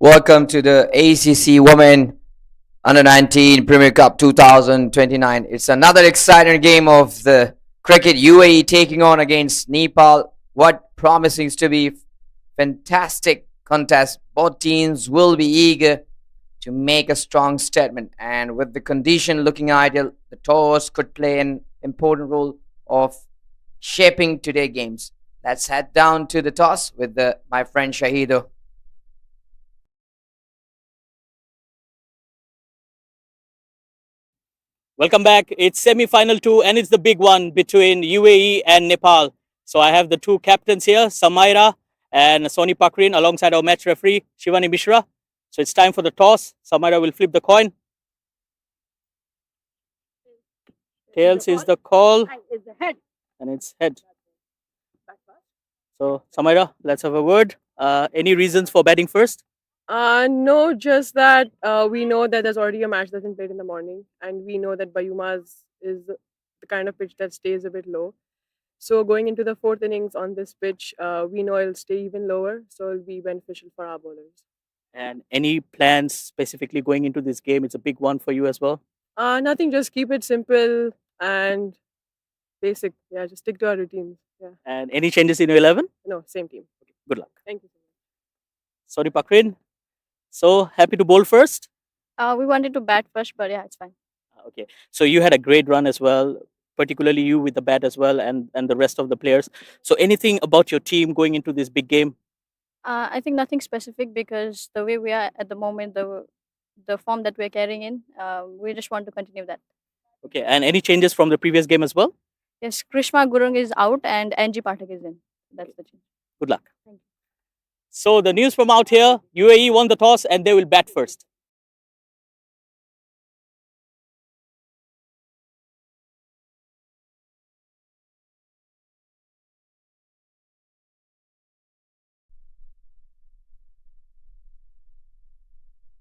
Welcome to the ACC Women Under 19 Premier Cup 2029. It's another exciting game of the cricket. UAE taking on against Nepal. What promising to be fantastic contest. Both teams will be eager to make a strong statement, and with the condition looking ideal, the toss could play an important role of shaping today's games. Let's head down to the toss with my friend Shahido. Welcome back. It's semi-final two, and it's the big one between UAE and Nepal. So I have the two captains here, Samaira and Soni Pakrin, alongside our match referee, Shivani Mishra. So it's time for the toss. Samaira will flip the coin. Tails is the call, and it's head. So Samaira, let's have a word. Any reasons for batting first? No, just that we know that there's already a match that's been played in the morning, and we know that BAYUEMAS is the kind of pitch that stays a bit low. So going into the fourth innings on this pitch, we know it'll stay even lower, so it'll be beneficial for our bowlers. And any plans specifically going into this game? It's a big one for you as well. Nothing, just keep it simple and basic. Yeah, just stick to our routines. Yeah. And any changes in your 11? No, same team. Good luck. Thank you. Sorry, Pakrin. So happy to bowl first? We wanted to bat first, but yeah, it's fine. Okay. So you had a great run as well, particularly you with the bat as well, and the rest of the players. So anything about your team going into this big game? I think nothing specific because the way we are at the moment, the form that we're carrying in, we just want to continue that. Okay. And any changes from the previous game as well? Yes, Krishma Gurung is out and Angie Pathak is in. That's the change. Good luck. Thank you. So the news from out here, UAE won the toss and they will bat first.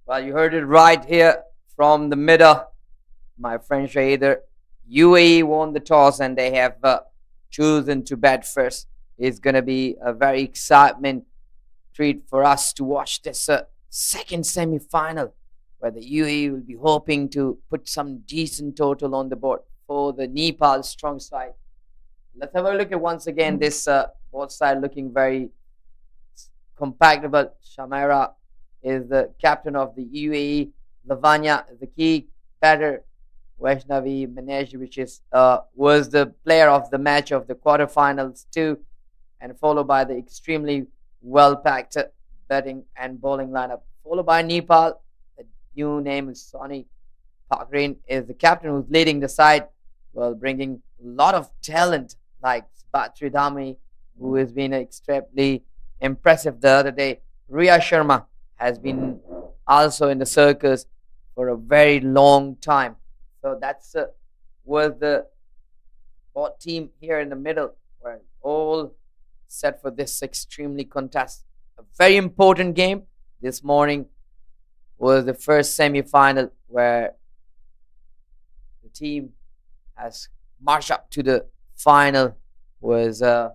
Well, you heard it right here from the middle, my friend Shahider. UAE won the toss and they have chosen to bat first. It's going to be a very excitement treat for us to watch this second semi-final where the UAE will be hoping to put some decent total on the board for the Nepal strong side. Let's have a look at once again this both side looking very compatible. Shamira is the captain of the UAE. Lavanya is the key batter. Vaishnavi Manesh, which is was the player of the match of the quarterfinals too, and followed by the extremely well-packed batting and bowling lineup. Followed by Nepal, the new name is Soni Pakrin is the captain who's leading the side, while bringing a lot of talent like Batri Dami, who has been extremely impressive the other day. Riya Sharma has been also in the circus for a very long time. So that's was the both team here in the middle were all set for this extremely contest. A very important game this morning was the first semi-final where the team has marched up to the final. Was has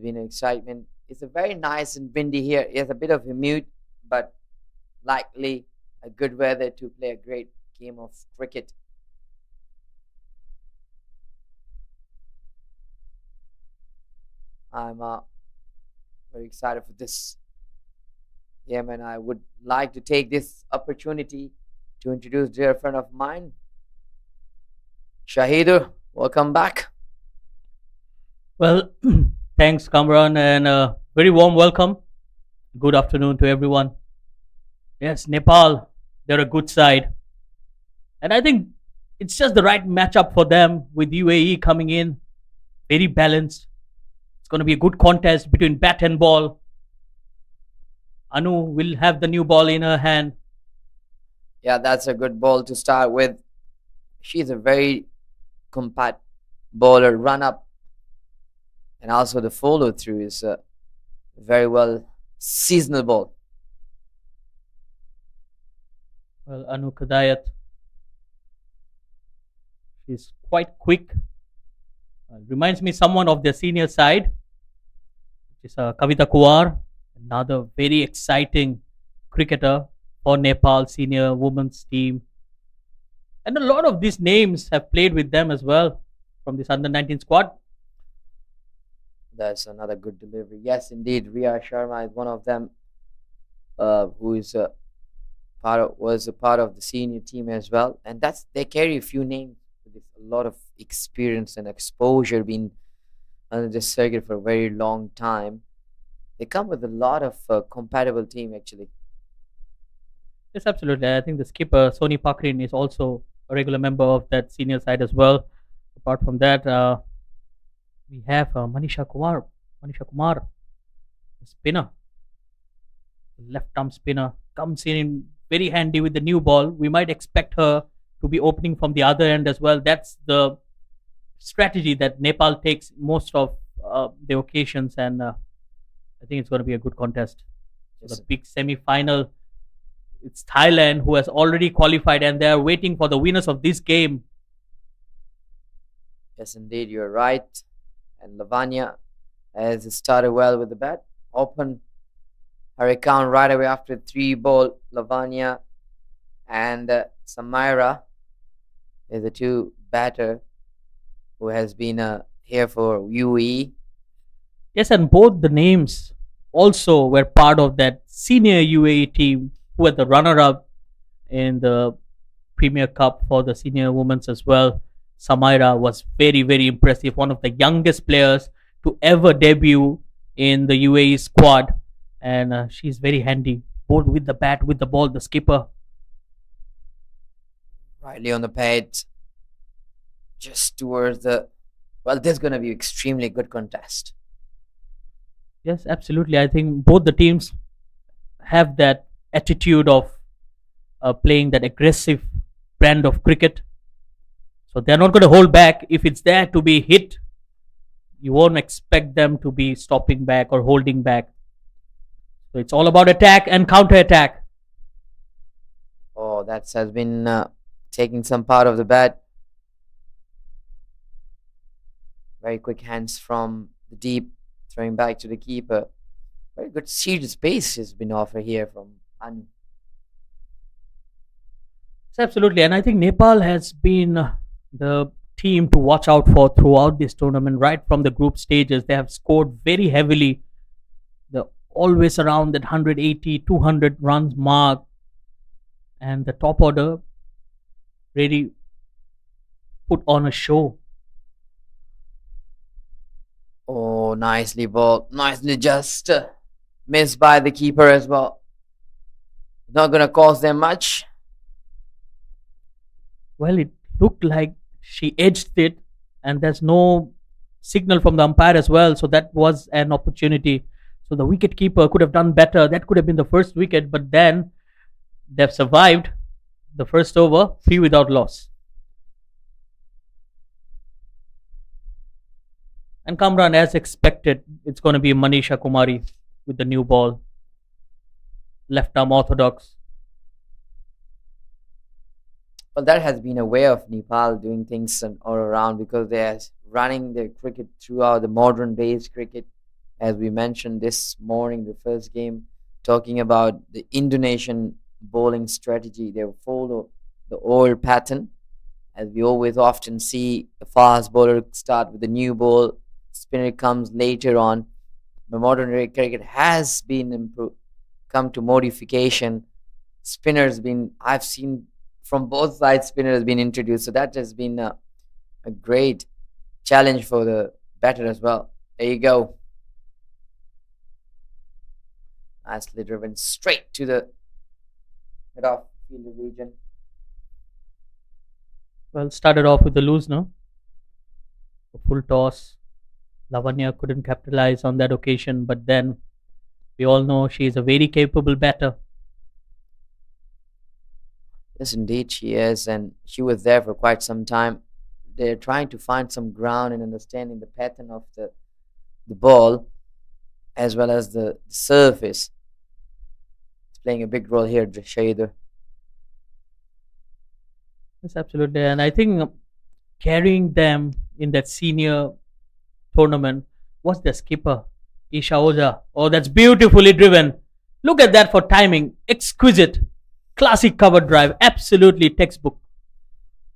been an excitement. It's a very nice and windy here. It's a bit of humid, but likely a good weather to play a great game of cricket. I'm very excited for this game, and I would like to take this opportunity to introduce a dear friend of mine, Shahidur. Welcome back. Well, thanks, Kamran, and very warm welcome. Good afternoon to everyone. Yes, Nepal, they're a good side. And I think it's just the right matchup for them with UAE coming in, very balanced. It's going to be a good contest between bat and ball. Anu will have the new ball in her hand. Yeah, that's a good ball to start with. She's a very compact bowler, run up, and also the follow through is very well seasonable. Well, Anu Kadayat, she's quite quick. Reminds me someone of their senior side. which is Kavita Kuwar, another very exciting cricketer for Nepal senior women's team. And a lot of these names have played with them as well from this under 19 squad. That's another good delivery. Yes, indeed. Ria Sharma is one of them, who is was a part of the senior team as well, and they carry a few names with a lot of experience and exposure, being under this circuit for a very long time. They come with a lot of compatible team actually. Yes, absolutely. I think the skipper, Soni Pakrin, is also a regular member of that senior side as well. Apart from that, we have Manisha Kumar. Manisha Kumar, the spinner, the left arm spinner, comes in very handy with the new ball. We might expect her to be opening from the other end as well. That's the strategy that Nepal takes most of the occasions, and I think it's going to be a good contest. Yes, The big semi-final. It's Thailand who has already qualified, and they are waiting for the winners of this game. yes, indeed, you're right. And Lavanya has started well with the bat. Open her account right away after 3 ball. Lavanya and Samira is the two batter who has been here for UAE. Yes, and both the names also were part of that senior UAE team who were the runner-up in the Premier Cup for the senior women's as well. Samira was very, very impressive. One of the youngest players to ever debut in the UAE squad, and she's very handy, both with the bat, with the ball. The skipper. Rightly on the pad, just towards the. Well, this is going to be extremely good contest. Yes, absolutely. I think both the teams have that attitude of playing that aggressive brand of cricket. So they're not going to hold back. If it's there to be hit, you won't expect them to be stopping back or holding back. So it's all about attack and counter attack. Oh, that has been taking some part of the bat. Very quick hands from the deep, throwing back to the keeper. Very good seated space has been offered here from Anu. Yes, absolutely. And I think Nepal has been the team to watch out for throughout this tournament, right from the group stages. They have scored very heavily. They're always around that 180, 200 runs mark. And the top order really put on a show. Oh, nicely balled. Nicely just missed by the keeper as well. Not going to cost them much. Well, it looked like she edged it, and there's no signal from the umpire as well. So that was an opportunity. So the wicket keeper could have done better. That could have been the first wicket, but then they've survived the first over, 3 without loss. And Kamran, as expected, it's going to be Manisha Kumari with the new ball. Left arm orthodox. Well, that has been a way of Nepal doing things all around, because they are running their cricket throughout the modern days cricket. As we mentioned this morning, the first game, talking about the Indonesian bowling strategy. They follow the old pattern, as we always often see the fast bowler start with the new ball, spinner comes later on. The modern day cricket has been improved, come to modification. Spinners been, I've seen from both sides, spinner has been introduced. So that has been a great challenge for the batter as well. There you go. Nicely driven straight to the mid-off field region. Well, started off with the loose, no? A full toss. Lavanya couldn't capitalize on that occasion, but then we all know she is a very capable batter. Yes, indeed, she is, and she was there for quite some time. They're trying to find some ground in understanding the pattern of the ball, as well as the surface. It's playing a big role here, Shader. Yes, absolutely. And I think carrying them in that senior tournament was the skipper, Isha Oja. Oh, that's beautifully driven. Look at that for timing. Exquisite. Classic cover drive. Absolutely textbook.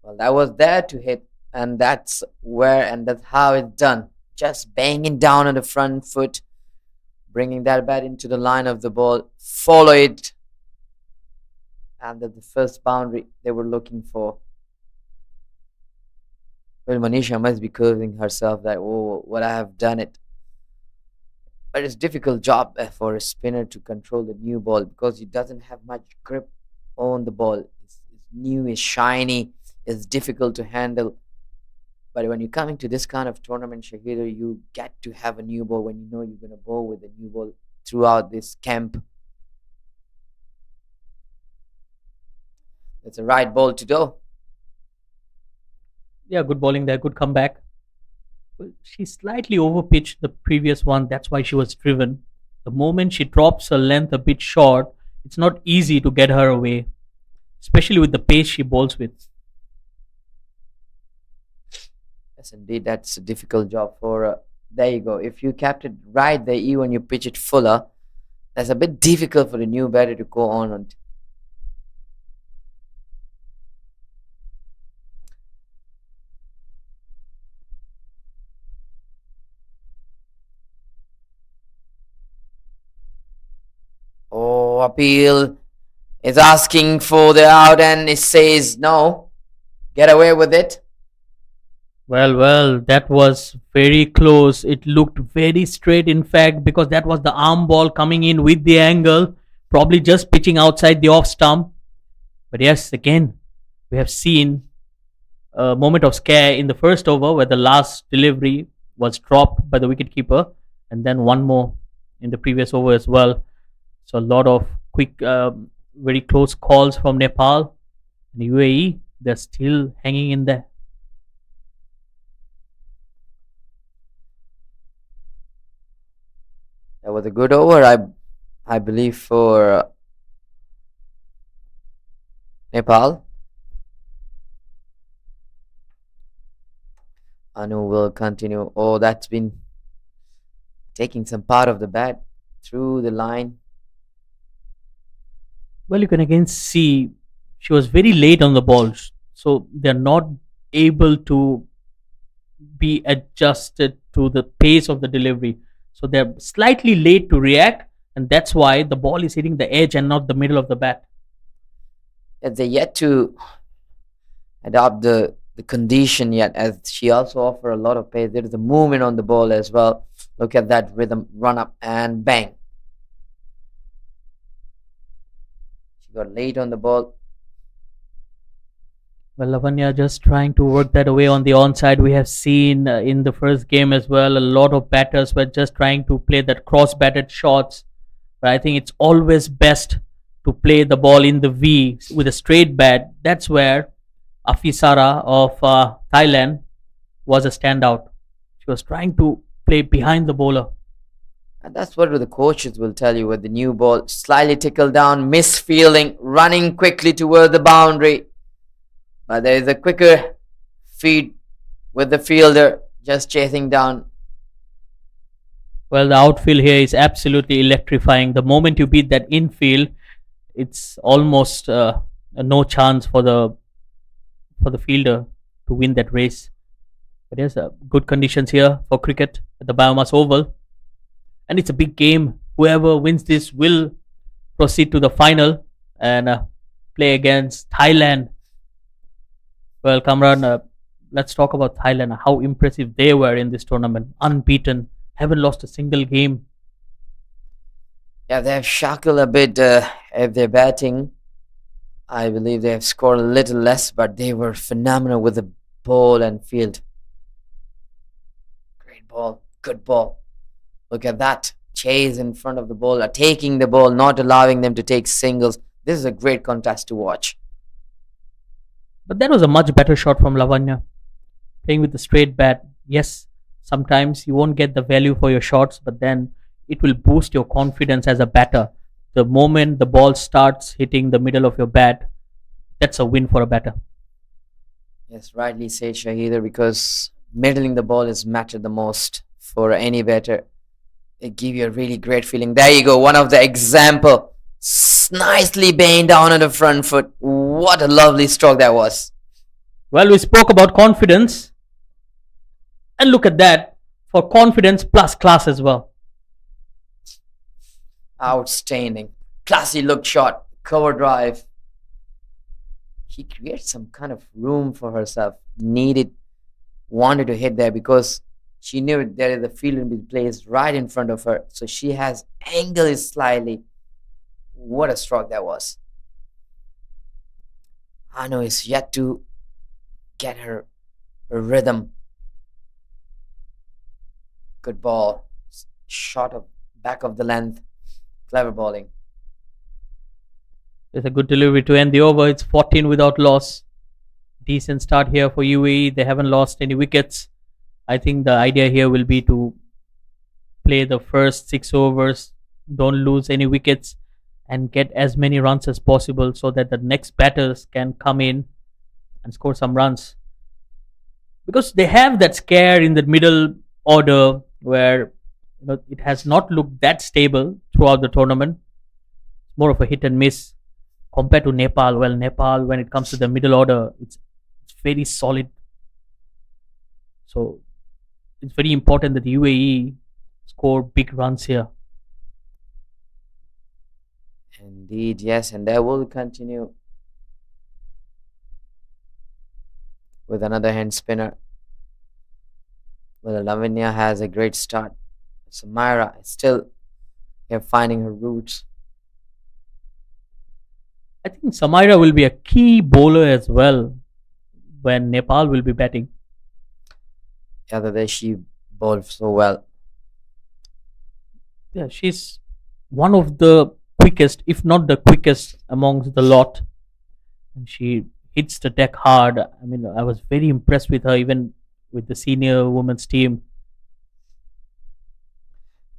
Well, that was there to hit, and that's where and that's how it's done. Just banging down on the front foot, bringing that bat into the line of the ball, follow it, and that's the first boundary they were looking for. Well, Manisha must be cursing herself that, oh, what I have done it. But it's difficult job for a spinner to control the new ball because he doesn't have much grip on the ball. It's new, it's shiny, it's difficult to handle. But when you're coming to this kind of tournament, Shahida, you get to have a new ball when you know you're going to bowl with a new ball throughout this camp. It's a right ball to do. Yeah, good bowling there. Good comeback. Well, she slightly overpitched the previous one. That's why she was driven. The moment she drops her length a bit short, it's not easy to get her away, especially with the pace she bowls with. Yes, indeed, that's a difficult job for. There you go. If you kept it right there, even when you pitch it fuller, that's a bit difficult for the new batter to go on. And oh, appeal is asking for the out, and it says no. Get away with it. Well, that was very close. It looked very straight, in fact, because that was the arm ball coming in with the angle, probably just pitching outside the off stump. But yes, again, we have seen a moment of scare in the first over where the last delivery was dropped by the wicketkeeper, and then one more in the previous over as well. So, a lot of quick, very close calls from Nepal. And UAE, they're still hanging in there. That was a good over, I believe, for Nepal. Anu will continue. Oh, that's been taking some part of the bat through the line. Well, you can again see she was very late on the balls, so they're not able to be adjusted to the pace of the delivery. So they're slightly late to react, and that's why the ball is hitting the edge and not the middle of the bat. They're yet to adopt the condition yet, as she also offer a lot of pace. There is a movement on the ball as well. Look at that rhythm, run up and bang. She got late on the ball. Well, Lavanya just trying to work that away on the onside. We have seen in the first game as well, a lot of batters were just trying to play that cross-batted shots. But I think it's always best to play the ball in the V with a straight bat. That's where Afisara of Thailand was a standout. She was trying to play behind the bowler. And that's what the coaches will tell you with the new ball. Slightly tickled down, misfielding, running quickly toward the boundary. But there is a quicker feed with the fielder just chasing down. Well, the outfield here is absolutely electrifying. The moment you beat that infield, it's almost no chance for the fielder to win that race. But there's good conditions here for cricket at the BAYUEMAS Oval, and it's a big game. Whoever wins this will proceed to the final and play against Thailand. Well, Kamran, let's talk about Thailand. How impressive they were in this tournament. Unbeaten, haven't lost a single game. Yeah, they have shackled a bit if they're batting. I believe they have scored a little less, but they were phenomenal with the ball and field. Great ball, good ball. Look at that. Chase in front of the bowler, taking the ball, not allowing them to take singles. This is a great contest to watch. But that was a much better shot from Lavanya. Playing with the straight bat. Yes, sometimes you won't get the value for your shots, but then it will boost your confidence as a batter. The moment the ball starts hitting the middle of your bat, that's a win for a batter. Yes, rightly said, Shahida, because middling the ball is matter the most for any batter. it give you a really great feeling. There you go, one of the example. Nicely banged down on the front foot. What a lovely stroke that was. Well, we spoke about confidence, and look at that, for confidence plus class as well. Outstanding. Classy look shot. Cover drive. She creates some kind of room for herself. Wanted to hit there because she knew there is a field will be placed right in front of her. So she has angle is slightly. What a stroke that was. Anu is yet to get her rhythm. Good ball. Shot of back of the length. Clever bowling. It's a good delivery to end the over. It's 14 without loss. Decent start here for UAE. They haven't lost any wickets. I think the idea here will be to play the first 6 overs, don't lose any wickets, and get as many runs as possible so that the next batters can come in and score some runs. Because they have that scare in the middle order where it has not looked that stable throughout the tournament. More of a hit and miss compared to Nepal. Well, Nepal, when it comes to the middle order, it's very solid. So it's very important that the UAE score big runs here. Indeed, yes, and they will continue with another hand spinner. Well, Lavinia has a great start. Samira is still here finding her roots. I think Samira will be a key bowler as well when Nepal will be batting. The other day she bowled so well. Yeah, she's one of the quickest, if not the quickest amongst the lot. And she hits the deck hard. I mean, I was very impressed with her, even with the senior women's team.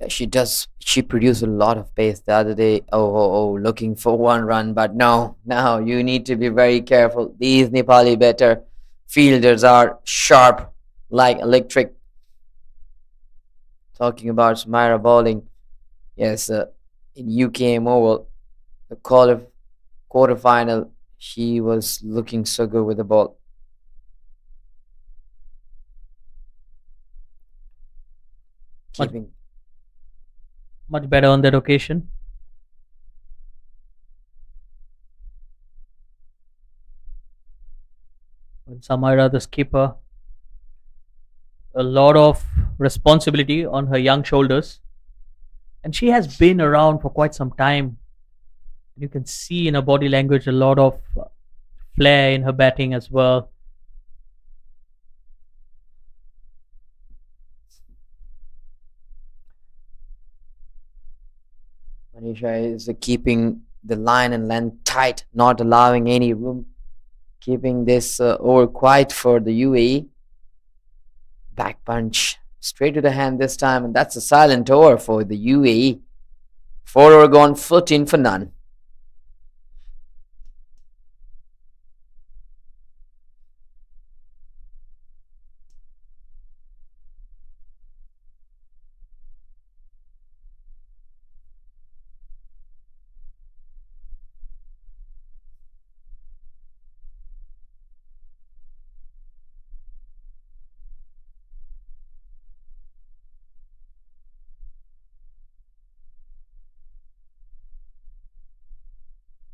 Yeah, she does. She produced a lot of pace the other day. Looking for one run, but no, you need to be very careful. These Nepali batter fielders are sharp like electric. Talking about Samira bowling, yes, in UKM Oval, the quarterfinal, she was looking so good with the ball. Keeping Much better on that occasion. With Samira, the skipper, a lot of responsibility on her young shoulders. And she has been around for quite some time. You can see in her body language a lot of flair in her batting as well. Manisha is keeping the line and length tight, not allowing any room, keeping this over quiet for the UAE. Back punch straight to the hand this time, and that's a silent over for the UAE. 4 over gone, 14 for none.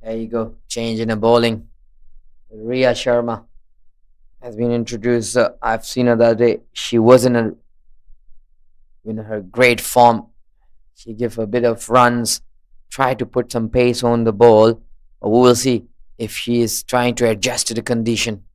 There you go, change in the bowling. Riya Sharma has been introduced. I've seen her the other day. She was in her great form. She gave a bit of runs, tried to put some pace on the ball. But we will see if she is trying to adjust to the condition.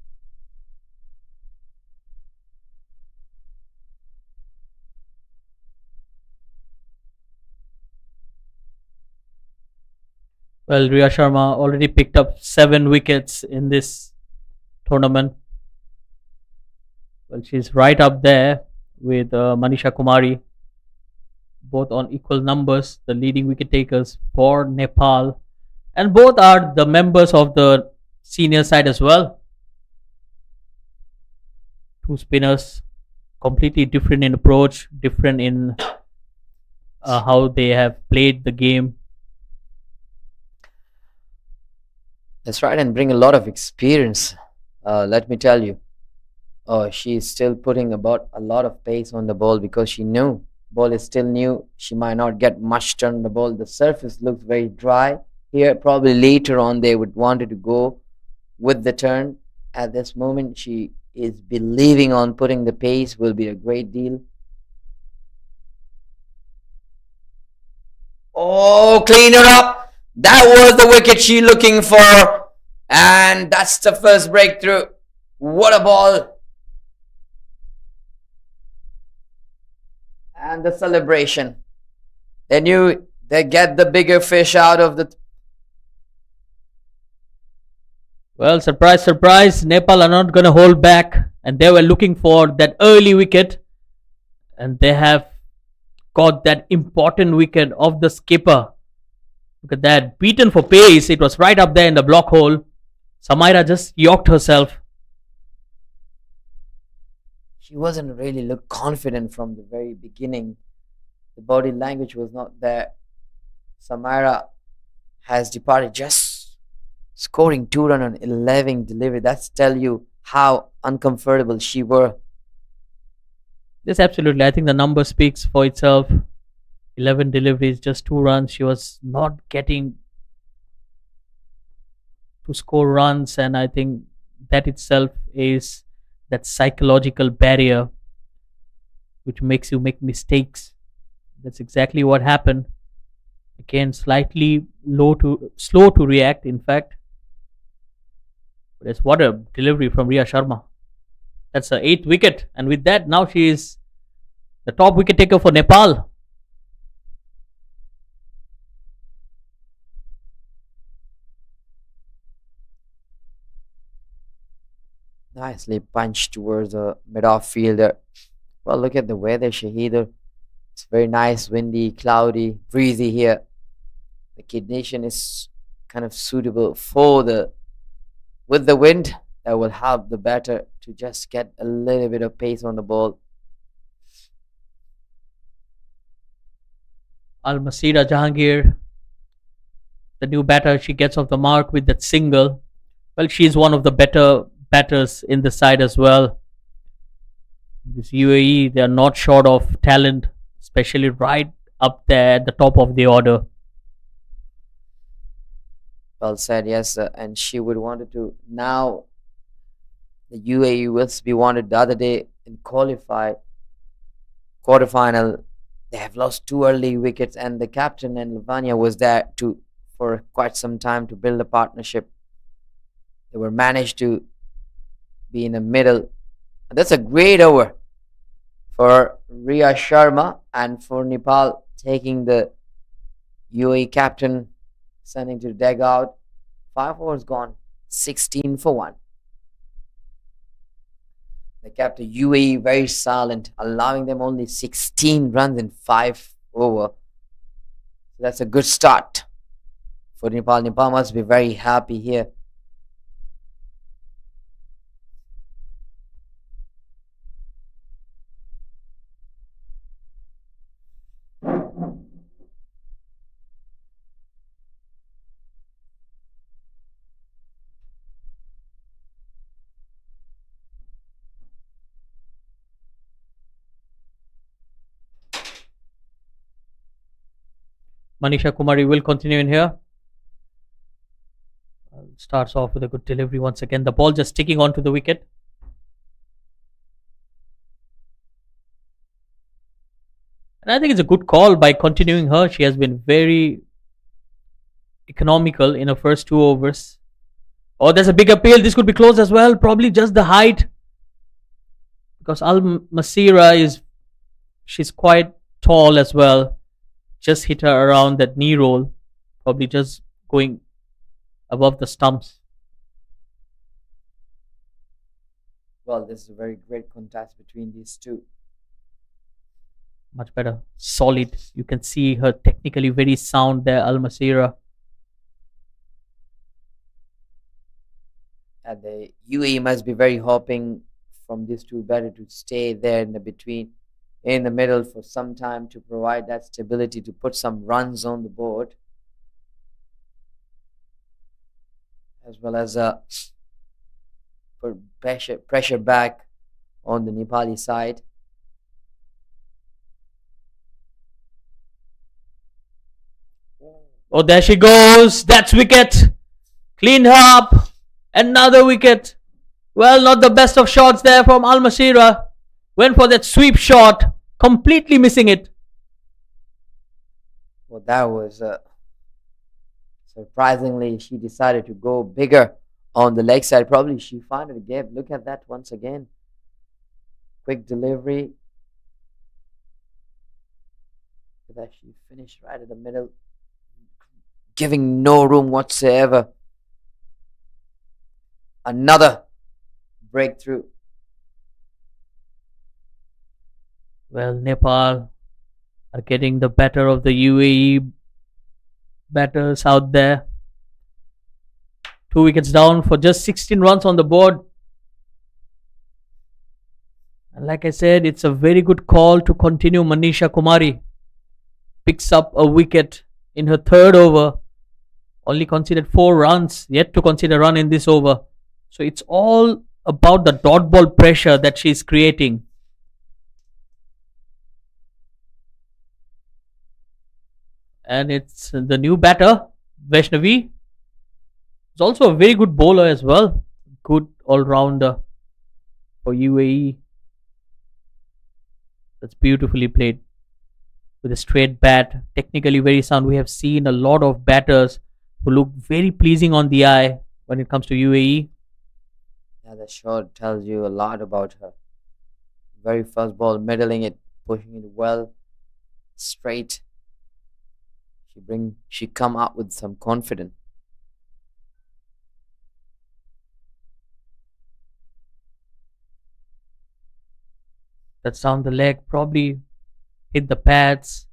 Well, Riya Sharma already picked up 7 wickets in this tournament. Well, she's right up there with Manisha Kumari, both on equal numbers, the leading wicket takers for Nepal, and both are the members of the senior side as well. 2 spinners, completely different in approach, different in how they have played the game. That's right, and bring a lot of experience. Let me tell you, she's still putting about a lot of pace on the ball because she knew ball is still new. She might not get much turn on the ball. The surface looks very dry here. Probably later on they would wanted to go with the turn. At this moment, she is believing on putting the pace will be a great deal. Oh, clean her up. That was the wicket she looking for. And that's the first breakthrough. What a ball. And the celebration. They knew they get the bigger fish out of the... Well, surprise, surprise, Nepal are not going to hold back, and they were looking for that early wicket, and they have got that important wicket of the skipper. Look at that, beaten for pace. It was right up there in the block hole. Samaira just yoked herself. She wasn't really look confident from the very beginning. The body language was not there. Samaira has departed, just scoring 2 runs on 11 delivery. That's tell you how uncomfortable she were. Yes, absolutely. I think the number speaks for itself. 11 deliveries, just 2 runs. She was not getting to score runs, and I think that itself is that psychological barrier which makes you make mistakes. That's exactly what happened. Again, slightly slow to react, in fact. But it's what a delivery from Riya Sharma. That's her 8th wicket, and with that, now she is the top wicket taker for Nepal. Nicely punched towards the mid-off fielder. Well, look at the weather, Shaheed. It's very nice, windy, cloudy, breezy here. The condition is kind of suitable for the... With the wind, that will help the batter to just get a little bit of pace on the ball. Al-Masira Jahangir, the new batter, she gets off the mark with that single. Well, she's one of the better batters in the side as well. This UAE, they are not short of talent, especially right up there at the top of the order. Well said, yes. And she would wanted to... Now, the UAE will be wanted the other day in quarterfinal. They have lost 2 early wickets, and the captain and Lavanya was there for quite some time to build a partnership. They were managed to be in the middle. And that's a great over for Riya Sharma, and for Nepal taking the UAE captain, sending to the dugout. 5 overs gone, 16 for 1. The captain UAE very silent, allowing them only 16 runs in 5 over. So that's a good start for Nepal. Nepal must be very happy here. Manisha Kumari will continue in here. Starts off with a good delivery once again. The ball just sticking onto the wicket. And I think it's a good call by continuing her. She has been very economical in her first 2 overs. Oh, there's a big appeal. This could be close as well. Probably just the height. Because Al-Masira she's quite tall as well. Just hit her around that knee roll. Probably just going above the stumps. Well, this is a very great contest between these two. Much better. Solid. You can see her technically very sound there, Al-Masira. And the UAE must be very hoping from these two better to stay there in the between. in the middle for some time to provide that stability to put some runs on the board, as well as put pressure back on the Nepali side. Oh, there she goes. That's wicket. Cleaned her up. Another wicket. Well, not the best of shots there from Al Mashira. Went for that sweep shot. Completely missing it. Well, that was surprisingly, she decided to go bigger on the leg side. Probably she found it a gap. Look at that once again. Quick delivery. That she finished right in the middle, giving no room whatsoever. Another breakthrough. Well, Nepal are getting the better of the UAE batters out there. 2 wickets down for just 16 runs on the board. And like I said, it's a very good call to continue. Manisha Kumari picks up a wicket in her third over. Only conceded 4 runs, yet to concede a run in this over. So it's all about the dot ball pressure that she's creating. And it's the new batter, Vaishnavi. It's also a very good bowler as well. Good all-rounder for UAE. That's beautifully played with a straight bat. Technically very sound. We have seen a lot of batters who look very pleasing on the eye when it comes to UAE. Yeah, the shot tells you a lot about her. Very first ball, middling it, pushing it well, straight. She come out with some confidence. That's down the leg, probably hit the pads,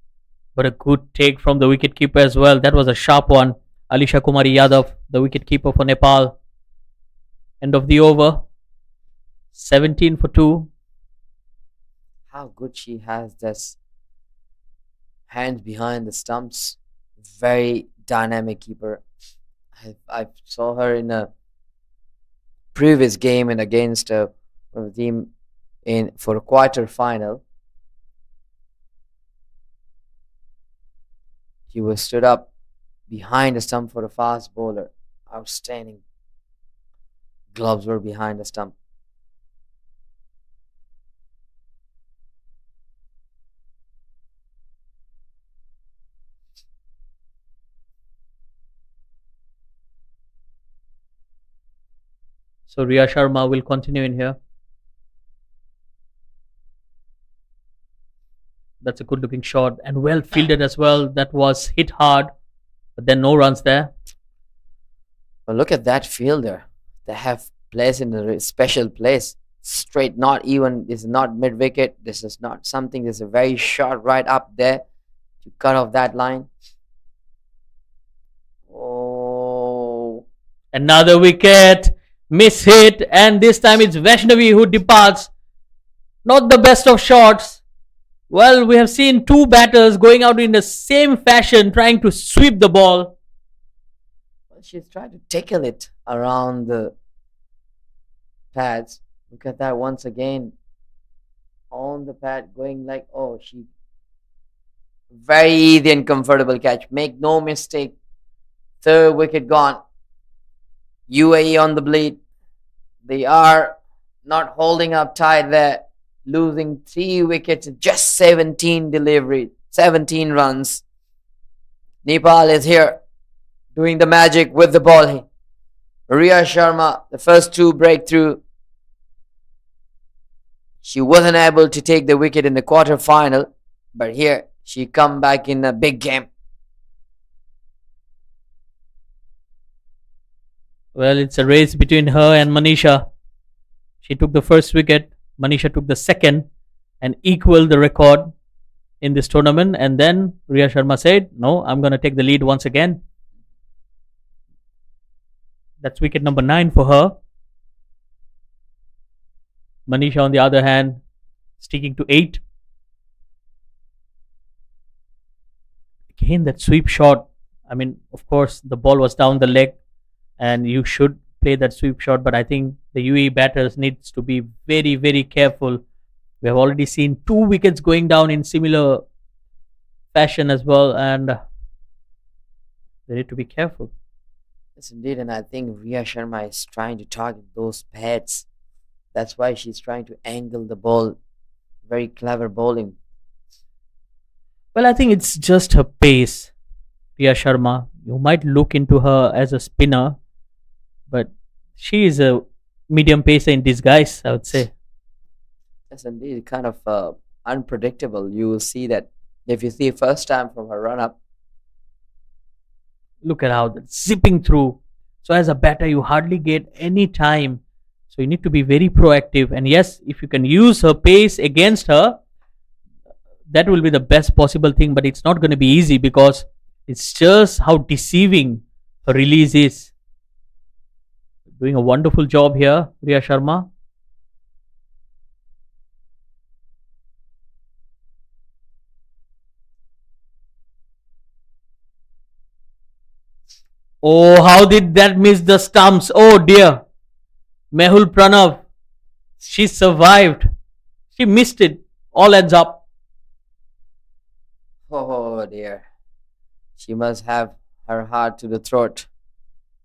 but a good take from the wicketkeeper as well. That was a sharp one. Alisha Kumari Yadav, the wicketkeeper for Nepal. End of the over. 17 for 2. How good she has this hands behind the stumps. Very dynamic keeper. I saw her in a previous game and against a team for a quarter final. She was stood up behind the stump for a fast bowler. Outstanding. Gloves were behind the stump. So Riya Sharma will continue in here. That's a good looking shot and well fielded as well. That was hit hard, but then no runs there. But look at that fielder. They have placed in a special place. Straight, not even, this is not mid wicket. This is not something, this is a very short right up there to cut off that line. Oh. Another wicket. Miss hit, and this time it's Vaishnavi who departs. Not the best of shots. Well, we have seen 2 batters going out in the same fashion, trying to sweep the ball. Well, she's trying to tickle it around the pads. Look at that once again. On the pad, going like, oh, she. Very easy and comfortable catch. Make no mistake. 3rd wicket gone. UAE on the bleed. They are not holding up tight there. Losing 3 wickets, just 17 delivery, 17 runs. Nepal is here, doing the magic with the ball. Riya Sharma, the first 2 breakthrough. She wasn't able to take the wicket in the quarter final, but here she come back in a big game. Well, it's a race between her and Manisha. She took the first wicket. Manisha took the second and equaled the record in this tournament. And then Riya Sharma said, no, I'm going to take the lead once again. That's wicket number 9 for her. Manisha, on the other hand, sticking to 8. again, that sweep shot. I mean, of course, the ball was down the leg, and you should play that sweep shot. But I think the UAE batters needs to be very, very careful. We have already seen 2 wickets going down in similar fashion as well, and they need to be careful. Yes, indeed. And I think Ria Sharma is trying to target those pads. That's why she's trying to angle the ball. Very clever bowling. Well, I think it's just her pace, Priya Sharma. You might look into her as a spinner, but she is a medium pacer in disguise, I would say. Yes, indeed. Kind of unpredictable. You will see that if you see first time from her run up. Look at how that's zipping through. So, as a batter, you hardly get any time. So, you need to be very proactive. And yes, if you can use her pace against her, that will be the best possible thing. But it's not going to be easy because it's just how deceiving her release is. Doing a wonderful job here, Priya Sharma. Oh, how did that miss the stumps? Oh dear. Mehul Pranav. She survived. She missed it. All ends up. Oh dear. She must have her heart to the throat,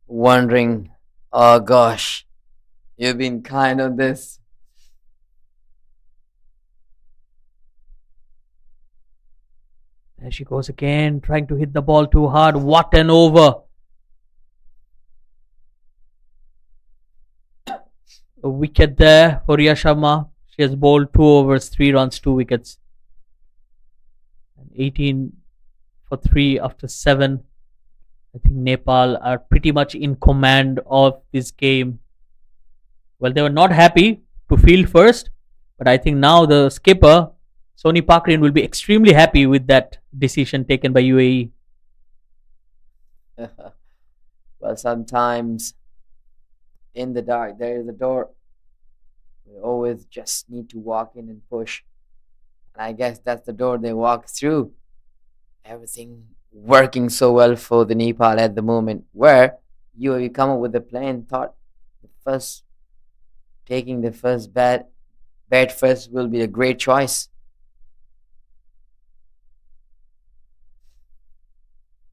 wondering, oh gosh, you've been kind on this. There she goes again, trying to hit the ball too hard. What an over. A wicket there for Riya Sharma. She has bowled 2 overs, 3 runs, 2 wickets. 18 for 3 after 7. I think Nepal are pretty much in command of this game. Well, they were not happy to field first, but I think now the skipper, Sony Pakrin, will be extremely happy with that decision taken by UAE. Well, sometimes in the dark there is a door. We always just need to walk in and push. And I guess that's the door they walk through. Everything working so well for the Nepal at the moment, where you come up with a plan, thought the first taking the first bat first will be a great choice.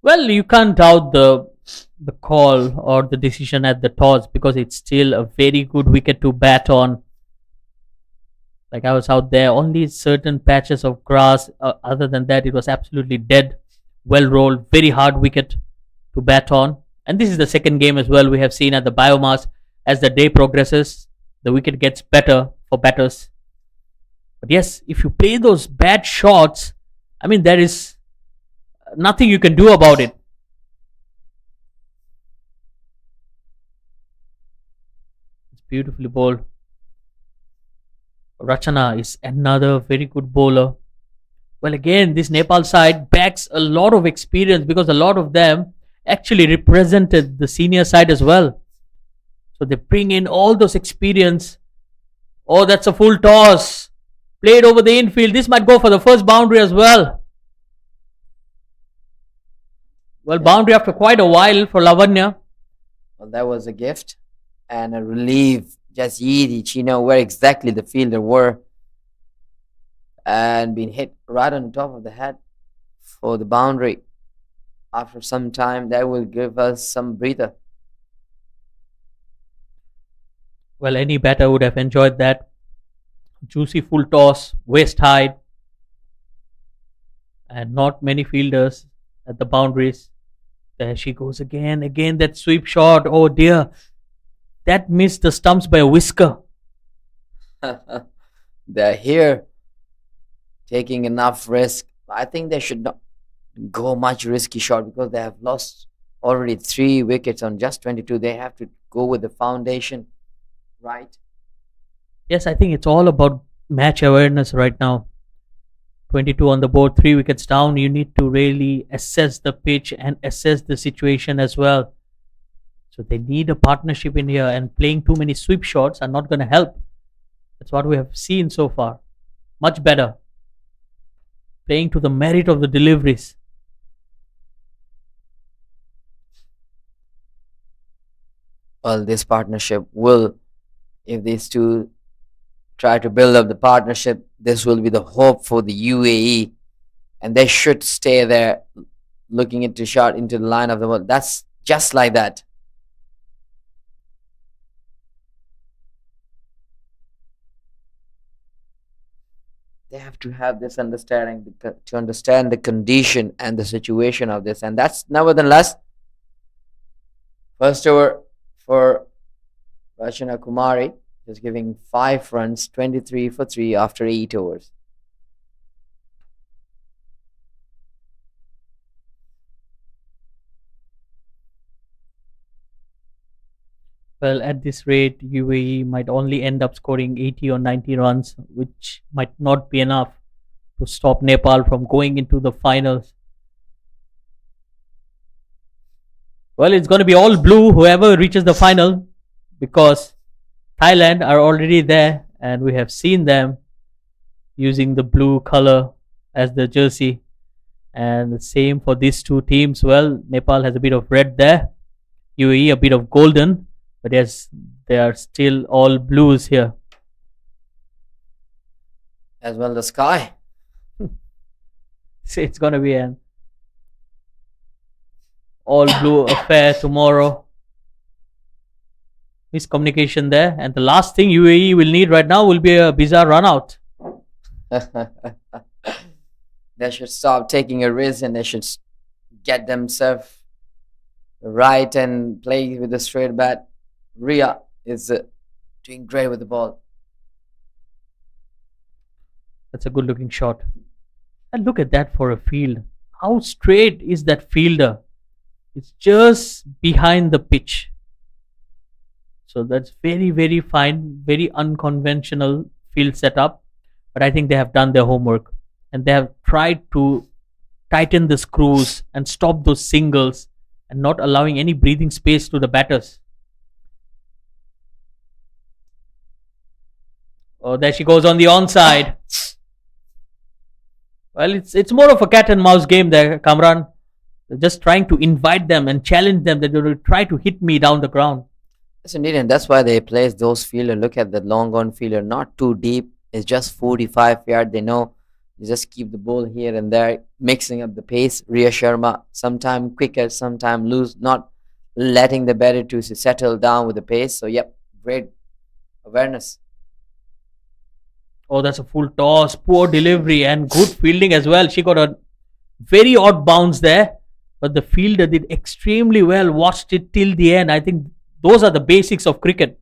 Well, you can't doubt the call or the decision at the toss because it's still a very good wicket to bat on. Like I was out there, only certain patches of grass. Other than that, it was absolutely dead. Well rolled, very hard wicket to bat on. And this is the second game as well. We have seen at the BAYUEMAS as the day progresses, the wicket gets better for batters. But yes, if you play those bad shots, I mean, there is nothing you can do about it. It's beautifully bowled. Rachana is another very good bowler. Well, again, this Nepal side backs a lot of experience because a lot of them actually represented the senior side as well. So they bring in all those experience. Oh, that's a full toss. Played over the infield. This might go for the first boundary as well. Well, boundary after quite a while for Lavanya. Well, that was a gift and a relief. Just easy. She know where exactly the fielder were and being hit right on the top of the head for the boundary. After some time, that will give us some breather. Well, any batter would have enjoyed that. Juicy full toss, waist high, and not many fielders at the boundaries. There she goes again. Again, that sweep shot. Oh dear. That missed the stumps by a whisker. They're here taking enough risk. I think they should not go much risky shot because they have lost already 3 wickets on just 22. They have to go with the foundation, right? Yes, I think it's all about match awareness right now. 22 on the board, 3 wickets down. You need to really assess the pitch and assess the situation as well. So they need a partnership in here, and playing too many sweep shots are not going to help. That's what we have seen so far. Much better. Playing to the merit of the deliveries. Well, this partnership will, if these two try to build up the partnership, this will be the hope for the UAE, and they should stay there, looking into shot into the line of the ball. That's just like that. They have to have this understanding to understand the condition and the situation of this, and that's nevertheless first over for Rachana Kumari, just giving 5 runs, 23 for 3 after 8 overs. Well, at this rate, UAE might only end up scoring 80 or 90 runs, which might not be enough to stop Nepal from going into the finals. Well, it's going to be all blue, whoever reaches the final, because Thailand are already there, and we have seen them using the blue color as the jersey. And the same for these two teams. Well, Nepal has a bit of red there, UAE a bit of golden, but yes, they are still all blues here. As well, the sky. So it's going to be an all blue affair tomorrow. Miscommunication there. And the last thing UAE will need right now will be a bizarre run out. They should stop taking a risk and they should get themselves right and play with a straight bat. Ria is doing great with the ball. That's a good looking shot. And look at that for a field. How straight is that fielder? It's just behind the pitch. So that's very, very fine, very unconventional field setup. But I think they have done their homework and they have tried to tighten the screws and stop those singles and not allowing any breathing space to the batters. Oh, there she goes on the onside. Well, it's more of a cat and mouse game there, Kamran. They're just trying to invite them and challenge them that they will try to hit me down the ground. Yes, indeed, and that's why they place those fielder. Look at the long on fielder, not too deep. It's just 45 yards. They know you just keep the ball here and there, mixing up the pace. Ria Sharma, sometime quicker, sometime loose, not letting the batter to settle down with the pace. So, yep, great awareness. Oh, that's a full toss, poor delivery and good fielding as well. She got a very odd bounce there, but the fielder did extremely well, watched it till the end. I think those are the basics of cricket.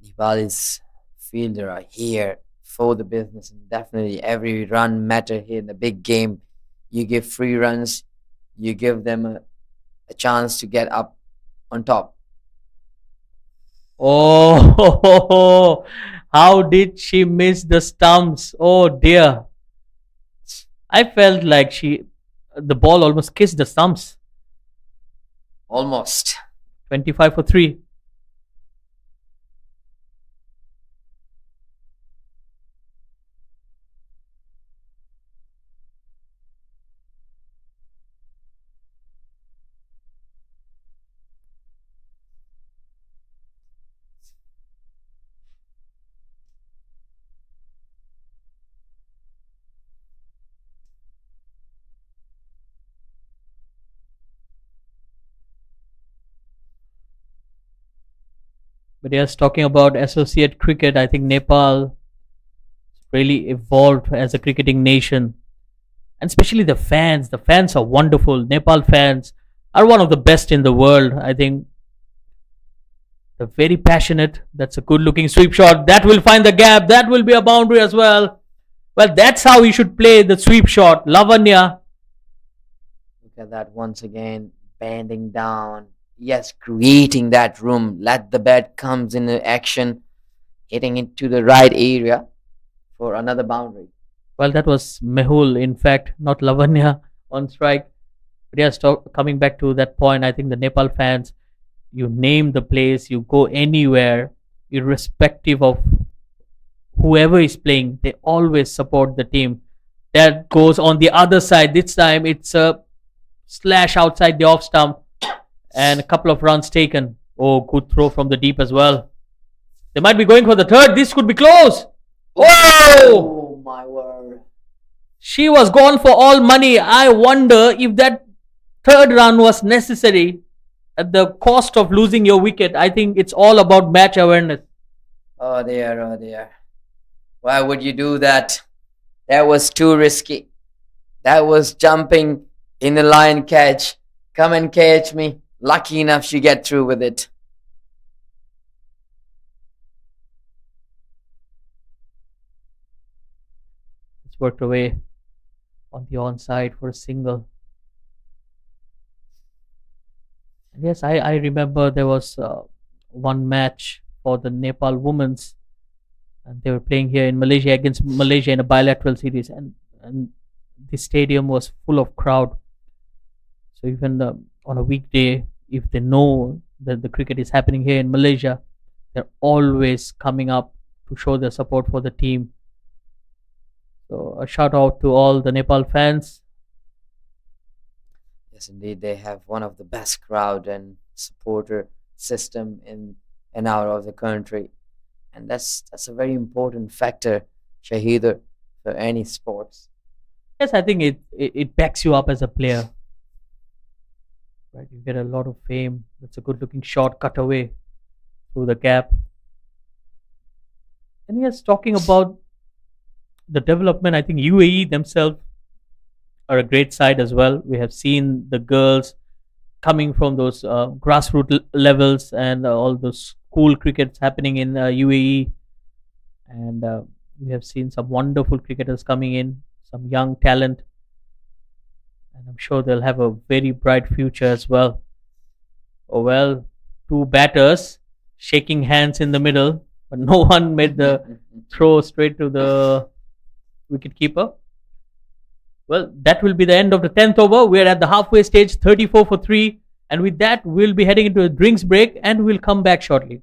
Nepal's fielder are here for the business, and definitely every run matter here in the big game. You give 3 runs, you give them a chance to get up on top. Oh, how did she miss the stumps? Oh dear. I felt like the ball almost kissed the stumps. Almost. 25 for 3. But yes, talking about associate cricket, I think Nepal really evolved as a cricketing nation. And especially the fans. The fans are wonderful. Nepal fans are one of the best in the world. I think they're very passionate. That's a good looking sweep shot. That will find the gap. That will be a boundary as well. Well, that's how you should play the sweep shot. Lavanya. Look at that once again, bending down. Yes, creating that room. Let the bat comes in action, hitting it to the right area for another boundary. Well, that was Mehul, in fact, not Lavanya on strike. But yes, coming back to that point, I think the Nepal fans, you name the place, you go anywhere, irrespective of whoever is playing, they always support the team. That goes on the other side. This time it's a slash outside the off stump and a couple of runs taken. Oh, good throw from the deep as well. They might be going for the third. This could be close. Oh! Oh my word. She was gone for all money. I wonder if that third run was necessary at the cost of losing your wicket. I think it's all about match awareness. Oh dear, oh dear. Why would you do that? That was too risky. That was jumping in the line catch. Come and catch me. Lucky enough she get through with it. It's worked away on the onside for a single. And yes, I remember there was one match for the Nepal women's, and they were playing here in Malaysia against Malaysia in a bilateral series, and the stadium was full of crowd. So even on a weekday, if they know that the cricket is happening here in Malaysia, they're always coming up to show their support for the team. So a shout out to all the Nepal fans. Yes, indeed, they have one of the best crowd and supporter system in and out of the country, and that's a very important factor, Shahider, for any sports. Yes, I think it backs you up as a player. Right, you get a lot of fame. That's a good looking shot cut away through the gap. And yes, talking about the development, I think UAE themselves are a great side as well. We have seen the girls coming from those grassroots levels and all those school crickets happening in UAE, and we have seen some wonderful cricketers coming in, some young talent, and I'm sure they'll have a very bright future as well. Oh well, two batters shaking hands in the middle, but no one made the throw straight to the wicket keeper. Well, that will be the end of the 10th over. We're at the halfway stage, 34 for 3. And with that, we'll be heading into a drinks break and we'll come back shortly.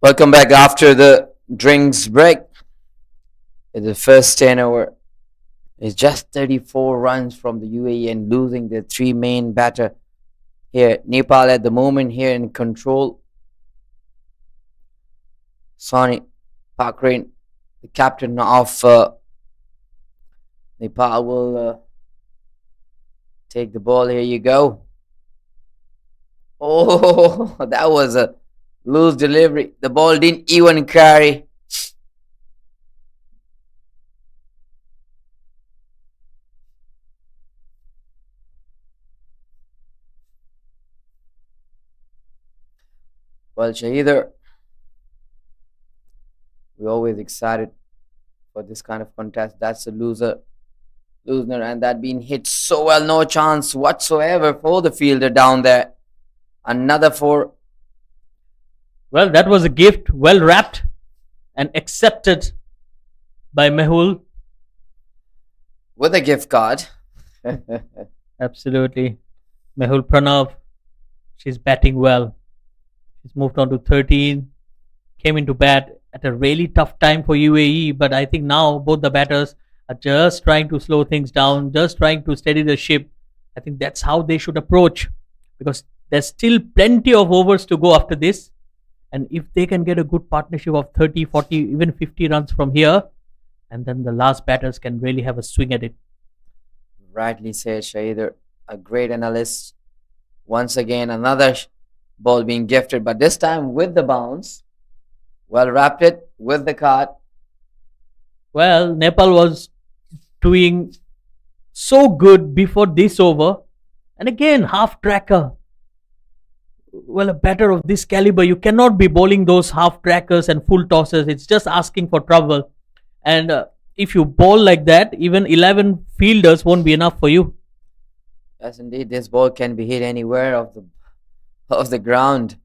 Welcome back after the drinks break. It's the first 10 over. It's just 34 runs from the UAE and losing their three main batter here. Nepal at the moment here in control. Sony Pakrin, the captain of Nepal, will take the ball. Here you go. Oh, that was a loose delivery. The ball didn't even carry. Well, Shahider, we're always excited for this kind of contest. That's a loser, and that being hit so well, no chance whatsoever for the fielder down there. Another four. Well, that was a gift, well wrapped and accepted by Mehul. With a gift card. Absolutely. Mehul Pranav, she's batting well. She's moved on to 13, came into bat at a really tough time for UAE, but I think now both the batters are just trying to slow things down, just trying to steady the ship. I think that's how they should approach, because there's still plenty of overs to go after this. And if they can get a good partnership of 30, 40, even 50 runs from here, and then the last batters can really have a swing at it. Rightly said, Shahider. A great analyst. Once again, another ball being gifted, but this time with the bounce. Well wrapped it with the card. Well, Nepal was doing so good before this over. And again, half tracker. Well, a batter of this caliber, you cannot be bowling those half trackers and full tosses. It's just asking for trouble. And if you bowl like that, even 11 fielders won't be enough for you. Yes, indeed, this ball can be hit anywhere of the ground.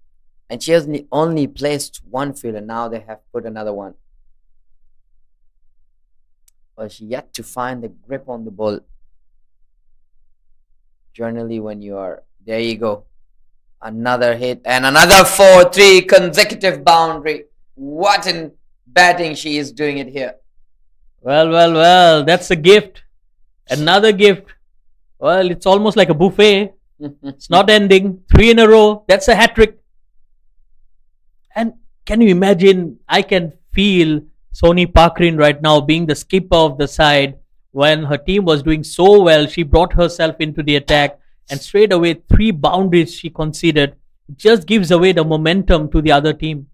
And she has only placed one fielder. Now they have put another one. Well, she yet to find the grip on the ball. Generally, when you are there, you go. Another hit and another 4-3 consecutive boundary. What in batting she is doing it here. Well, that's a gift. Another gift. Well, it's almost like a buffet. It's not ending. 3 in a row. That's a hat trick. And can you imagine? I can feel Sony Pakrin right now being the skipper of the side. When her team was doing so well, she brought herself into the attack, and straight away 3 boundaries she conceded. It just gives away the momentum to the other team.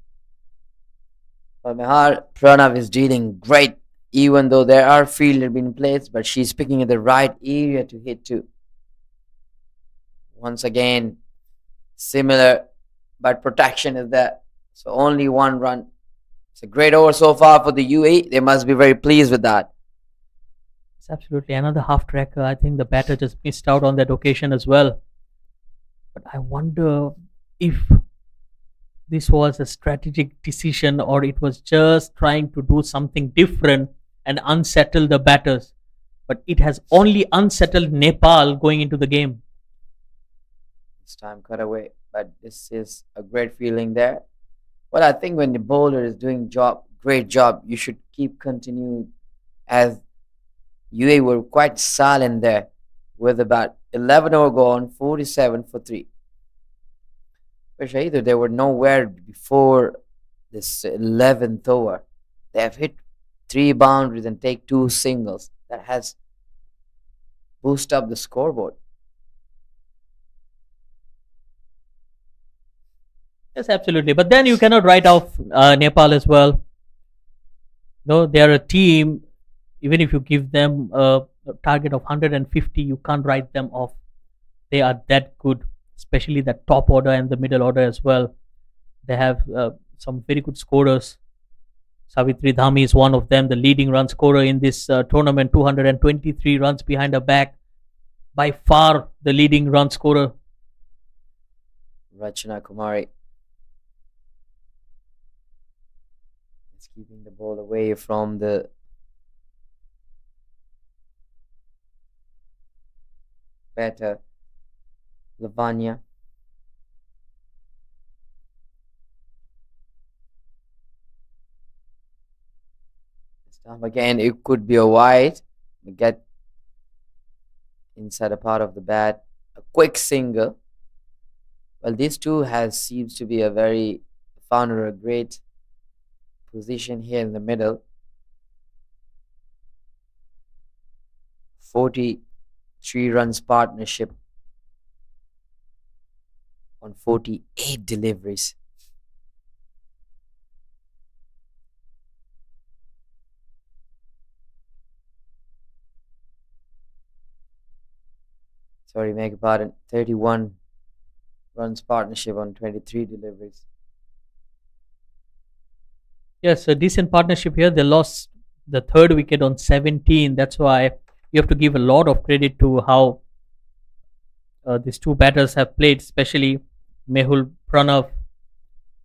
Well, Mehar Pranav is dealing great, even though there are fielders being placed, but she's picking at the right area to hit to. Once again, similar, but protection is there. So only 1 run. It's a great over so far for the UAE. They must be very pleased with that. It's absolutely another half tracker. I think the batter just missed out on that occasion as well. But I wonder if this was a strategic decision or it was just trying to do something different and unsettle the batters. But it has only unsettled Nepal going into the game. This time cut away, but this is a great feeling there. Well, I think when the bowler is doing great job, you should keep continuing, as UAE were quite silent there with about 11 over gone, 47 for 3. But either they were nowhere before this 11th over. They have hit 3 boundaries and take 2 singles. That has boosted up the scoreboard. Yes, absolutely. But then you cannot write off Nepal as well. No, they are a team. Even if you give them a target of 150, you can't write them off. They are that good, especially the top order and the middle order as well. They have some very good scorers. Savitri Dhami is one of them, the leading run scorer in this tournament, 223 runs behind her back. By far the leading run scorer. Rachana Kumari is keeping the ball away from the batter, Lavanya. This time again, it could be a wide. We get inside a part of the bat. A quick single. Well, these two has seems to be a very found a great position here in the middle. 43 runs partnership on 48 deliveries. Sorry, beg your pardon. 31 runs partnership on 23 deliveries. Yes, a decent partnership here. They lost the third wicket on 17. That's why you have to give a lot of credit to how these two batters have played, especially Mehul Pranav.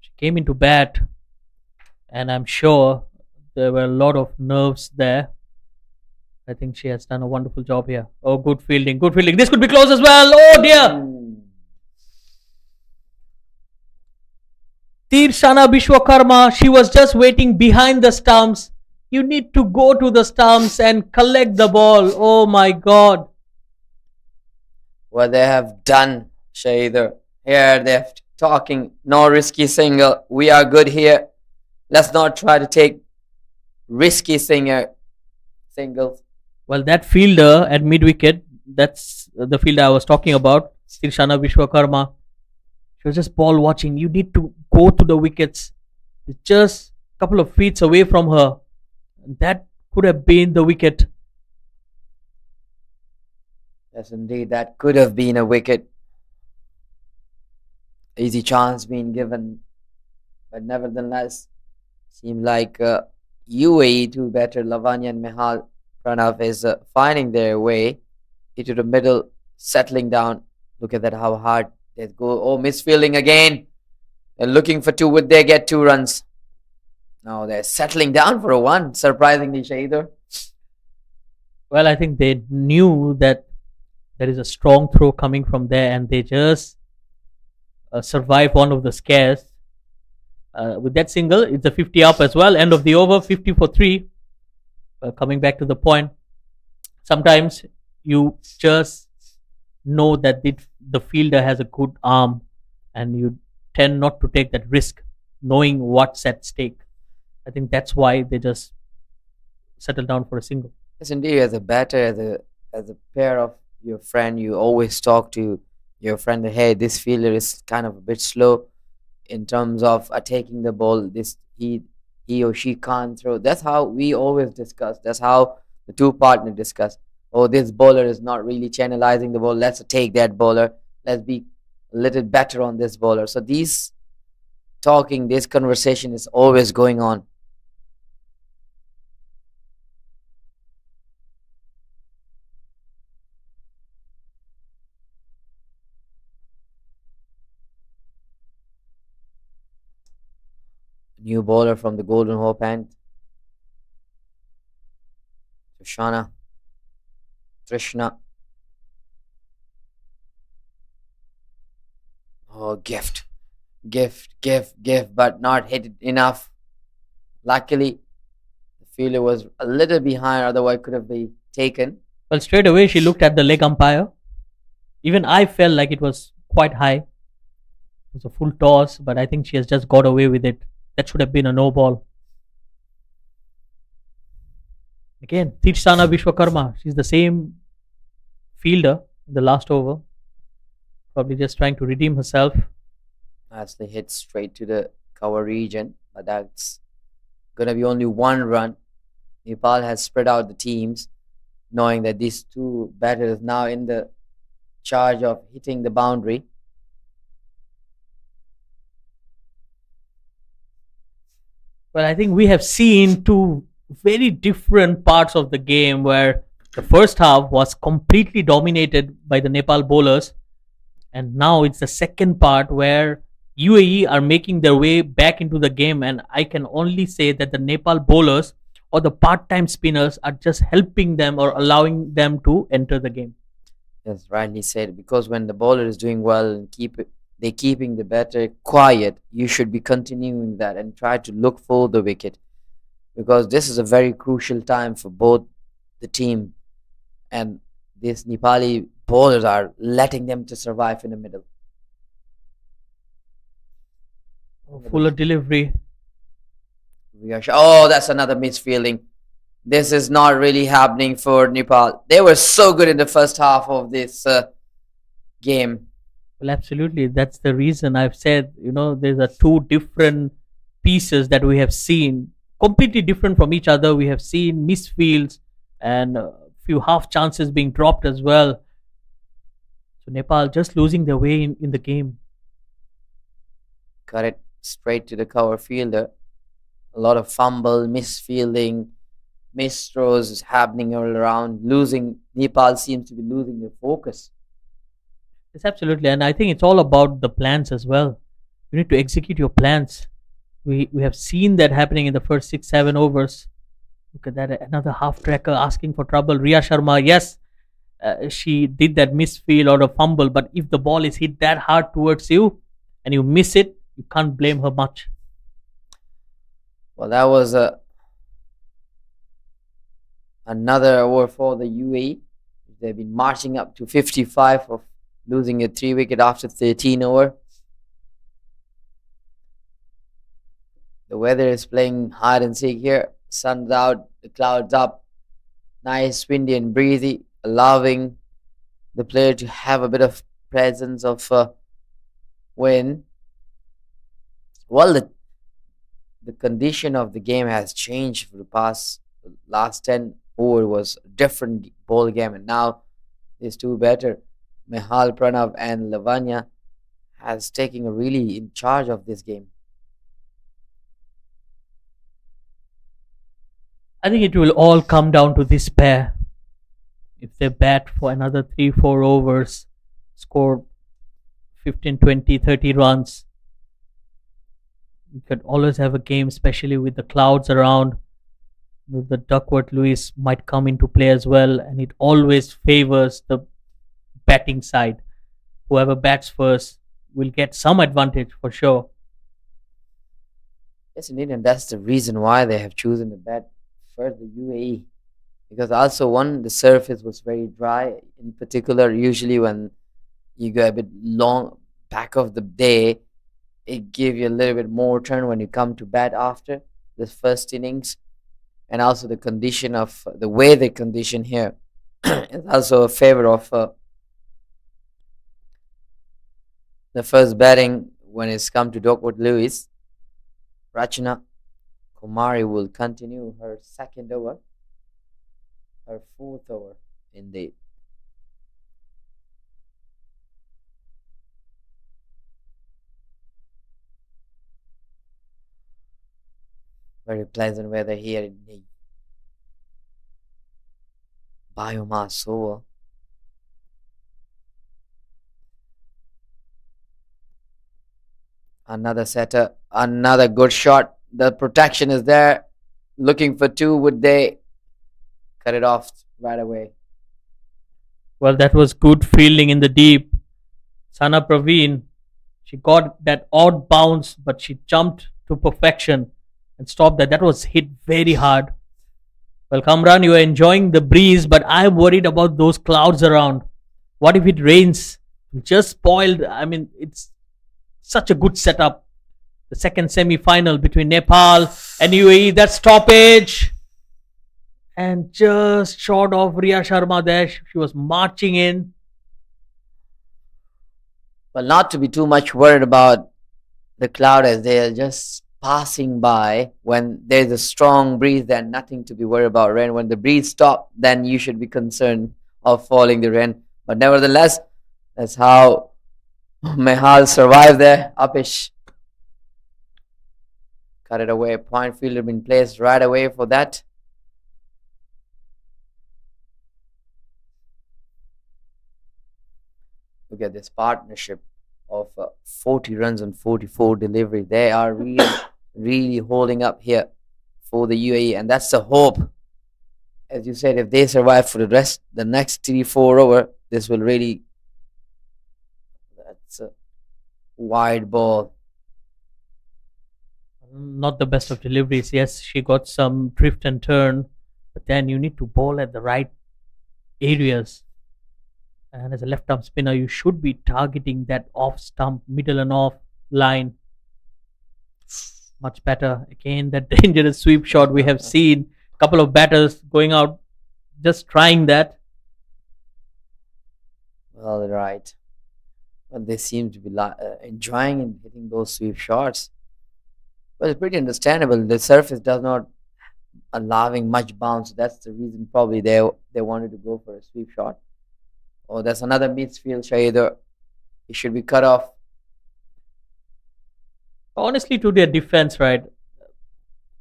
She came into bat, and I'm sure there were a lot of nerves there. I think she has done a wonderful job here. Oh, good fielding, good fielding. This could be close as well. Oh dear. Tirshana Vishwakarma, she was just waiting behind the stumps. You need to go to the stumps and collect the ball. Oh my God. What they have done, Shahider. Here they're talking, no risky single. We are good here. Let's not try to take risky singles. Well, that fielder at mid wicket, that's the fielder I was talking about, Tirshana Vishwakarma. She was just ball watching. You need to go to the wickets. It's just a couple of feet away from her. That could have been the wicket. Yes, indeed, that could have been a wicket. Easy chance being given, but nevertheless, seemed like UAE two better. Lavanya and Mehal Pranav is finding their way into the middle, settling down. Look at that, how hard they go. Oh, misfielding again. They're looking for two. Would they get 2 runs? No, they're settling down for a 1. Surprisingly, Shahider. Well, I think they knew that there is a strong throw coming from there, and they just survived one of the scares. With that single, it's a 50 up as well. End of the over, 50 for 3. Coming back to the point, sometimes you just know that the fielder has a good arm, and you tend not to take that risk, knowing what's at stake. I think that's why they just settle down for a single. Yes, indeed. As a batter, as a pair of your friend, you always talk to your friend that, hey, this fielder is kind of a bit slow in terms of taking the ball. This he or she can't throw. That's how we always discuss. That's how the two partners discuss. Oh, this bowler is not really channelizing the ball. Let's take that bowler. Let's be a little better on this bowler. So this conversation is always going on. New bowler from the Golden Hope end. Trishna. Oh, gift, but not hit it enough. Luckily, the fielder was a little behind, otherwise could have been taken. Well, straight away she looked at the leg umpire. Even I felt like it was quite high. It was a full toss, but I think she has just got away with it. That should have been a no ball. Again, Tirshana Vishwakarma. She's the same fielder in the last over. Probably just trying to redeem herself. Nicely hit straight to the cover region, but that's gonna be only 1 run. Nepal has spread out the teams, knowing that these two batters now in the charge of hitting the boundary. Well, I think we have seen two very different parts of the game where the first half was completely dominated by the Nepal bowlers, and now it's the second part where UAE are making their way back into the game, and I can only say that the Nepal bowlers or the part-time spinners are just helping them or allowing them to enter the game. Yes, rightly said. Because when the bowler is doing well and they're keeping the batter quiet, you should be continuing that and try to look for the wicket, because this is a very crucial time for both the team, and these Nepali bowlers are letting them to survive in the middle. Fuller delivery. Oh, that's another misfielding. This is not really happening for Nepal. They were so good in the first half of this game. Well, absolutely. That's the reason I've said, there's a two different pieces that we have seen, completely different from each other. We have seen misfields and a few half chances being dropped as well. So Nepal just losing their way in the game. Cut it straight to the cover fielder. A lot of fumble, misfielding, missed throws is happening all around. Nepal seems to be losing their focus. Yes, absolutely. And I think it's all about the plans as well. You need to execute your plans. We have seen that happening in the first 6-7 overs. Look at that, another half tracker asking for trouble. Riya Sharma, yes, she did that misfield or a fumble, but if the ball is hit that hard towards you and you miss it, you can't blame her much. Well, that was another over for the UAE. They've been marching up to 55 of losing a 3-wicket after 13 over. The weather is playing hide and seek here. Sun's out, the clouds up. Nice, windy and breezy, allowing the player to have a bit of presence of wind. Well, the condition of the game has changed for the last 10 over was a different ball game, and now these two better, Mehal Pranav and Lavanya, has taken a really in charge of this game. I think it will all come down to this pair. If they bat for another 3-4 overs, score 15, 20, 30 runs, you could always have a game, especially with the clouds around. The Duckworth Lewis might come into play as well, and it always favors the batting side. Whoever bats first will get some advantage for sure. Yes, indeed, and that's the reason why they have chosen to bat first the UAE. Because also, the surface was very dry. In particular, usually when you go a bit long back of the day, it gives you a little bit more turn when you come to bat after the first innings. And also the condition of the weather condition here is also a favor of the first batting when it's come to Duckworth Lewis. Rachana Kumari will continue her second over, her fourth over indeed. Very pleasant weather here in the BAYUEMAS over. Another setter, another good shot. The protection is there. Looking for two. Would they cut it off right away? Well, that was good fielding in the deep. Sana Praveen, she got that odd bounce, but she jumped to perfection and stopped that. That was hit very hard. Well, Kamran, you are enjoying the breeze, but I'm worried about those clouds around. What if it rains? Just spoiled. I mean, it's such a good setup. The second semi-final between Nepal and UAE. That stoppage. And just short of Riya Sharma there. She was marching in. Well, not to be too much worried about the cloud as they are just passing by. When there's a strong breeze, then nothing to be worried about rain. When the breeze stops, then you should be concerned of falling the rain. But nevertheless, that's how Mehal survived there. Upish cut it away. Point fielder been placed right away for that. Look at this partnership of 40 runs and 44 delivery. They are really, really holding up here for the UAE, and that's the hope. As you said, if they survive for the next 3-4 over, this will really. That's a wide ball. Not the best of deliveries. Yes, she got some drift and turn, but then you need to bowl at the right areas. And as a left arm spinner, you should be targeting that off stump, middle and off line much better. Again, that dangerous sweep shot we have seen. Couple of batters going out, just trying that. Well, right. Well, they seem to be enjoying and hitting those sweep shots. Well, it's pretty understandable. The surface does not allowing much bounce. That's the reason probably they wanted to go for a sweep shot. Oh, that's another midfield Shahider. He should be cut off. Honestly, to their defense, right?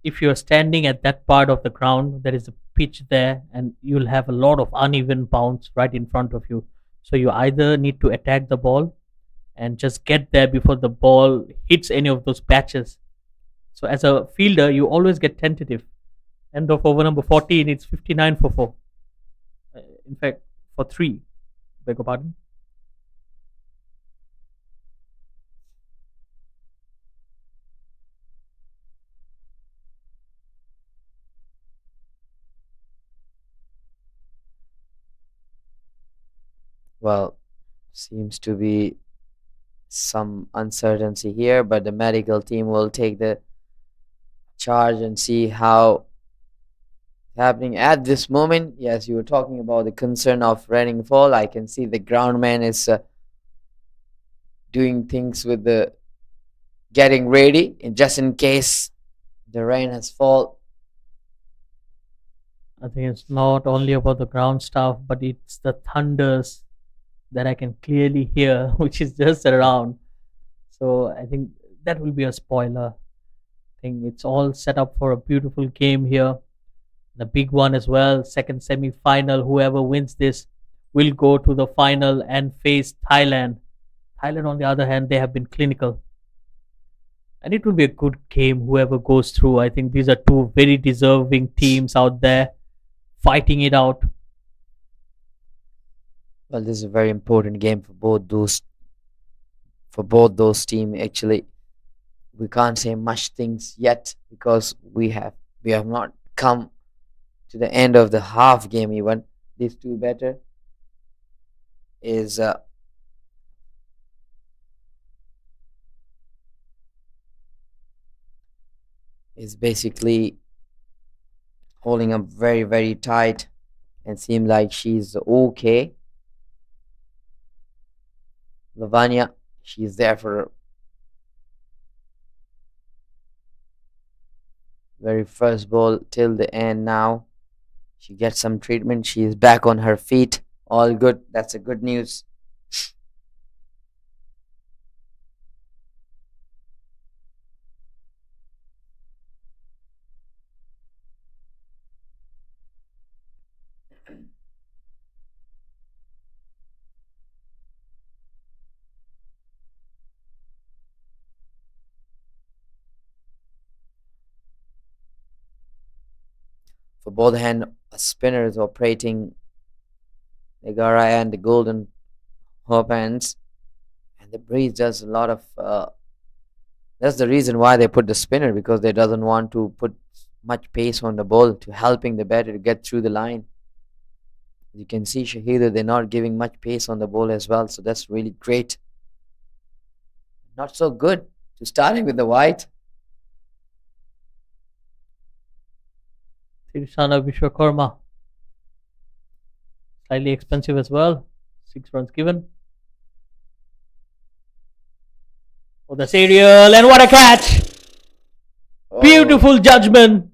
If you're standing at that part of the ground, there is a pitch there, and you'll have a lot of uneven bounce right in front of you. So you either need to attack the ball and just get there before the ball hits any of those patches. So as a fielder, you always get tentative. End of over number 14, it's 59 for 4. In fact, for 3. Beg your pardon. Well, seems to be some uncertainty here, but the medical team will take the charge and see how happening at this moment. Yes, you were talking about the concern of raining fall. I can see the groundman is doing things with the getting ready, and just in case the rain has fall. I think it's not only about the ground stuff, but it's the thunders that I can clearly hear, which is just around. So I think that will be a spoiler. I think it's all set up for a beautiful game here. The big one as well, second semi-final. Whoever wins this will go to the final and face Thailand. Thailand, on the other hand, they have been clinical. And it will be a good game, whoever goes through. I think these are two very deserving teams out there fighting it out. Well, this is a very important game for both those teams. Actually, we can't say much things yet because we have not come to the end of the half game even. These two better is basically holding up very, very tight and seem like she's okay. Lavanya, she's there for very first ball till the end now. She gets some treatment. She is back on her feet. All good. That's a good news. For both hand spinners operating Negara and the Golden Hope hands, and the breeze does a lot of. That's the reason why they put the spinner, because they doesn't want to put much pace on the ball to helping the batter to get through the line. You can see Shahida, they're not giving much pace on the ball as well, so that's really great. Not so good to starting with the white. Tirsana Vishwakarma. Slightly expensive as well. 6 runs given. Oh, that's aerial, and what a catch! Oh, Beautiful judgment.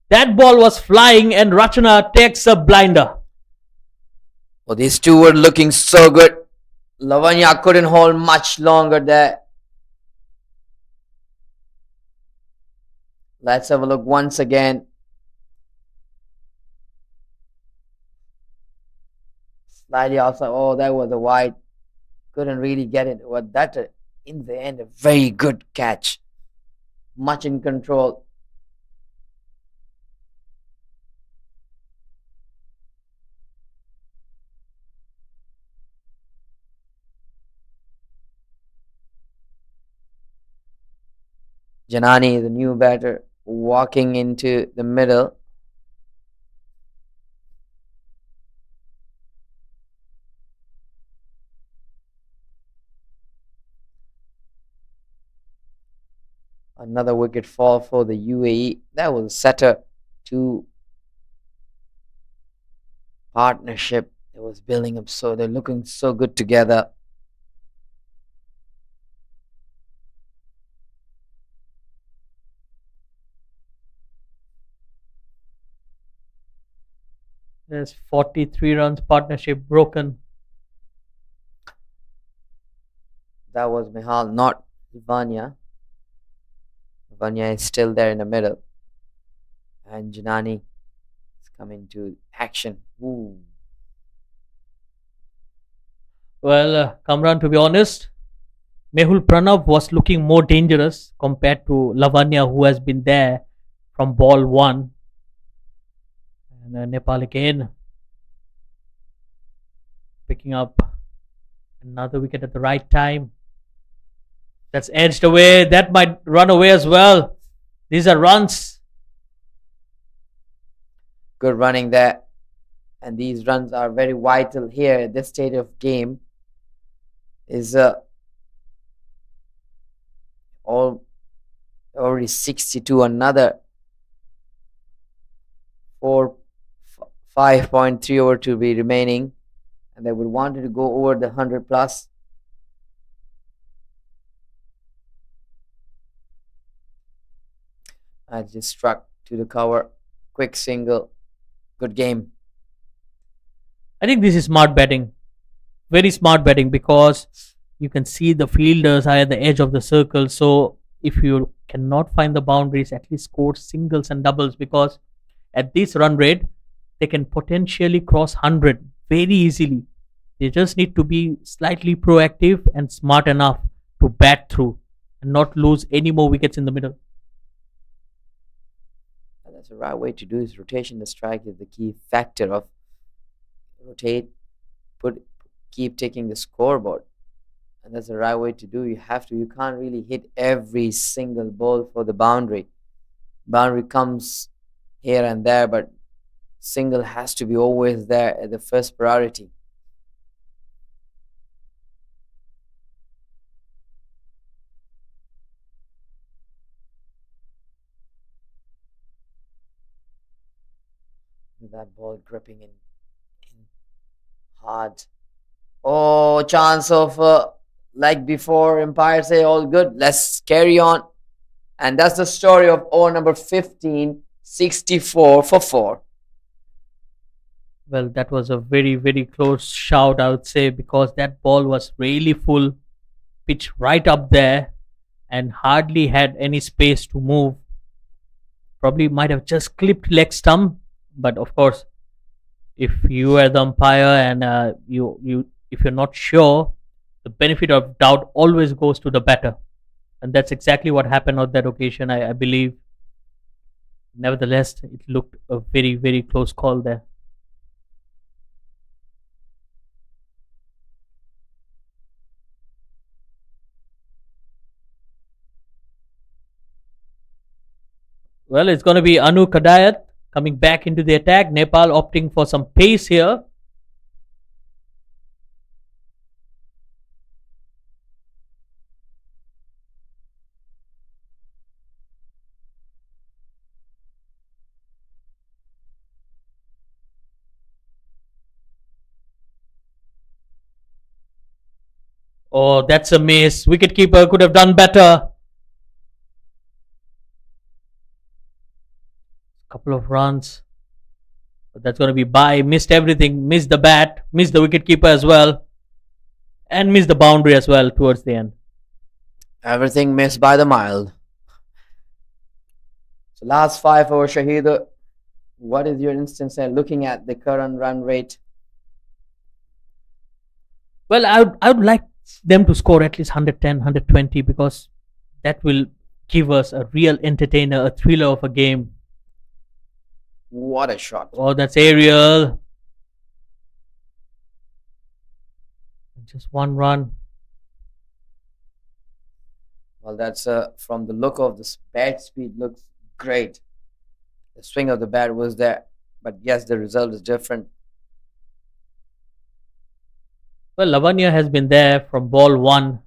That ball was flying, and Rachana takes a blinder. Oh, these two were looking so good. Lavanya couldn't hold much longer there. Let's have a look once again. Slightly outside. Oh, that was a wide. Couldn't really get it. But that, in the end, a very good catch. Much in control. Janani, the new batter, walking into the middle. Another wicket fall for the UAE. That was a setter to partnership. It was building up, so they're looking so good together. There's 43 runs partnership broken. That was Mihal, not Vanya. Vanya is still there in the middle. And Janani is coming to action. Ooh. Well, Kamran, to be honest, Mehul Pranav was looking more dangerous compared to Lavanya, who has been there from ball one. And Nepal again picking up another wicket at the right time. That's edged away. That might run away as well. These are runs. Good running there. And these runs are very vital here at this stage of game. Is already 62, another 5.3 over to be remaining, and they would want to go over the 100 plus. I just struck to the cover, quick single, good game. I think this is smart batting, very smart batting, because you can see the fielders are at the edge of the circle. So if you cannot find the boundaries, at least score singles and doubles, because at this run rate, they can potentially cross 100 very easily. They just need to be slightly proactive and smart enough to bat through and not lose any more wickets in the middle. That's the right way to do this. Rotation the strike is the key factor of rotate, keep taking the scoreboard. And that's the right way to do. You can't really hit every single ball for the boundary. Boundary comes here and there, but single has to be always there at the first priority. That ball gripping in hard. Oh, chance of like before, umpires say all good. Let's carry on. And that's the story of over number 15, 64 for 4. Well, that was a very, very close shout, I would say, because that ball was really full, pitch right up there, and hardly had any space to move. Probably might have just clipped leg stump, but of course, if you are the umpire and if you're not sure, the benefit of doubt always goes to the batter, and that's exactly what happened on that occasion, I believe. Nevertheless, it looked a very, very close call there. Well, it's going to be Anu Kadayat coming back into the attack. Nepal opting for some pace here. Oh, that's a miss. Wicketkeeper could have done better. Couple of runs. But that's going to be by. Missed everything. Missed the bat. Missed the wicketkeeper as well. And missed the boundary as well towards the end. Everything missed by the mild. So last 5 over Shahid. What is your instance there looking at the current run rate? Well, I would like them to score at least 110, 120, because that will give us a real entertainer, a thriller of a game. What a shot. Oh, that's aerial. Just one run. Well, that's from the look of this bat speed, looks great. The swing of the bat was there, but yes, the result is different. Well, Lavanya has been there from ball one.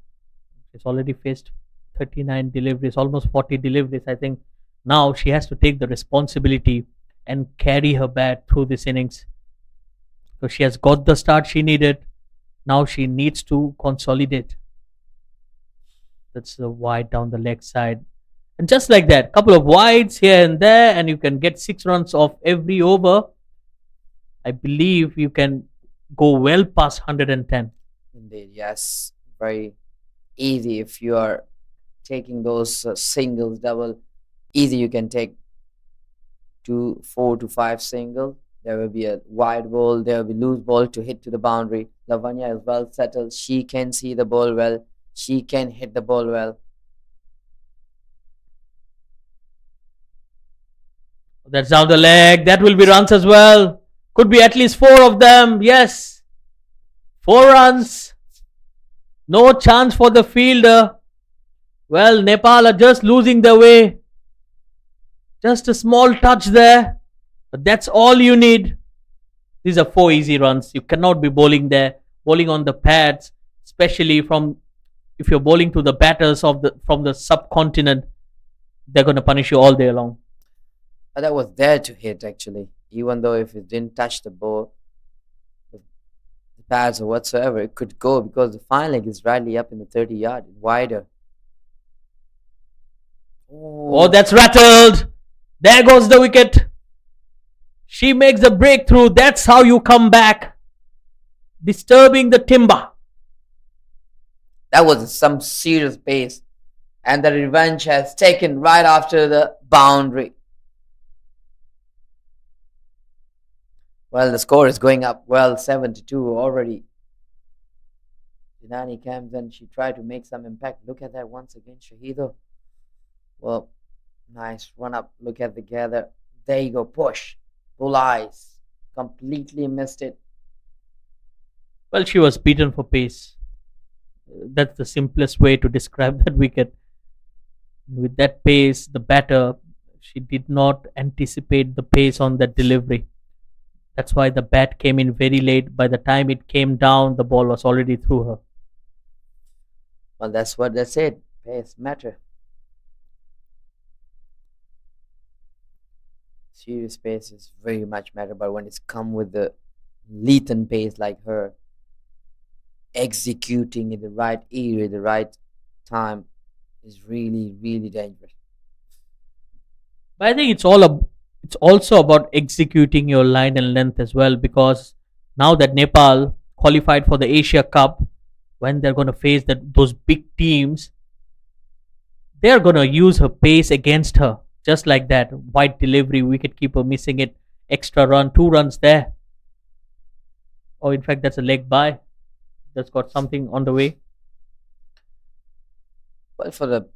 She's already faced 39 deliveries, almost 40 deliveries. I think now she has to take the responsibility and carry her bat through this innings. So she has got the start she needed. Now she needs to consolidate. That's the wide down the leg side. And just like that, couple of wides here and there, and you can get 6 runs off every over. I believe you can go well past 110. Indeed, yes. Very easy if you are taking those singles, double. Easy, you can take 4 to 5 singles. There will be a wide ball, there will be loose ball to hit to the boundary. Lavanya is well settled. She can see the ball well. She can hit the ball well. That's down the leg. That will be runs as well. Could be at least 4 of them. Yes. 4 runs. No chance for the fielder. Well, Nepal are just losing their way. Just a small touch there. But that's all you need. These are 4 easy runs. You cannot be bowling there. Bowling on the pads, especially if you're bowling to the batters from the subcontinent, they're going to punish you all day long. That was there to hit, actually. Even though if it didn't touch the ball, the pads or whatsoever, it could go because the fine leg is rightly up in the 30-yard, wider. Oh, that's rattled. There goes the wicket. She makes a breakthrough. That's how you come back. Disturbing the timber. That was some serious pace. And the revenge has taken right after the boundary. Well, the score is going up well, 7-2 already. Jinani comes and she tried to make some impact. Look at that once again, Shahido. Well, nice run up. Look at the gather. There you go, push. Bull eyes. Completely missed it. Well, she was beaten for pace. That's the simplest way to describe that wicket. With that pace, the batter, she did not anticipate the pace on that delivery. That's why the bat came in very late. By the time it came down, the ball was already through her. Well, that's what they said. Pace matter. Serious pace is very much matter, but when it's come with the lethal pace like her, executing in the right area, the right time, is really, really dangerous. But I think it's also about executing your line and length as well, because now that Nepal qualified for the Asia Cup, when they're going to face those big teams, they're going to use her pace against her. Just like that, wide delivery, wicketkeeper missing it, extra run, 2 runs there. Oh, in fact, that's a leg by. That's got something on the way. Well,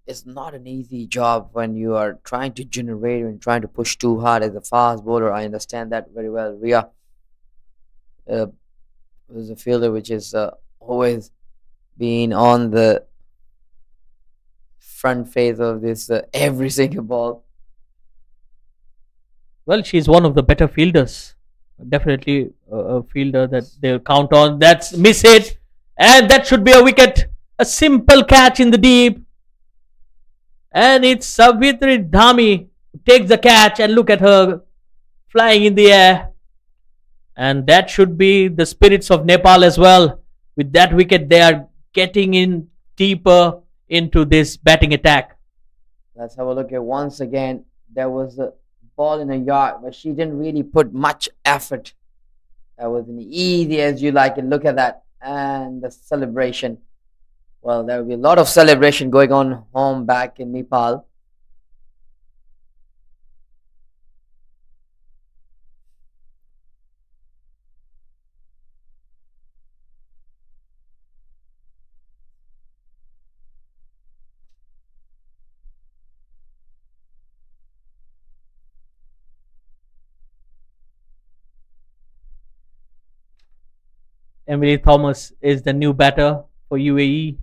it's not an easy job when you are trying to generate and trying to push too hard as a fast bowler. I understand that very well. Ria is a fielder which is always been on the front face of this every single ball. Well, she's one of the better fielders. Definitely a fielder that they'll count on. That's miss hit. And that should be a wicket. A simple catch in the deep. And it's Savitri Dhami who takes the catch, and look at her flying in the air. And that should be the spirits of Nepal as well. With that wicket, they are getting in deeper into this batting attack. Let's have a look at once again. There was a ball in a yard, but she didn't really put much effort. That was an easy as you like it. Look at that. And the celebration. Well, there will be a lot of celebration going on home back in Nepal. Emily Thomas is the new batter for UAE.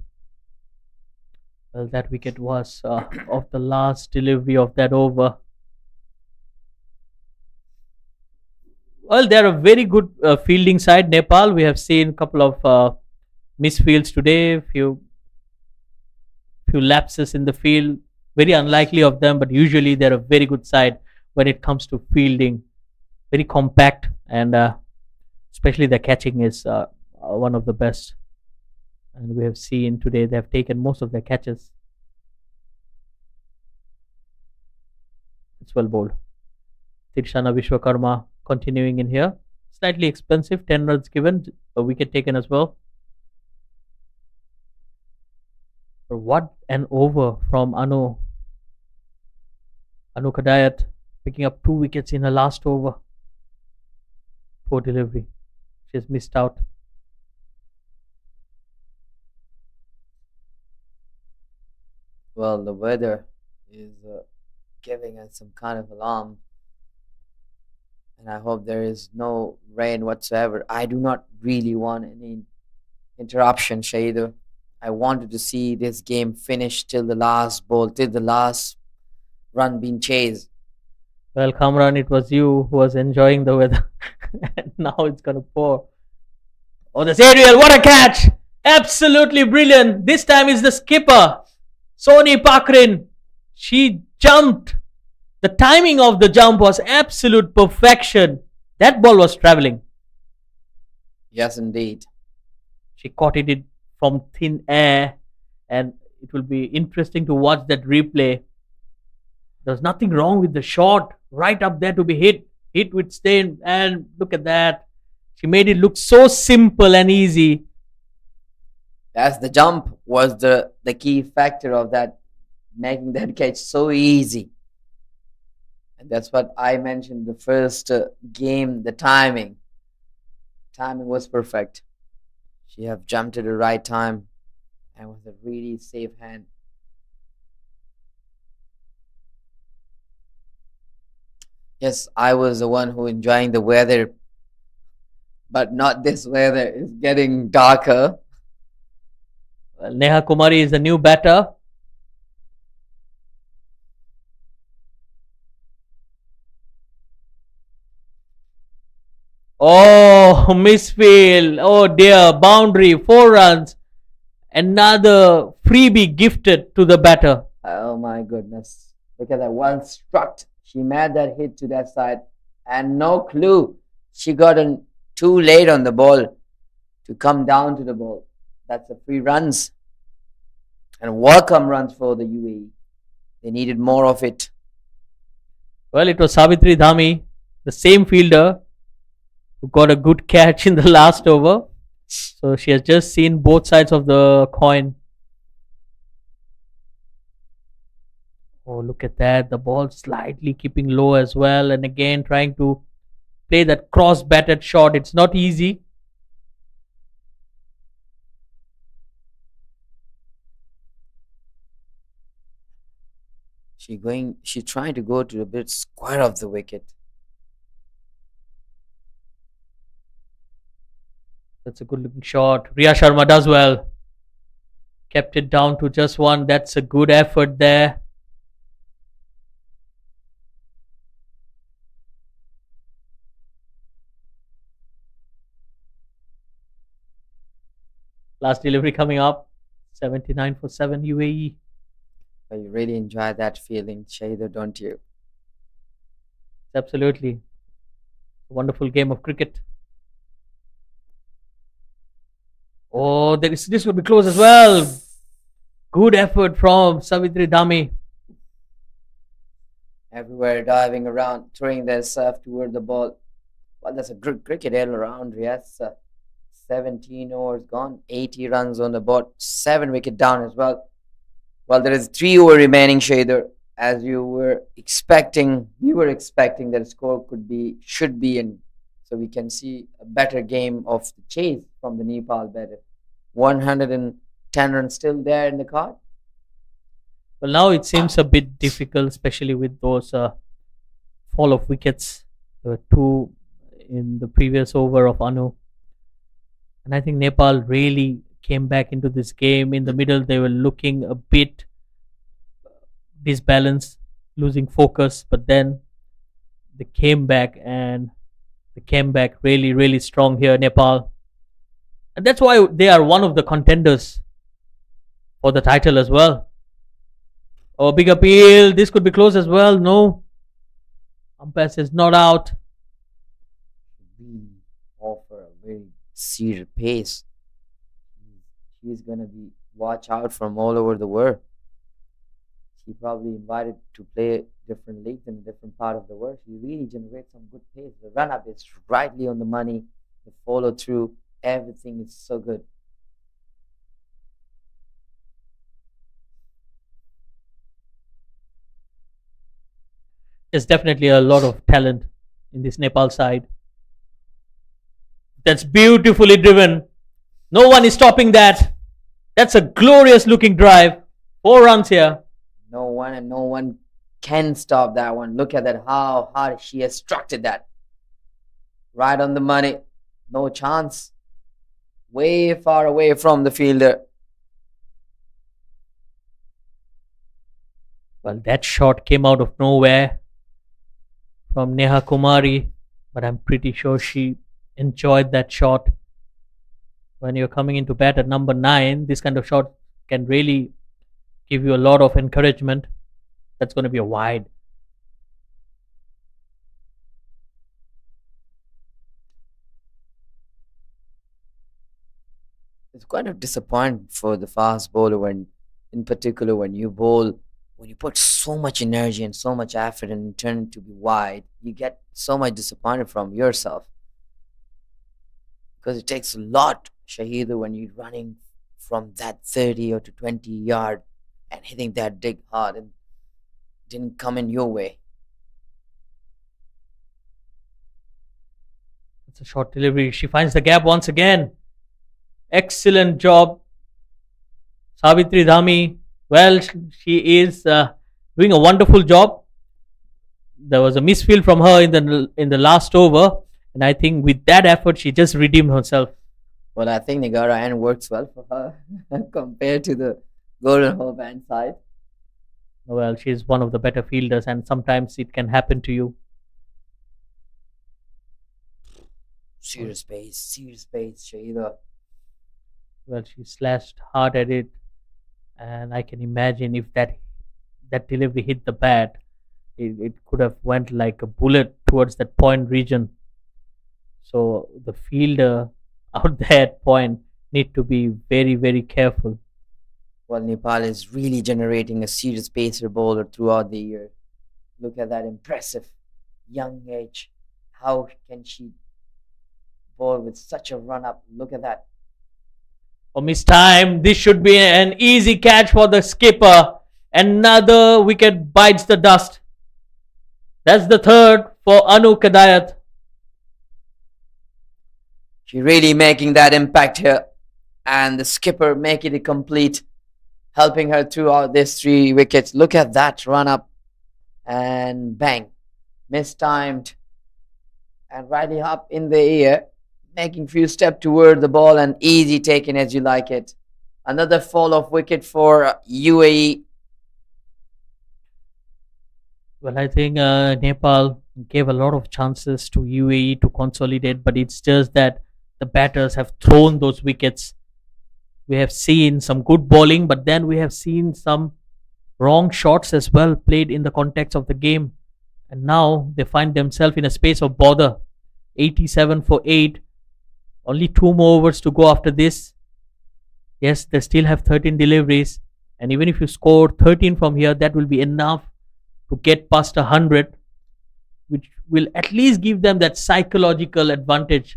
Well, that wicket was of the last delivery of that over. Well, they're a very good fielding side, Nepal. We have seen a couple of misfields today. few lapses in the field. Very unlikely of them, but usually they're a very good side when it comes to fielding. Very compact, and especially the catching is one of the best. And we have seen today they have taken most of their catches. It's well bowled. Tirshana Vishwakarma continuing in here. Slightly expensive, 10 runs given, a wicket taken as well. But what an over from Anu Kadayat, picking up 2 wickets in her last over. Poor delivery. She has missed out. Well, the weather is giving us some kind of alarm, and I hope there is no rain whatsoever. I do not really want any interruption, Shahid. I wanted to see this game finish till the last ball, till the last run being chased. Well, Kamran, it was you who was enjoying the weather. And now it's going to pour. Oh, this Ariel, what a catch! Absolutely brilliant. This time is the skipper, Soni Pakrin. She jumped. The timing of the jump was absolute perfection. That ball was traveling. Yes, indeed. She caught it from thin air, and it will be interesting to watch that replay. There's nothing wrong with the shot, right up there to be hit with stain, and look at that. She made it look so simple and easy. That's the jump was the key factor of that, making that catch so easy. And that's what I mentioned the first game, the timing. Timing was perfect. She have jumped at the right time and with a really safe hand. Yes, I was the one who enjoying the weather, but not this weather. It's getting darker. Well, Neha Kumari is the new batter. Oh, misfield. Oh dear, boundary, 4 runs. Another freebie gifted to the batter. Oh my goodness. Look at that one struck. She made that hit to that side and no clue. She got in too late on the ball to come down to the ball. That's the 3 runs. And welcome runs for the UAE. They needed more of it. Well, it was Savitri Dhami, the same fielder, who got a good catch in the last over. So she has just seen both sides of the coin. Oh, look at that. The ball slightly keeping low as well. And again, trying to play that cross-batted shot. It's not easy. She's trying to go to the bit square of the wicket. That's a good looking shot. Riya Sharma does well. Kept it down to just 1. That's a good effort there. Last delivery coming up. 79 for 7 UAE. But you really enjoy that feeling, Shahida, don't you? Absolutely. A wonderful game of cricket. Oh, this will be close as well. Good effort from Savitri Dhami. Everywhere diving around, throwing their surf toward the ball. Well, that's a good cricket all around. Yes, 17 overs gone, 80 runs on the board, 7 wicket down as well. Well, there is 3 over remaining, Shader. As you were expecting, we were expecting that score should be, and so we can see a better game of the chase from the Nepal batter. 110 runs still there in the card. Well, now it seems a bit difficult, especially with those fall of wickets. There were 2 in the previous over of Anu. And I think Nepal really came back into this game. In the middle, they were looking a bit disbalanced, losing focus, but then they came back, and they came back really, really strong here, Nepal. And that's why they are one of the contenders for the title as well. Oh, big appeal. This could be close as well. No. Umpire says not out. We offer a very serious pace. She's gonna be watch out from all over the world. She probably invited to play different leagues in a different part of the world. She really generates some good pace. The run up is rightly on the money. The follow through, everything is so good. There's definitely a lot of talent in this Nepal side. That's beautifully driven. No one is stopping that. That's a glorious looking drive. 4 runs here. No one can stop that one. Look at that, how hard she has struck it that. Right on the money. No chance. Way far away from the fielder. Well, that shot came out of nowhere from Neha Kumari, but I'm pretty sure she enjoyed that shot. When you're coming into bat at number 9, this kind of shot can really give you a lot of encouragement. That's going to be a wide. It's quite a disappointment for the fast bowler when, in particular, when you bowl, when you put so much energy and so much effort and turn it to be wide, you get so much disappointed from yourself. Because it takes a lot, Shaheeda, when you're running from that 30 or to 20 yard and hitting that dig hard and didn't come in your way. It's a short delivery. She finds the gap once again. Excellent job, Savitri Dhami. Well, she is doing a wonderful job. There was a misfield from her in the last over, and I think with that effort, she just redeemed herself. Well, I think Nigara N works well for her compared to the Golden Hope N side. Well, she's one of the better fielders, and sometimes it can happen to you. Serious pace, Shaheeda. Well, she slashed hard at it, and I can imagine if that delivery hit the bat, it could have went like a bullet towards that point region. So the fielder out there at point need to be very, very careful. Well, Nepal is really generating a serious pacer bowler throughout the year. Look at that impressive young age. How can she bowl with such a run up? Look at that. Oh, miss time. This should be an easy catch for the skipper. Another wicket bites the dust. That's the third for Anu Kadayat. She really making that impact here. And the skipper making it complete, helping her throughout these 3 wickets. Look at that run up. And bang. Mistimed. And riding up in the air, making few steps toward the ball and easy taking as you like it. Another fall of wicket for UAE. Well, I think Nepal gave a lot of chances to UAE to consolidate, but it's just that the batters have thrown those wickets. We have seen some good bowling, but then we have seen some wrong shots as well played in the context of the game. And now they find themselves in a space of bother. 87 for 8. Only 2 more overs to go after this. Yes, they still have 13 deliveries. And even if you score 13 from here, that will be enough to get past 100, which will at least give them that psychological advantage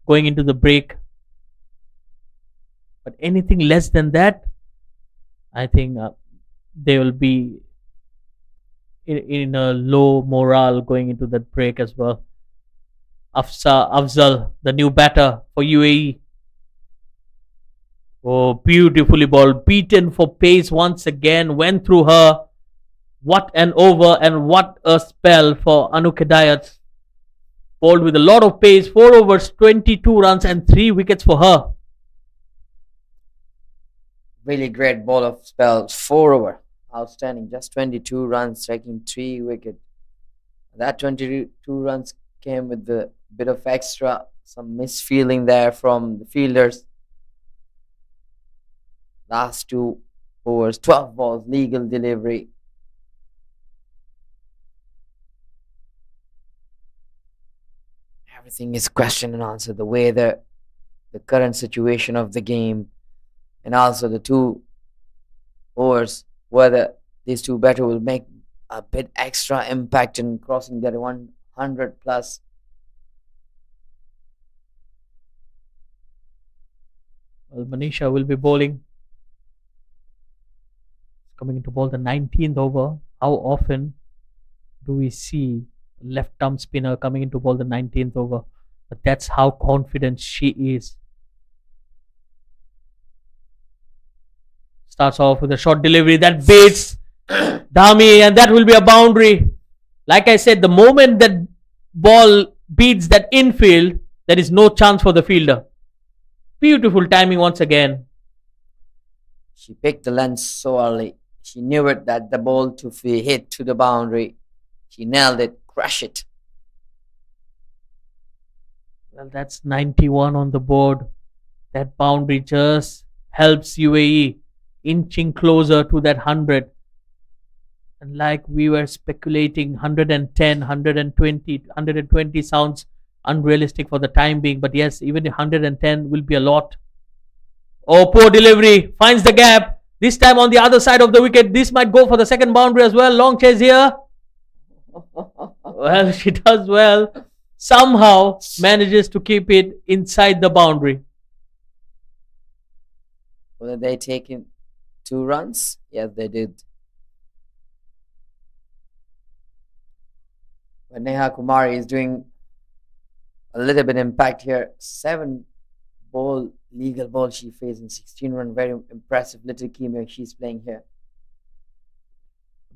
going into the break. But anything less than that, I think they will be in a low morale going into that break as well. Afzal, the new batter for UAE. Oh, beautifully bowled. Beaten for pace once again. Went through her. What an over and what a spell for Anu Kadayat. Bowled with a lot of pace. 4 overs, 22 runs and 3 wickets for her. Really great ball of spells. 4 over. Outstanding. Just 22 runs, striking 3 wickets. That 22 runs came with the bit of extra, some misfeeling there from the fielders. Last 2 overs, 12 balls, legal delivery. everything is question and answer. The way the current situation of the game, and also the 2 overs, whether these two batters will make a bit extra impact in crossing that 100 plus. Well, Manisha will be bowling. Coming into bowl the 19th over. How often do we see left arm spinner coming into bowl the 19th over? But that's how confident she is. Starts off with a short delivery that beats Dhami, and that will be a boundary. Like I said, the moment that ball beats that infield, there is no chance for the fielder. Beautiful timing once again. She picked the length so early. She knew it that the ball to hit to the boundary. She nailed it, crush it. Well, that's 91 on the board. That boundary just helps UAE inching closer to that 100. And like we were speculating, 110, 120 sounds unrealistic for the time being. But yes, even 110 will be a lot. Oh, poor delivery. Finds the gap. This time on the other side of the wicket. This might go for the second boundary as well. Long chase here. Well, she does well. Somehow manages to keep it inside the boundary. Were they taking 2 runs? Yes, they did. But Neha Kumari is doing a little bit impact here. 7 ball, legal ball she faced in 16 run. Very impressive little chemo she's playing here.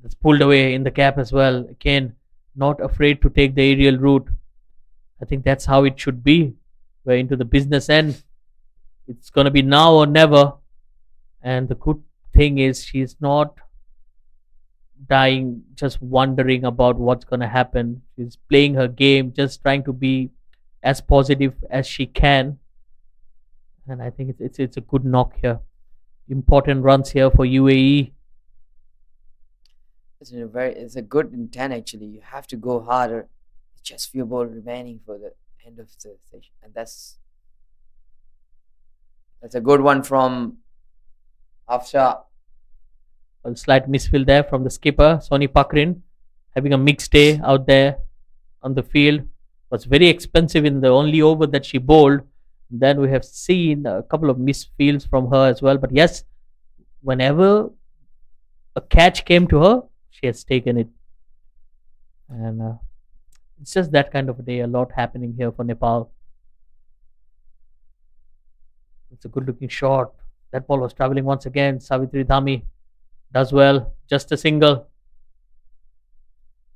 That's pulled away in the cap as well. Again, not afraid to take the aerial route. I think that's how it should be. We're into the business end. It's going to be now or never. And the good thing is she's not dying, just wondering about what's going to happen. She's playing her game, just trying to be as positive as she can. And I think it's a good knock here. Important runs here for UAE. It's a good intent actually. You have to go harder. Just few balls remaining for the end of the session, and that's a good one from Afsha. A slight misfield there from the skipper, Soni Pakrin, having a mixed day out there on the field. Was very expensive in the only over that she bowled. Then we have seen a couple of misfields from her as well. But yes, whenever a catch came to her, she has taken it. And it's just that kind of a day. A lot happening here for Nepal. It's a good looking shot. That ball was travelling once again. Savitri Dhami does well. Just a single.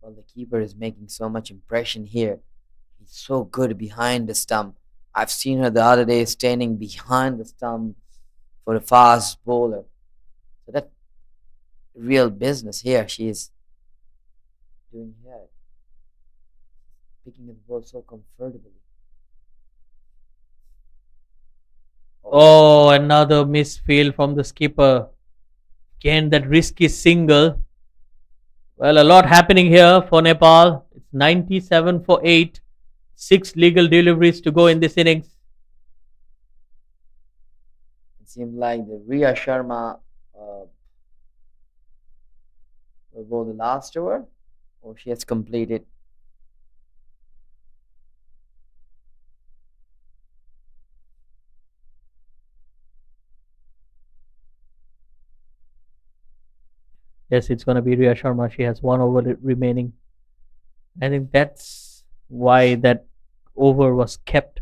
Well, the keeper is making so much impression here. He's so good behind the stump. I've seen her the other day standing behind the stump for a fast bowler. So that real business here she is doing here. Picking the ball so comfortably. Oh, another misfield from the skipper. Again, that risky single. Well, a lot happening here for Nepal. It's 97 for 8. 6 legal deliveries to go in this innings. It seems like the Riya Sharma will go the last over, or she has completed. Yes, it's going to be Riya Sharma. She has 1 over remaining. I think that's why that over was kept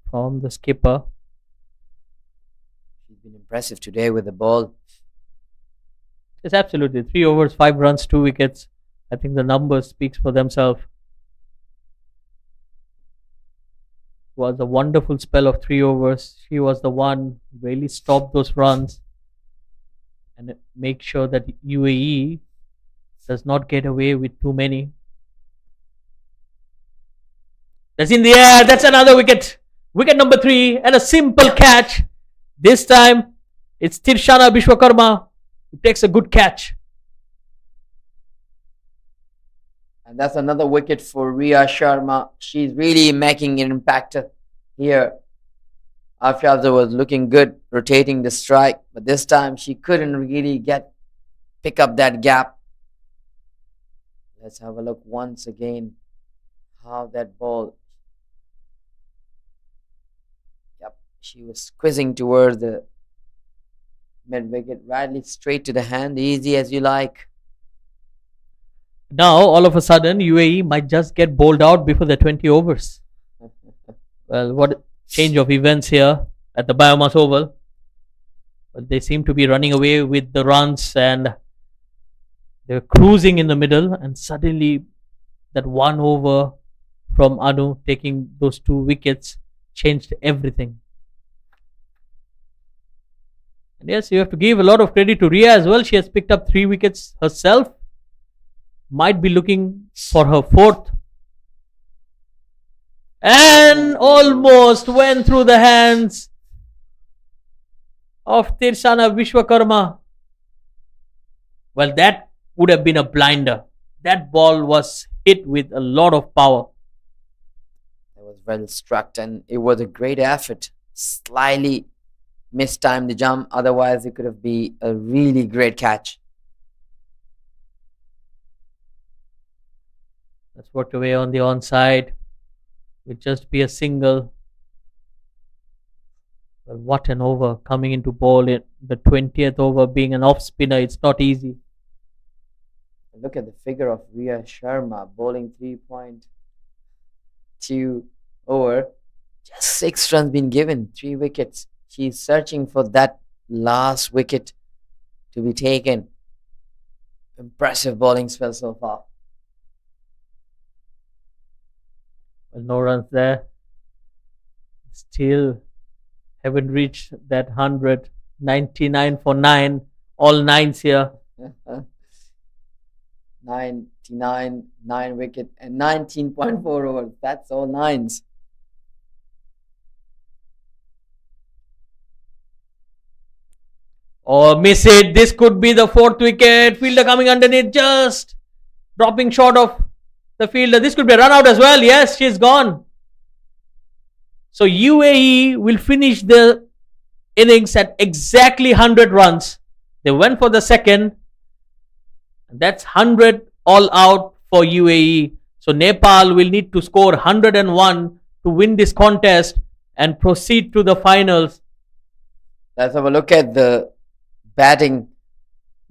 from the skipper. She's been impressive today with the ball. Yes, absolutely. 3 overs, 5 runs, 2 wickets. I think the numbers speaks for themselves. It was a wonderful spell of 3 overs. She was the one who really stopped those runs and make sure that UAE does not get away with too many. That's in the air. That's another wicket. Wicket number 3 and a simple catch. This time it's Tirshana Bishwakarma who takes a good catch. And that's another wicket for Rhea Sharma. She's really making an impact here. After was looking good, rotating the strike, but this time she couldn't really pick up that gap. Let's have a look once again how that ball. Yep, she was squeezing towards the mid wicket, rightly straight to the hand, easy as you like. Now, all of a sudden, UAE might just get bowled out before the 20 overs. Well, what a change of events here at the BAYUEMAS Oval. Well, they seem to be running away with the runs and they're cruising in the middle, and suddenly that one over from Anu taking those 2 wickets changed everything. And yes, you have to give a lot of credit to Rhea as well. She has picked up 3 wickets herself. Might be looking for her 4th. And almost went through the hands of Tirsana Vishwakarma. Well, that would have been a blinder. That ball was hit with a lot of power. It was well struck and it was a great effort. Slightly mistimed the jump, otherwise it could have been a really great catch. That's worked away on the onside. Would just be a single. Well, what an over coming into bowl in the 20th over, being an off spinner. It's not easy. Look at the figure of Rhea Sharma bowling 3.2 over. Just 6 runs been given, 3 wickets. She's searching for that last wicket to be taken. Impressive bowling spell so far. Well, no runs there. Still haven't reached that 100. 99 for 9. All 9s here. 99, 9 wicket and 19.4 overs. That's all 9s. Oh, miss it. This could be the 4th wicket. Fielder coming underneath, just dropping short of the fielder. This could be a run out as well. Yes, she's gone. So UAE will finish the innings at exactly 100 runs. They went for the 2nd. That's 100 all out for UAE. So Nepal will need to score 101 to win this contest and proceed to the finals. Let's have a look at the batting.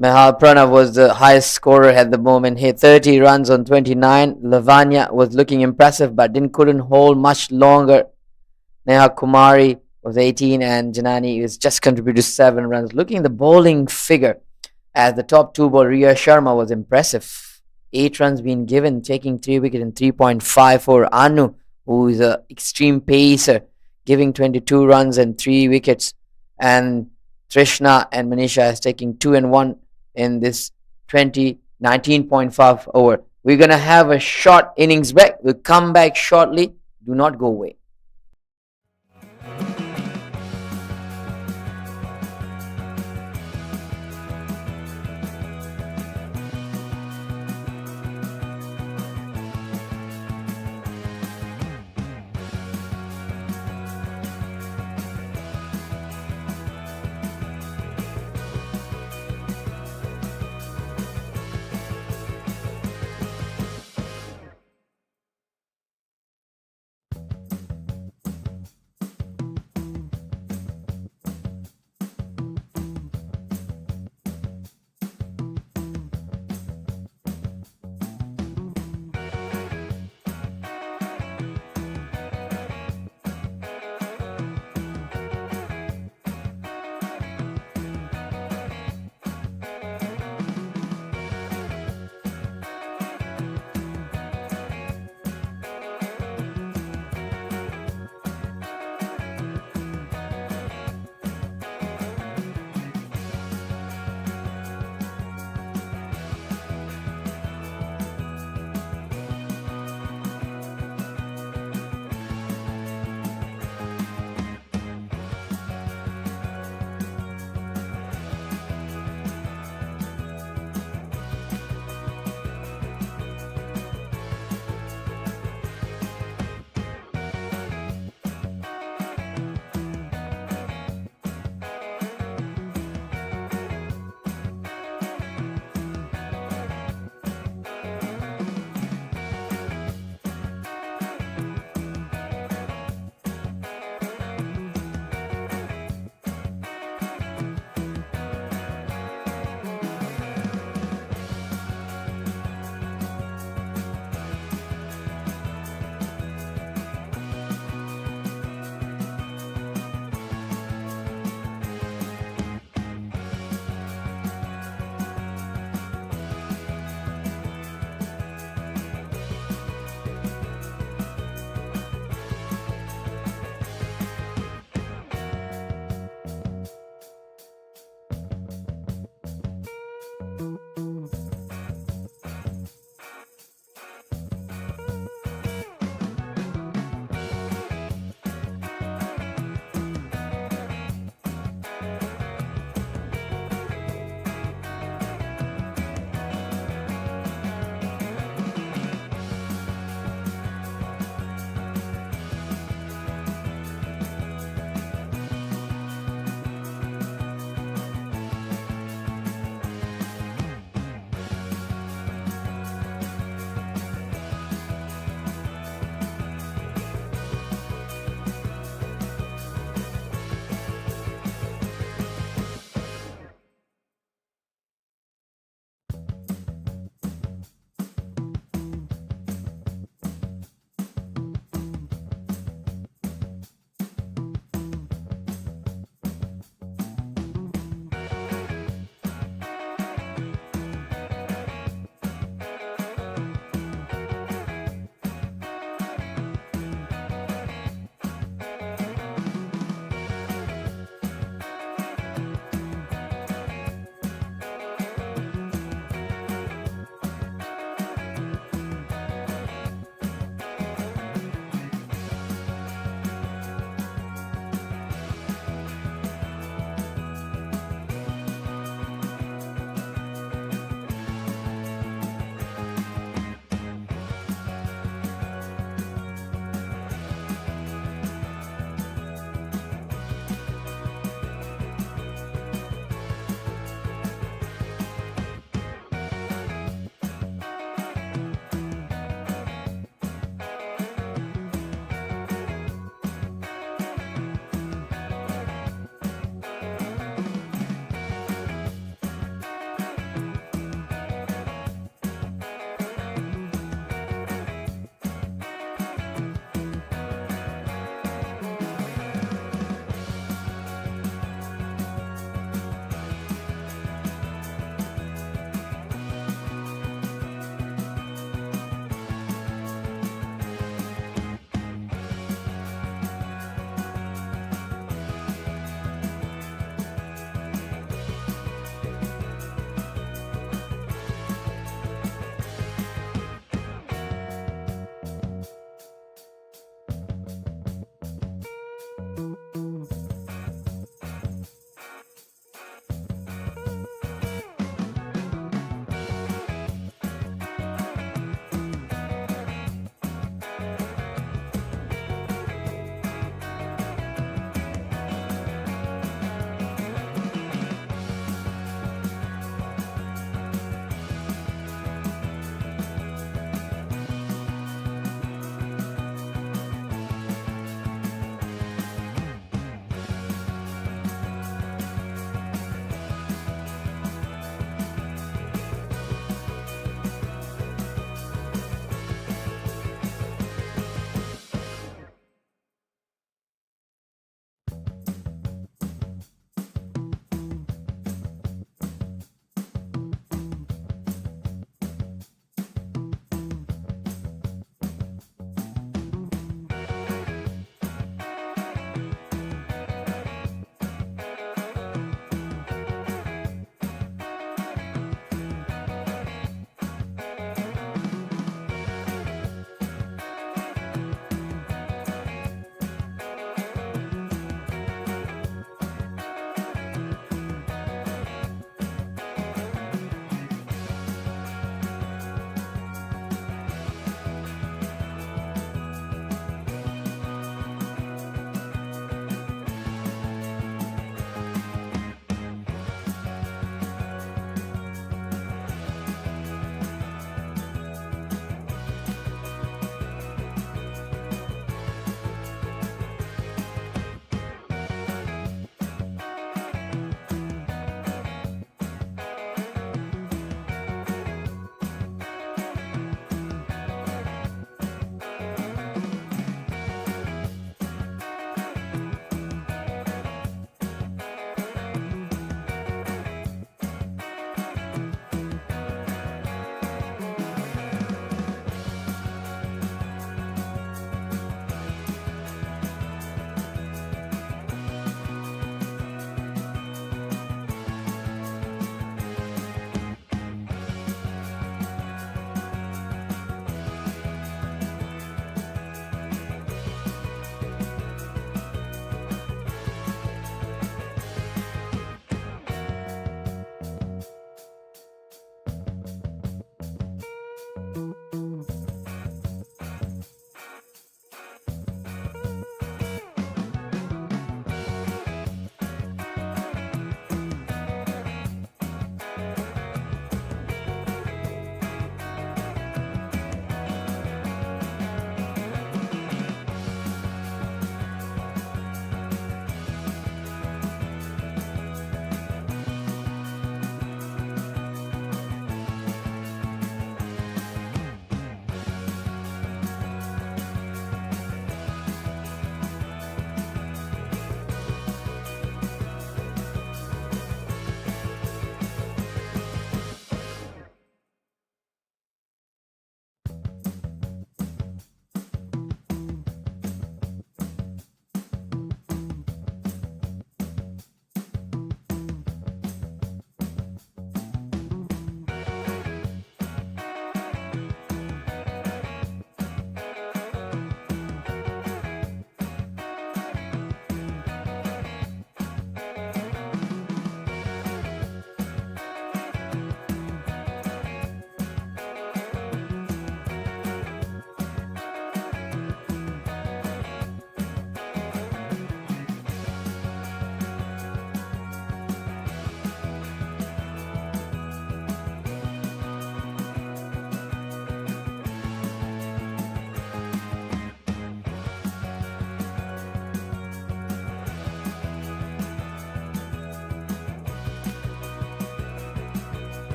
Mehal Pranav was the highest scorer at the moment. He had 30 runs on 29. Lavanya was looking impressive but couldn't hold much longer. Neha Kumari was 18 and Janani is just contributed 7 runs. Looking at the bowling figure, as the top 2 bowler, Rhea Sharma was impressive. 8 runs being given, taking 3 wickets and 3.5 for Anu, who is an extreme pacer, giving 22 runs and 3 wickets. And Trishna and Manisha is taking 2 and 1 in this 19.5 over. We're going to have a short innings break. We'll come back shortly. Do not go away.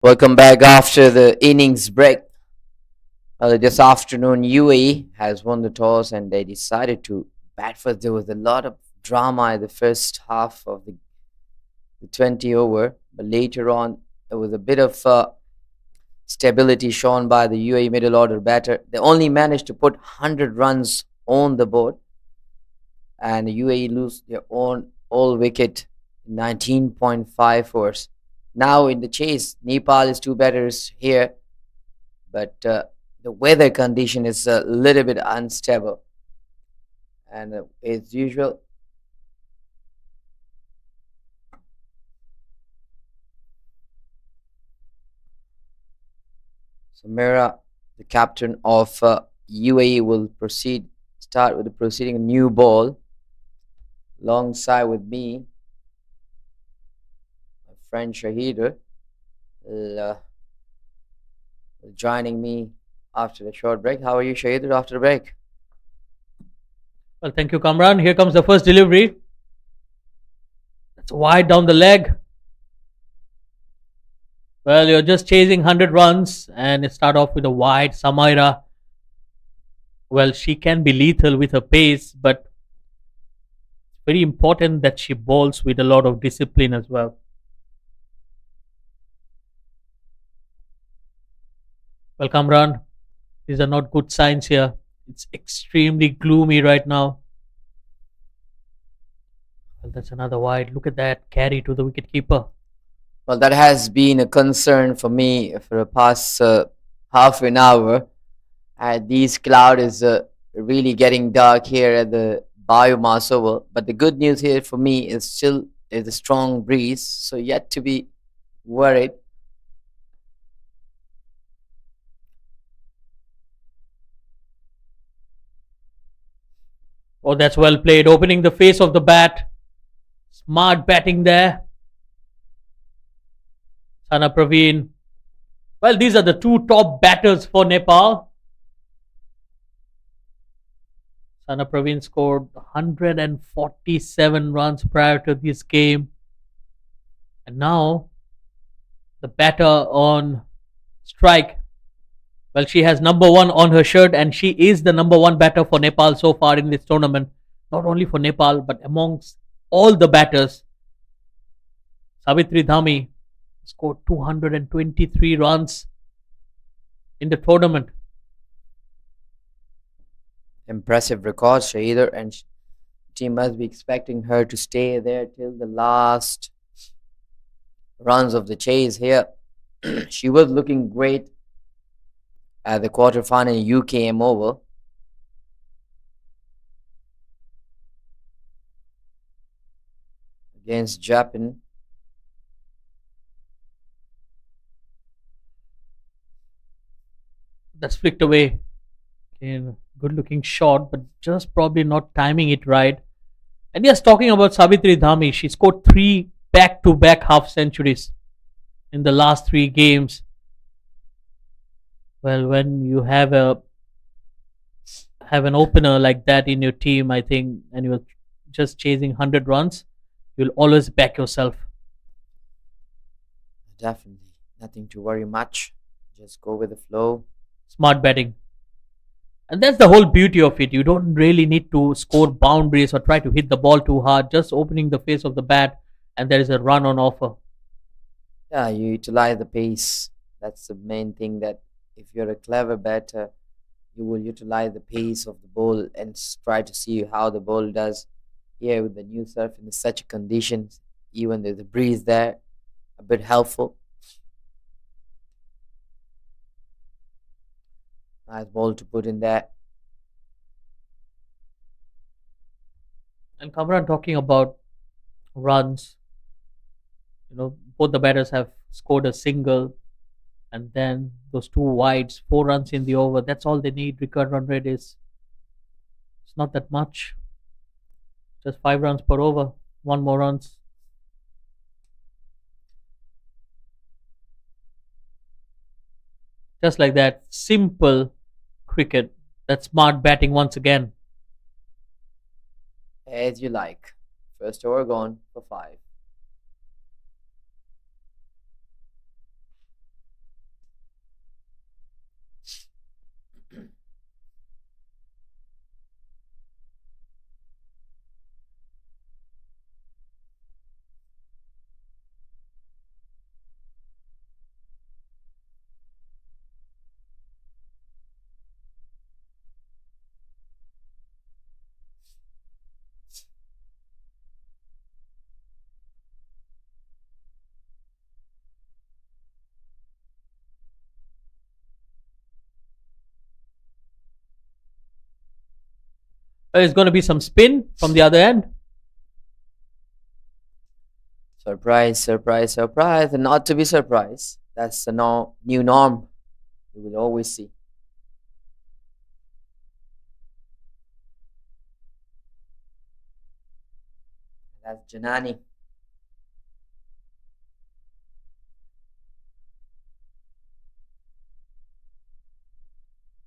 Welcome back after the innings break. This afternoon, UAE has won the toss and they decided to bat first. There was a lot of drama in the first half of the 20 over, but later on, there was a bit of stability shown by the UAE middle order batter. They only managed to put 100 runs on the board, and the UAE lose their own all wicket 19.5 overs. Now in the chase, Nepal is two batters here, but the weather condition is a little bit unstable, and as usual, Samira, the captain of UAE, will start with the proceeding new ball alongside with me, my friend Shahider, will joining me after the short break. How are you, Shahider, after the break? Well, thank you, Kamran. Here comes the first delivery. That's wide down the leg. Well, you're just chasing 100 runs and you start off with a wide. Samaira, well, she can be lethal with her pace, but it's very important that she bowls with a lot of discipline as well. Well, Kamran, these are not good signs here. It's extremely gloomy right now. Well, that's another wide. Look at that carry to the wicketkeeper. Well, that has been a concern for me for the past half an hour. These cloud is really getting dark here at the BAYUEMAS oval. But the good news here for me is still is a strong breeze, so yet to be worried. Oh, that's well played. Opening the face of the bat. Smart batting there. Sana Praveen. Well, these are the two top batters for Nepal. Sana Praveen scored 147 runs prior to this game. And now, the batter on strike. Well, she has number 1 on her shirt and she is the number 1 batter for Nepal so far in this tournament. Not only for Nepal, but amongst all the batters. Savitri Dhami scored 223 runs in the tournament. Impressive record, Shahider, and team must be expecting her to stay there till the last runs of the chase here. She was looking great at the quarterfinal UKM over. Against Japan. That's flicked away. Okay, good looking shot, but just probably not timing it right. And yes, talking about Savitri Dhami, she scored 3 back-to-back half centuries in the last 3 games. Well, when you have an opener like that in your team, I think, and you're just chasing 100 runs, you'll always back yourself. Definitely. Nothing to worry much. Just go with the flow. Smart batting. And that's the whole beauty of it. You don't really need to score boundaries or try to hit the ball too hard. Just opening the face of the bat and there is a run on offer. Yeah, you utilize the pace. That's the main thing, that if you're a clever batter, you will utilize the pace of the ball and try to see how the ball does. Here with the new surf in such conditions, even there's a breeze there, a bit helpful. Nice ball to put in there. And Kamran, talking about runs, both the batters have scored a single and then those 2 wides, 4 runs in the over. That's all they need. Record run rate it's not that much. Just 5 runs per over. 1 more runs. Just like that. Simple cricket. That's smart batting once again. As you like. First over gone for 5. There's going to be some spin from the other end. Surprise, surprise, surprise. And not to be surprised. That's the new norm. You will always see. That's Janani.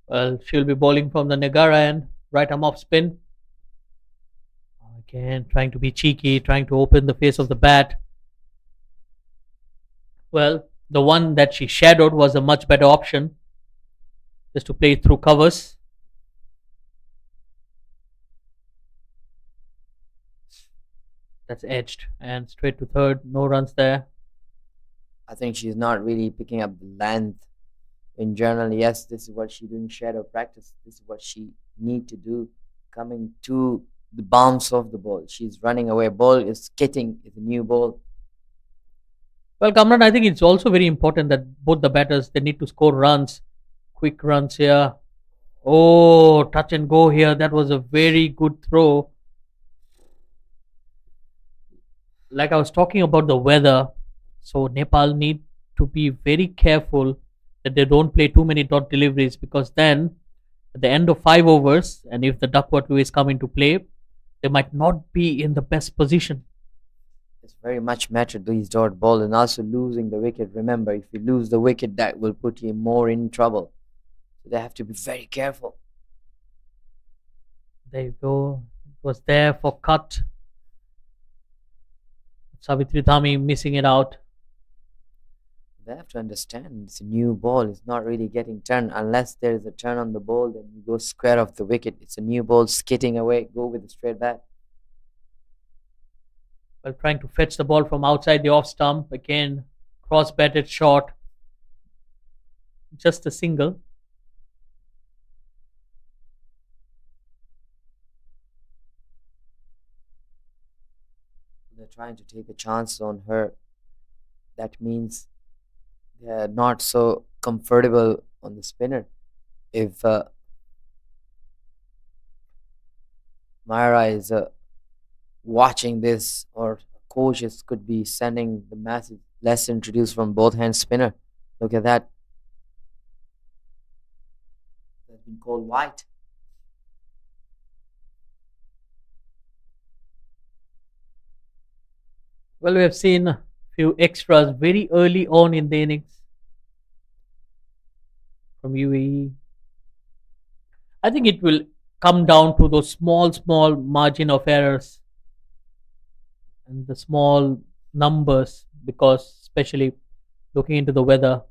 Well, she'll be bowling from the Negara end. Right arm off spin. Again, trying to be cheeky, trying to open the face of the bat. Well, the one that she shadowed was a much better option. Just to play through covers. That's edged and straight to third. No runs there. I think she's not really picking up the length in general. Yes, this is what she's doing shadow practice. This is what she need to do coming to the bounce of the ball. She's running away. Ball is skating. It's a new ball. Well, Kamran, I think it's also very important that both the batters, they need to score runs. Quick runs here. Oh, touch and go here. That was a very good throw. Like I was talking about the weather, so Nepal need to be very careful that they don't play too many dot deliveries, because then at the end of 5 overs, and if the Duckworth is come into play, they might not be in the best position. It's very much mattered these dot ball, and also losing the wicket. Remember, if you lose the wicket, that will put you more in trouble. So they have to be very careful. There you go. It was there for cut. Savitri Dhami missing it out. They have to understand it's a new ball. It's not really getting turned. Unless there is a turn on the ball, then you go square off the wicket. It's a new ball skidding away. Go with the straight bat. Well, trying to fetch the ball from outside the off stump. Again, cross batted shot. Just a single. They're trying to take a chance on her. That means they're not so comfortable on the spinner. If Myra is watching this, or coaches could be sending the message, let's introduce from both hands spinner. Look at that. That's been called white. Well, we have seen a few extras very early on in the innings from UAE. I think it will come down to those small margin of errors and the small numbers, because especially looking into the weather,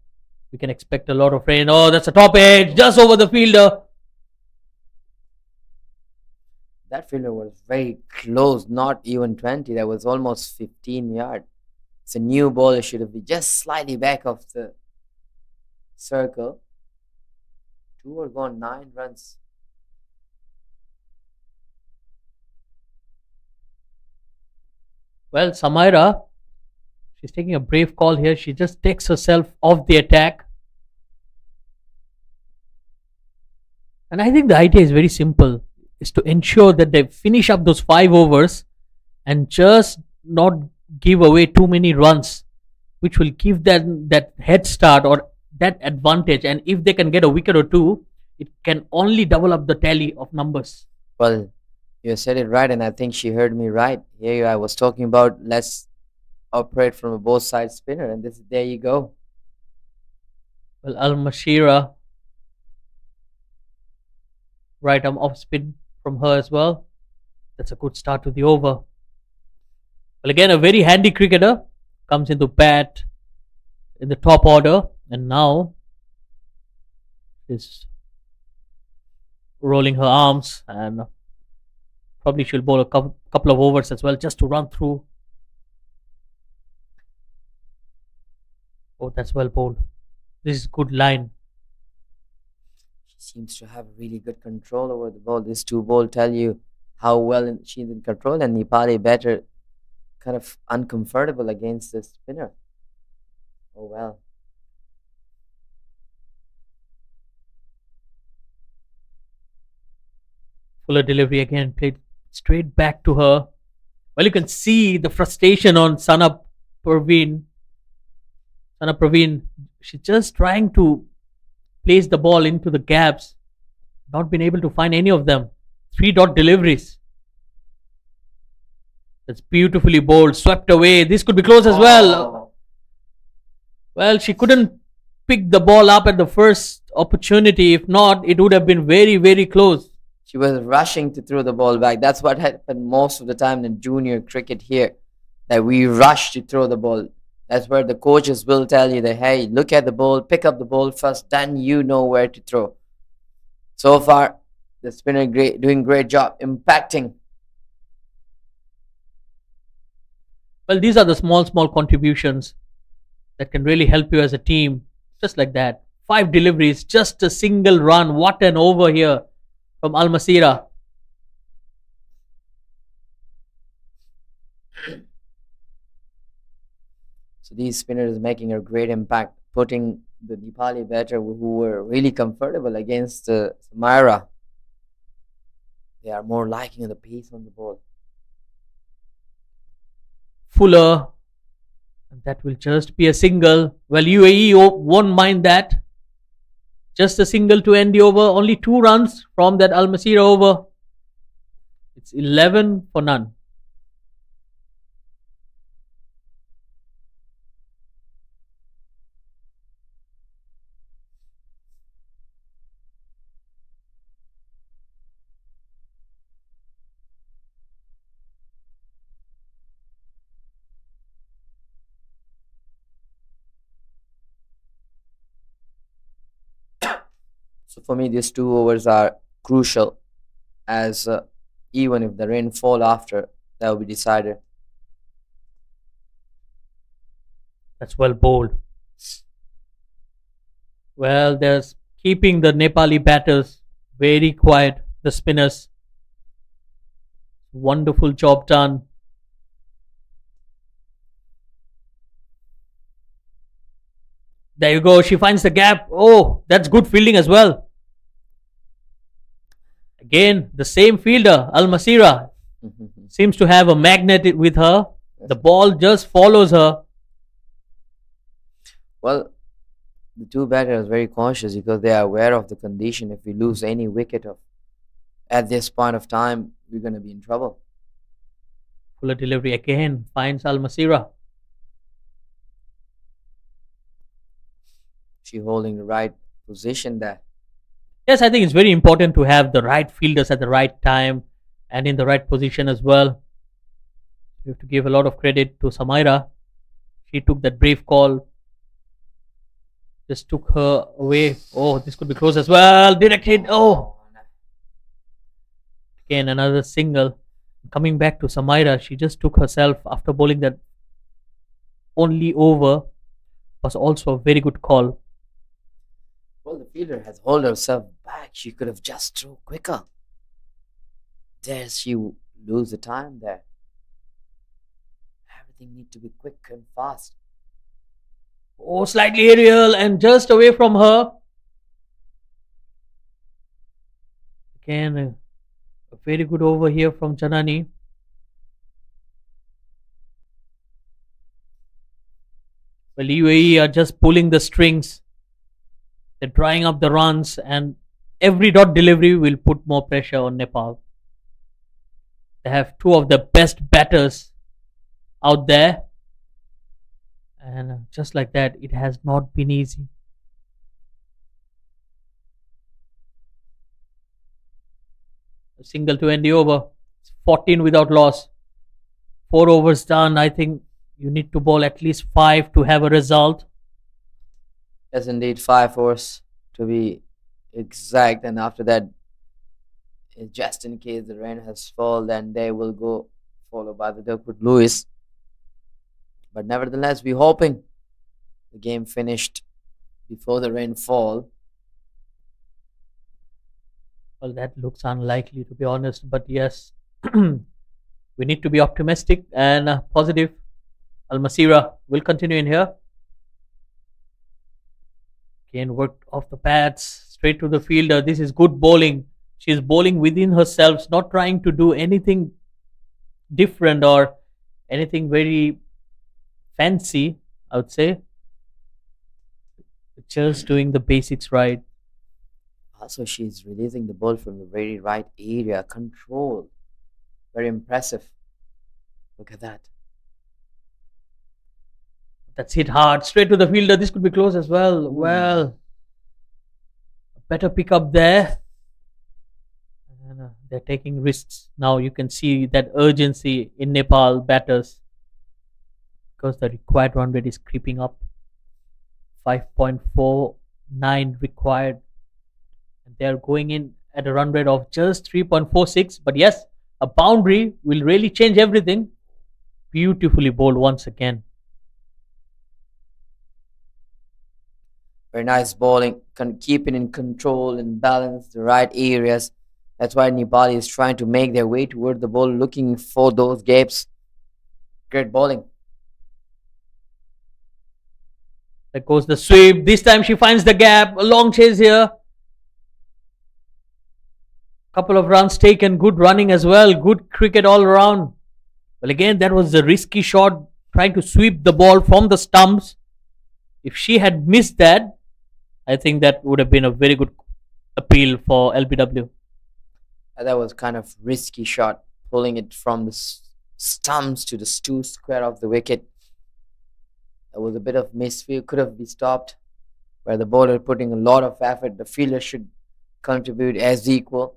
we can expect a lot of rain. Oh, that's a top edge just over the fielder. That fielder was very close, not even 20. That was almost 15 yards. It's a new ball. It should have been just slightly back of the circle. 2 are gone, 9 runs. Well, Samaira, she's taking a brave call here. She just takes herself off the attack. And I think the idea is very simple, is to ensure that they finish up those 5 overs and just not give away too many runs, which will give them that head start or that advantage. And if they can get a wicket or two, it can only double up the tally of numbers. Well, you said it right, and I think she heard me right. Here I was talking about let's operate from a both side spinner, and there you go. Well, Al Mashira, right arm off spin from her as well. That's a good start to the over. Well, again, a very handy cricketer comes into bat in the top order, and now is rolling her arms, and probably she'll bowl a couple of overs as well just to run through. Oh, that's well bowled. This is good line. She seems to have really good control over the ball. These 2 balls tell you how well she's in control, and Nepali batter kind of uncomfortable against the spinner. Oh well. Fuller delivery again, played straight back to her. Well, you can see the frustration on Sana Praveen. Sana Praveen, she's just trying to place the ball into the gaps, not been able to find any of them. 3-dot deliveries. That's beautifully bowled, swept away. This could be close as well. Well, she couldn't pick the ball up at the first opportunity. If not, it would have been very, very close. She was rushing to throw the ball back. That's what happened most of the time in junior cricket here, that we rush to throw the ball. That's where the coaches will tell you that, hey, look at the ball, pick up the ball first, then you know where to throw. So far, the spinner doing great job impacting. Well, these are the small contributions that can really help you as a team. Just like that. 5 deliveries, just a single run. What an over here from Al Masira. So these spinners making a great impact, putting the Nepali batter who were really comfortable against Samaira. They are more liking the pace on the ball. Fuller. And that will just be a single. Well, UAE won't mind that. Just a single to end the over. Only 2 runs from that Al Masira over. It's 11 for none. So for me, these 2 overs are crucial, as even if the rain fall after, that will be decided. That's well bowled. Well, they're keeping the Nepali batters very quiet, the spinners. Wonderful job done. There you go. She finds the gap. Oh, that's good fielding as well. Again, the same fielder, Al Masira, seems to have a magnet with her. The ball just follows her. Well, the 2 batters are very cautious because they are aware of the condition. If we lose any wicket at this point of time, we're going to be in trouble. Fuller delivery again finds Al Masira. She holding the right position there. Yes, I think it's very important to have the right fielders at the right time and in the right position as well. You have to give a lot of credit to Samaira. She took that brave call. Just took her away. Oh, this could be close as well. Direct hit. Oh. Again, another single. Coming back to Samaira, she just took herself after bowling that only over. Was also a very good call. Well, the fielder has held herself back. She could have just thrown quicker. There she lose the time there. Everything need to be quick and fast. Oh, slightly aerial and just away from her. Again, a very good over here from Janani. Well, UAE are just pulling the strings. They're drying up the runs, and every dot delivery will put more pressure on Nepal. They have 2 of the best batters out there. And just like that, it has not been easy. A single to end the over. 14 without loss. 4 overs done. I think you need to bowl at least 5 to have a result. Yes, indeed, 5 overs to be exact. And after that, just in case the rain has fallen, then they will go followed by the Duck with Lewis. But nevertheless, we're hoping the game finished before the rainfall. Well, that looks unlikely, to be honest. But yes, we need to be optimistic and positive. Al Masira will continue in here. Again, worked off the pads, straight to the fielder. This is good bowling. She's bowling within herself, not trying to do anything different or anything very fancy, I would say. Just doing the basics right. Also, she's releasing the ball from the very right area. Control. Very impressive. Look at that. That's hit hard. Straight to the fielder. This could be close as well. Well, better pick up there. And, they're taking risks. Now you can see that urgency in Nepal batters because the required run rate is creeping up. 5.49 required. And they're going in at a run rate of just 3.46. But yes, a boundary will really change everything. Beautifully bowled once again. Very nice bowling, keeping in control and balance the right areas. That's why Nepal is trying to make their way toward the ball, looking for those gaps. Great bowling. There goes the sweep. This time she finds the gap. A long chase here. Couple of runs taken. Good running as well. Good cricket all around. Well, again, that was a risky shot, trying to sweep the ball from the stumps. If she had missed that, I think that would have been a very good appeal for LBW. That was kind of risky shot, pulling it from the stumps to the square of the wicket. That was a bit of misfield, could have been stopped. Where the bowler putting a lot of effort, the fielder should contribute as equal.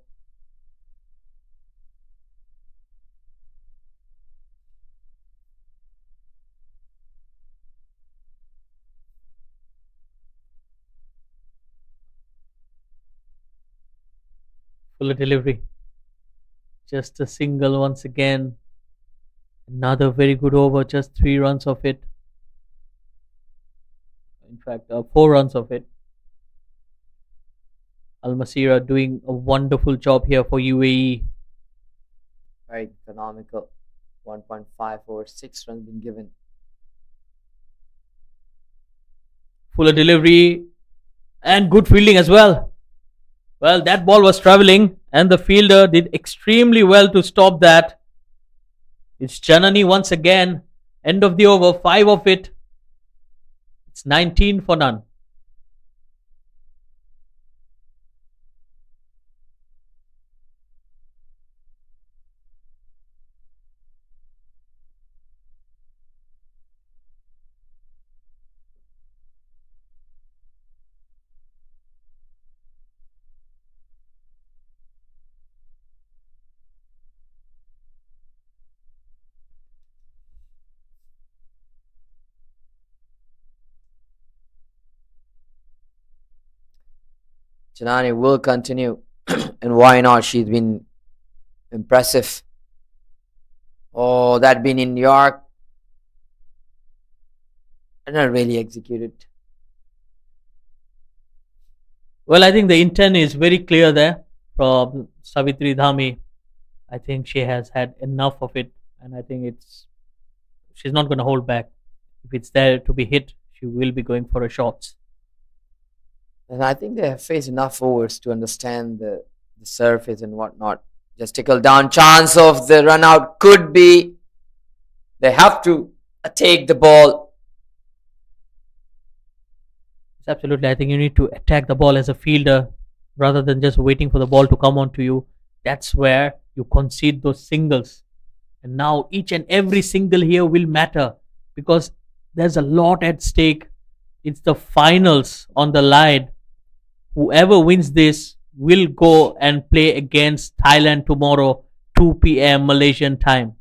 Fuller delivery. Just a single once again. Another very good over, just 3 runs of it. In fact, 4 runs of it. Al Masira doing a wonderful job here for UAE. Very economical. 1.5 over 6 runs been given. Fuller delivery and good fielding as well. Well, that ball was travelling and the fielder did extremely well to stop that. It's Janani once again. End of the over, 5 of it. It's 19 for none. Janani will continue. And why not? She's been impressive. Oh, that been in New York. And not really executed. Well, I think the intent is very clear there from Savitri Dhami. I think she has had enough of it, and I think she's not going to hold back. If it's there to be hit, she will be going for a shots. And I think they have faced enough overs to understand the surface and whatnot. Just tickle down, chance of the run out could be. They have to take the ball. Absolutely, I think you need to attack the ball as a fielder rather than just waiting for the ball to come onto you. That's where you concede those singles. And now each and every single here will matter because there's a lot at stake. It's the finals on the line. Whoever wins this will go and play against Thailand tomorrow, 2 p.m. Malaysian time.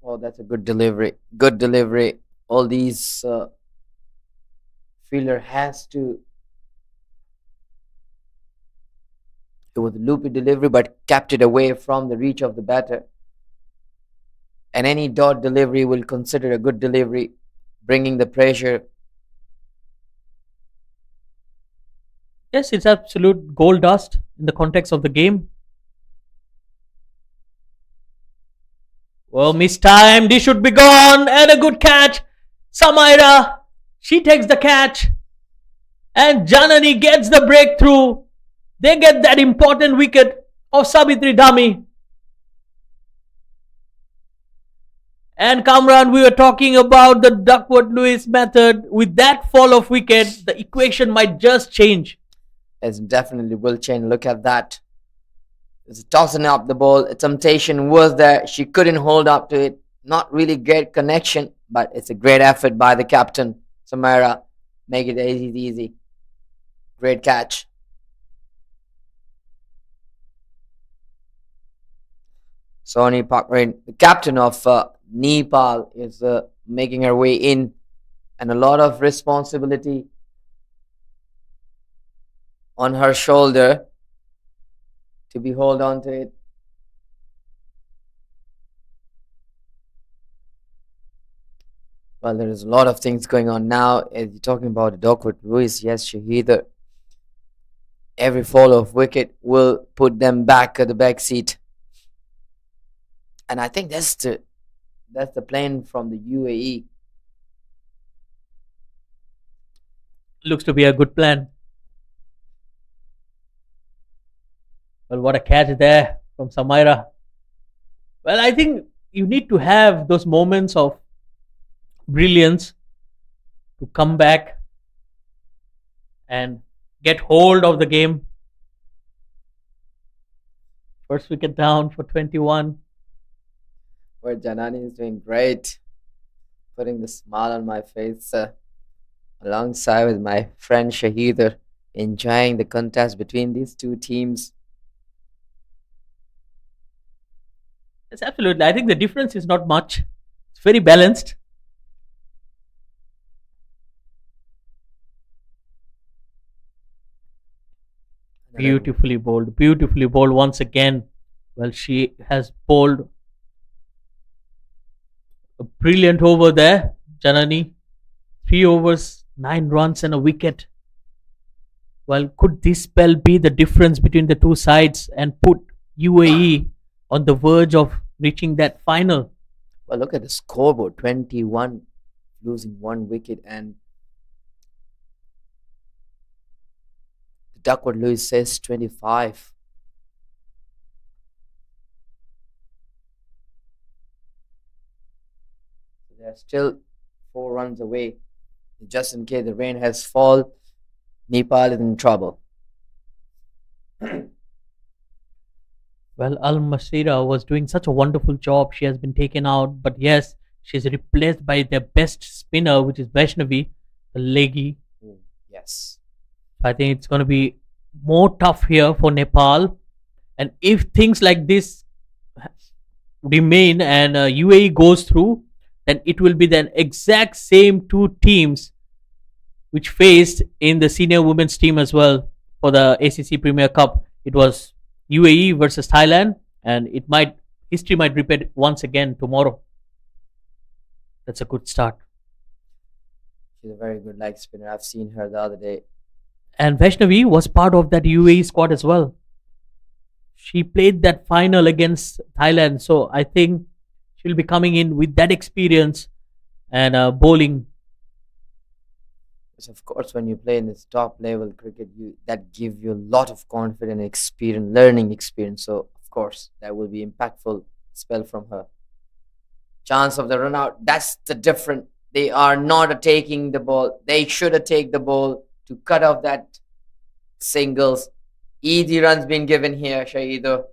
Oh, that's a good delivery. Good delivery. All these fielder has to. It was a loopy delivery, but kept it away from the reach of the batter. And any dot delivery will consider a good delivery, bringing the pressure. Yes, it's absolute gold dust in the context of the game. Well, mistimed. This should be gone. And a good catch. Samaira. She takes the catch. And Janani gets the breakthrough. They get that important wicket of Sabitri Dhami. And Kamran, we were talking about the Duckworth-Lewis method. With that fall of wicket, the equation might just change. It definitely will change. Look at that. It's tossing up the ball. A temptation was there. She couldn't hold up to it. Not really great connection, but it's a great effort by the captain, Samira. Make it easy. Great catch. Sony Pakrin, the captain of Nepal, is making her way in, and a lot of responsibility on her shoulder to be hold on to it. Well, there is a lot of things going on now. As you're talking about Duckworth-Lewis, yes, Shahida. Every fall of wicket will put them back at the back seat, and I think that's the plan from the UAE. Looks to be a good plan. Well, what a catch there from Samira. Well, I think you need to have those moments of brilliance to come back and get hold of the game. First wicket down for 21. Where Janani is doing great, putting the smile on my face alongside with my friend Shahida, enjoying the contest between these two teams. Yes, absolutely. I think the difference is not much. It's very balanced. Beautifully bowled once again. Well, she has bowled a brilliant over there, Janani. 3 overs, 9 runs and a wicket. Well, could this spell be the difference between the two sides and put UAE on the verge of reaching that final? Well, look at the scoreboard, 21, losing 1 wicket, and the Duckworth-Lewis says 25. They're still 4 runs away. Just in case the rain has fallen, Nepal is in trouble. Well, Al Masira was doing such a wonderful job. She has been taken out, but yes, she's replaced by their best spinner, which is Vaishnavi, the leggy. Yes. I think it's going to be more tough here for Nepal. And if things like this remain and UAE goes through, then it will be the exact same 2 teams which faced in the senior women's team as well for the ACC Premier Cup. It was UAE versus Thailand, and history might repeat once again tomorrow. That's a good start. She's a very good leg spinner. I've seen her the other day. And Vaishnavi was part of that UAE squad as well. She played that final against Thailand, so I think she'll be coming in with that experience and bowling. Yes, of course, when you play in this top level cricket, that gives you a lot of confidence, experience, learning experience. So, of course, that will be impactful spell from her. Chance of the run out, that's the difference. They are not taking the ball. They should have taken the ball to cut off that singles. Easy runs being given here, Shahido.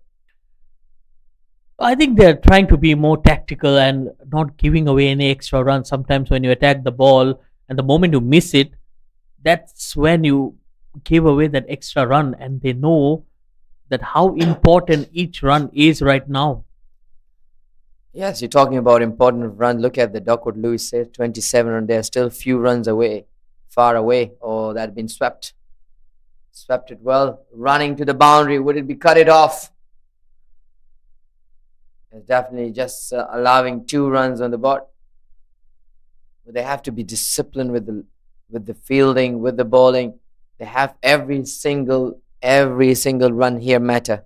I think they're trying to be more tactical and not giving away any extra runs. Sometimes when you attack the ball and the moment you miss it, that's when you give away that extra run, and they know that how important each run is right now. Yes, you're talking about important run. Look at the Duckworth-Lewis says 27 and they're still few runs away, far away. Oh, that had been swept. Swept it well. Running to the boundary. Would it be cut it off? It's definitely just allowing 2 runs on the board. But they have to be disciplined with the fielding, with the bowling. They have every single run here matter.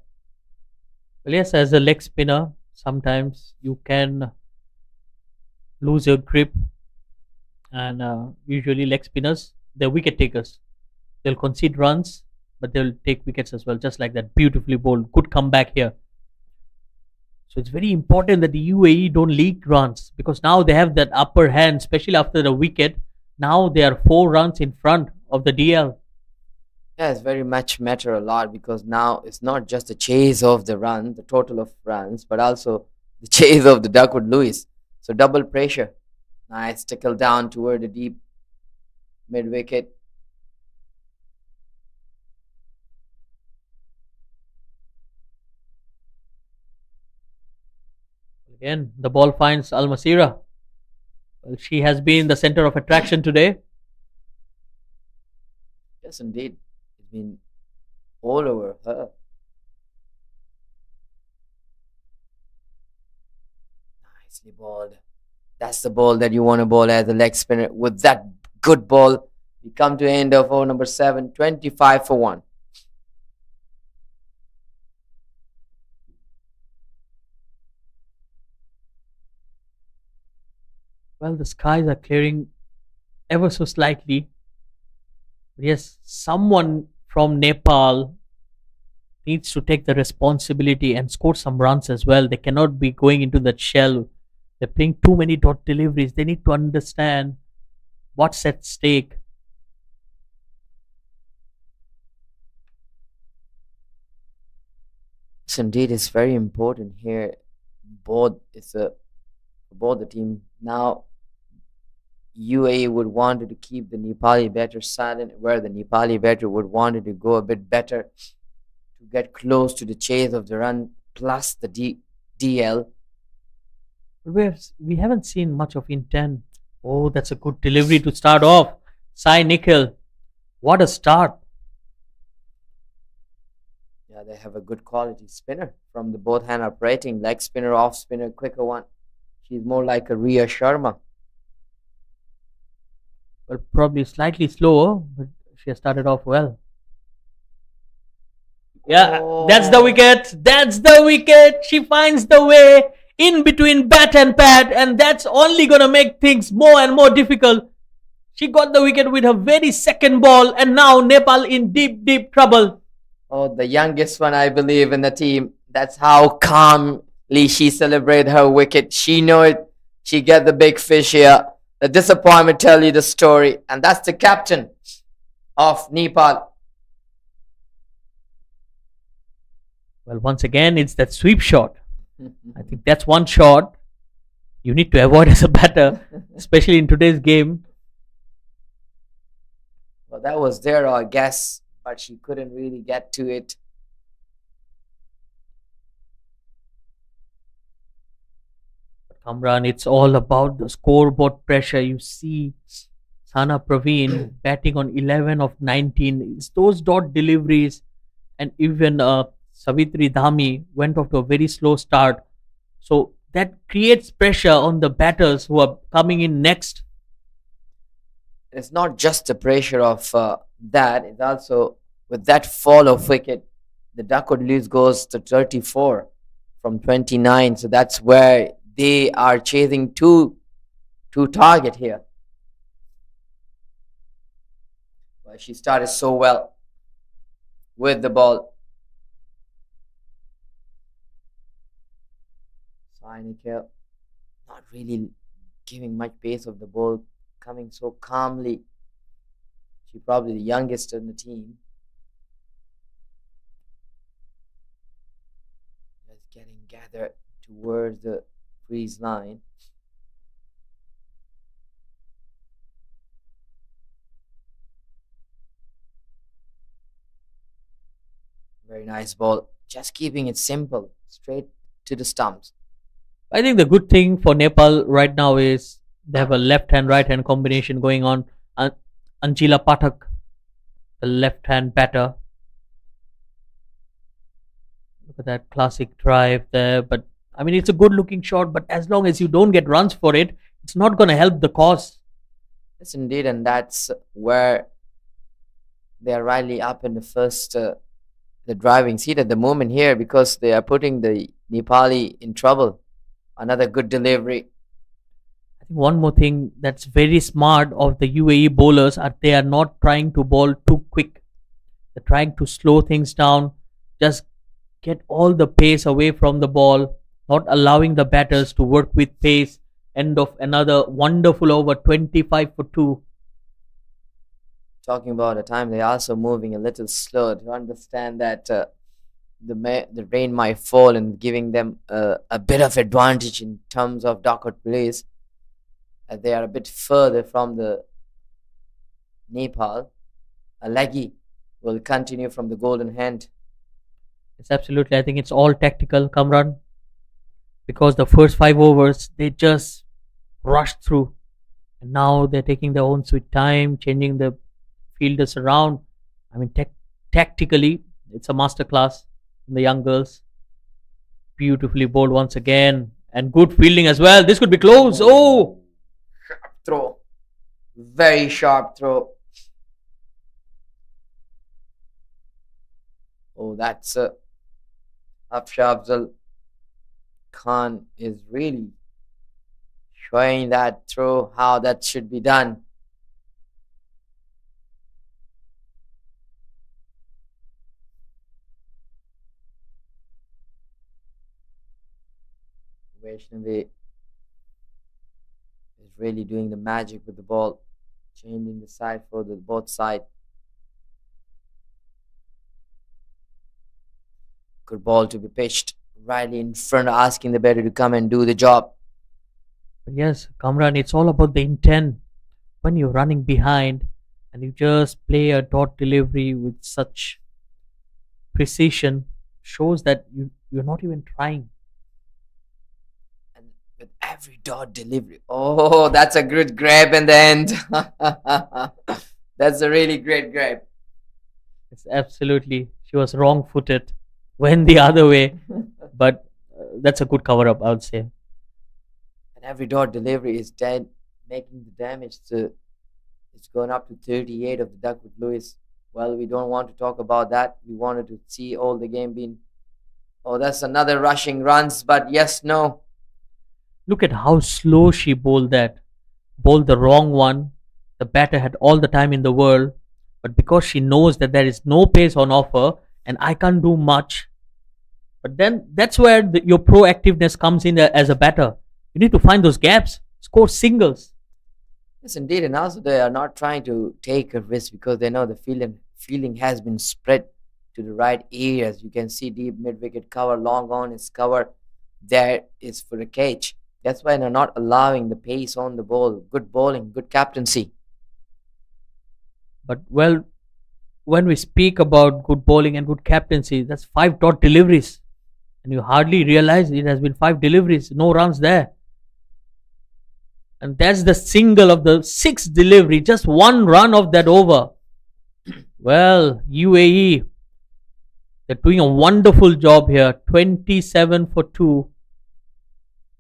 Well, yes, as a leg spinner, sometimes you can lose your grip, and usually leg spinners, they're wicket takers. They'll concede runs, but they'll take wickets as well, just like that. Beautifully bowled. Good comeback here. So it's very important that the UAE don't leak runs because now they have that upper hand, especially after the wicket. Now they are 4 runs in front of the DL. Yeah, it's very much matter a lot because now it's not just the chase of the run, the total of runs, but also the chase of the Duckwood Lewis. So double pressure. Nice tickle down toward the deep mid wicket. Again, the ball finds Al Masira. Well, she has been the center of attraction today. Yes, indeed. It's been all over her. Nicely balled. That's the ball that you want to bowl as a leg spinner. With that good ball, we come to the end of over number 7, 25 for 1. Well, the skies are clearing ever so slightly. Yes, someone from Nepal needs to take the responsibility and score some runs as well. They cannot be going into that shell. They're playing too many dot deliveries. They need to understand what's at stake. Yes, indeed, it's very important here. Both the team now. UAE would wanted to keep the Nepali batter silent, where the Nepali batter would wanted to go a bit better to get close to the chase of the run plus the DL. We haven't seen much of intent. Oh, that's a good delivery to start off. Sai Nikhil. What a start. Yeah, they have a good quality spinner from the both hand operating, leg spinner, off spinner, quicker one. She's more like a Rhea Sharma. Well, probably slightly slower, but she has started off well. Yeah, that's the wicket. That's the wicket. She finds the way in between bat and pad, and that's only going to make things more and more difficult. She got the wicket with her very second ball, and now Nepal in deep, deep trouble. Oh, the youngest one, I believe, in the team. That's how calmly she celebrated her wicket. She know it. She get the big fish here. The disappointment tell you the story, and that's the captain of Nepal. Well, once again, it's that sweep shot. I think that's one shot you need to avoid as a batter, especially in today's game. Well, that was there, I guess, but she couldn't really get to it. Kamran, it's all about the scoreboard pressure. You see Sana Praveen batting on 11 of 19. It's those dot deliveries, and even Savitri Dhami went off to a very slow start. So that creates pressure on the batters who are coming in next. It's not just the pressure of that, it's also with that fall of wicket, the Duckwood Lewis goes to 34 from 29. So that's where they are chasing two target here. Well, she started so well with the ball. Nikhil not really giving much pace of the ball, coming so calmly. She's probably the youngest in the team. Just getting gathered towards the crease line. Very nice ball. Just keeping it simple, straight to the stumps. I think the good thing for Nepal right now is they have a left hand right hand combination going on. Anjila Pathak, the left hand batter. Look at that classic drive there. But I mean, it's a good looking shot, but as long as you don't get runs for it, it's not going to help the cause. Yes, indeed, and that's where they are really up in the first, the driving seat at the moment here because they are putting the Nepali in trouble. Another good delivery. I think think one more thing that's very smart of the UAE bowlers are they are not trying to bowl too quick. They're trying to slow things down, just get all the pace away from the ball, not allowing the batters to work with pace. End of another wonderful over, 25 for 2. Talking about a time, they're also moving a little slow to understand that the rain might fall and giving them a bit of advantage in terms of docket plays. They are a bit further from the Nepal. A leggy will continue from the golden hand. It's absolutely, I think it's all tactical, Kamran, because the first 5 overs they just rushed through. And now they're taking their own sweet time, changing the fielders around. I mean, tactically, it's a masterclass from the young girls. Beautifully bowled once again, and good fielding as well. This could be close. Oh, Sharp throw. Very sharp throw. Oh, that's Afshar Khan is really showing that throw how that should be done. Vaishnavi is really doing the magic with the ball, changing the side for the both side. Good ball to be pitched right in front, asking the batter to come and do the job. but yes, Kamran, it's all about the intent. When you're running behind and you just play a dot delivery with such precision, shows that you're not even trying. And with every dot delivery, oh, that's a good grab in the end. That's a really great grab. It's absolutely, she was wrong footed, went the other way, but that's a good cover up, I would say. And every dot delivery is dead, making the damage to. It's gone up to 38 of the Duckwood Lewis. Well, we don't want to talk about that. We wanted to see all the game being. Oh, that's another rushing runs, but yes, no. Look at how slow she bowled that. Bowled the wrong one. The batter had all the time in the world, but because she knows that there is no pace on offer and I can't do much, but then that's where your proactiveness comes in as a batter. You need to find those gaps, score singles. Yes, indeed. And also, they are not trying to take a risk because they know the feeling has been spread to the right areas. You can see deep mid wicket cover, long on is cover. There is for a catch. That's why they're not allowing the pace on the ball. Good bowling, good captaincy. But well, when we speak about good bowling and good captaincy, that's 5 dot deliveries. And you hardly realize it has been 5 deliveries, no runs there. And that's the single of the 6th delivery, just 1 run of that over. Well, UAE, they're doing a wonderful job here. 27 for 2.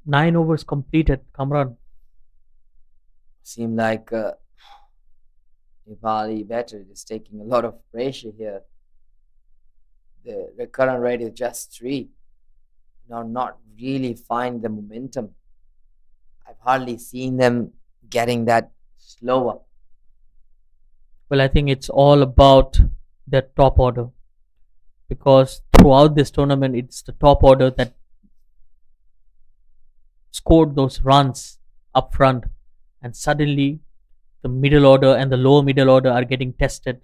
9 overs completed, Kamran. Seem like Nepali batter is taking a lot of pressure here. The current rate is just 3. Now, not really find the momentum. I've hardly seen them getting that slower. Well, I think it's all about the top order. Because throughout this tournament, it's the top order that scored those runs up front. And suddenly, the middle order and the lower middle order are getting tested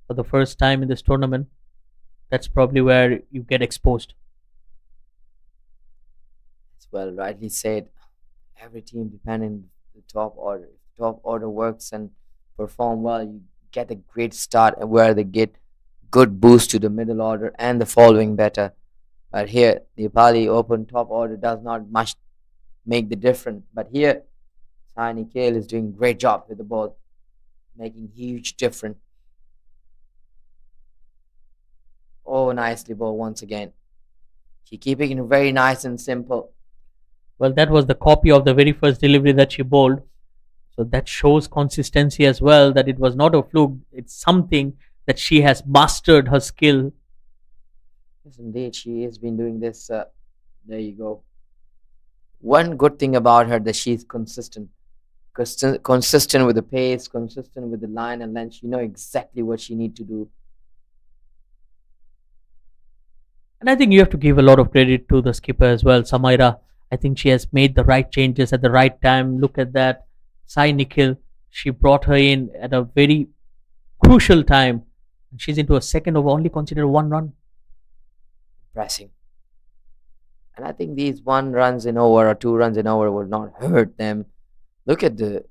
for the first time in this tournament. That's probably where you get exposed. It's well rightly said. Every team depending on the top order. If the top order works and perform well, you get a great start and where they get good boost to the middle order and the following better. But here, the Nepali Open top order does not much make the difference. But here, Tiny Kale is doing great job with the ball, making huge difference. Oh, nicely ball once again. She keeping it very nice and simple. Well, that was the copy of the very first delivery that she bowled. So that shows consistency as well, that it was not a fluke. It's something that she has mastered her skill. Yes, indeed, she has been doing this. There you go. One good thing about her that she's consistent. consistent with the pace, consistent with the line and length. She know exactly what she need to do. And I think you have to give a lot of credit to the skipper as well, Samaira. I think she has made the right changes at the right time. Look at that. Sai Nikhil, she brought her in at a very crucial time. She's into a second over, only considered 1 run. Pressing. And I think these 1 runs in over or 2 runs in over will not hurt them. Look at the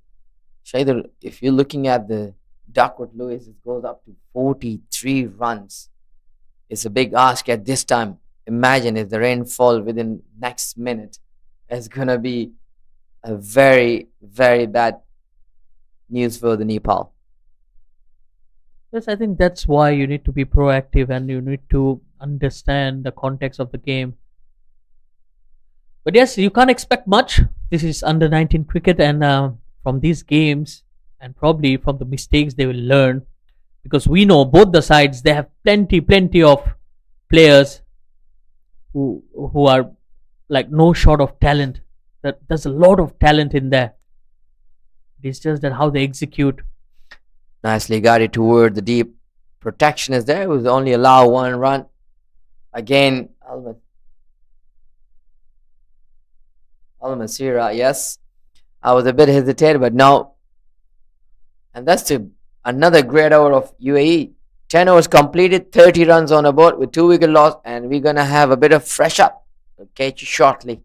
Shaidur. If you're looking at the Duckworth Lewis, it goes up to 43 runs. It's a big ask at this time. Imagine if the rainfall within next minute is gonna be a very, very bad news for the Nepal. Yes, I think that's why you need to be proactive and you need to understand the context of the game. But yes, you can't expect much. This is under 19 cricket, and from these games, and probably from the mistakes they will learn, because we know both the sides, they have plenty of players who are like no short of talent. That there's a lot of talent in there. It's just that how they execute. Nicely guided toward the deep. Protection is there. It was only allow 1 run. Again, Al-Masira, yes. I was a bit hesitated, but no. And that's another great over of UAE. 10 overs completed, 30 runs on a board with 2 wicket loss, and we're going to have a bit of fresh up. We'll catch you shortly.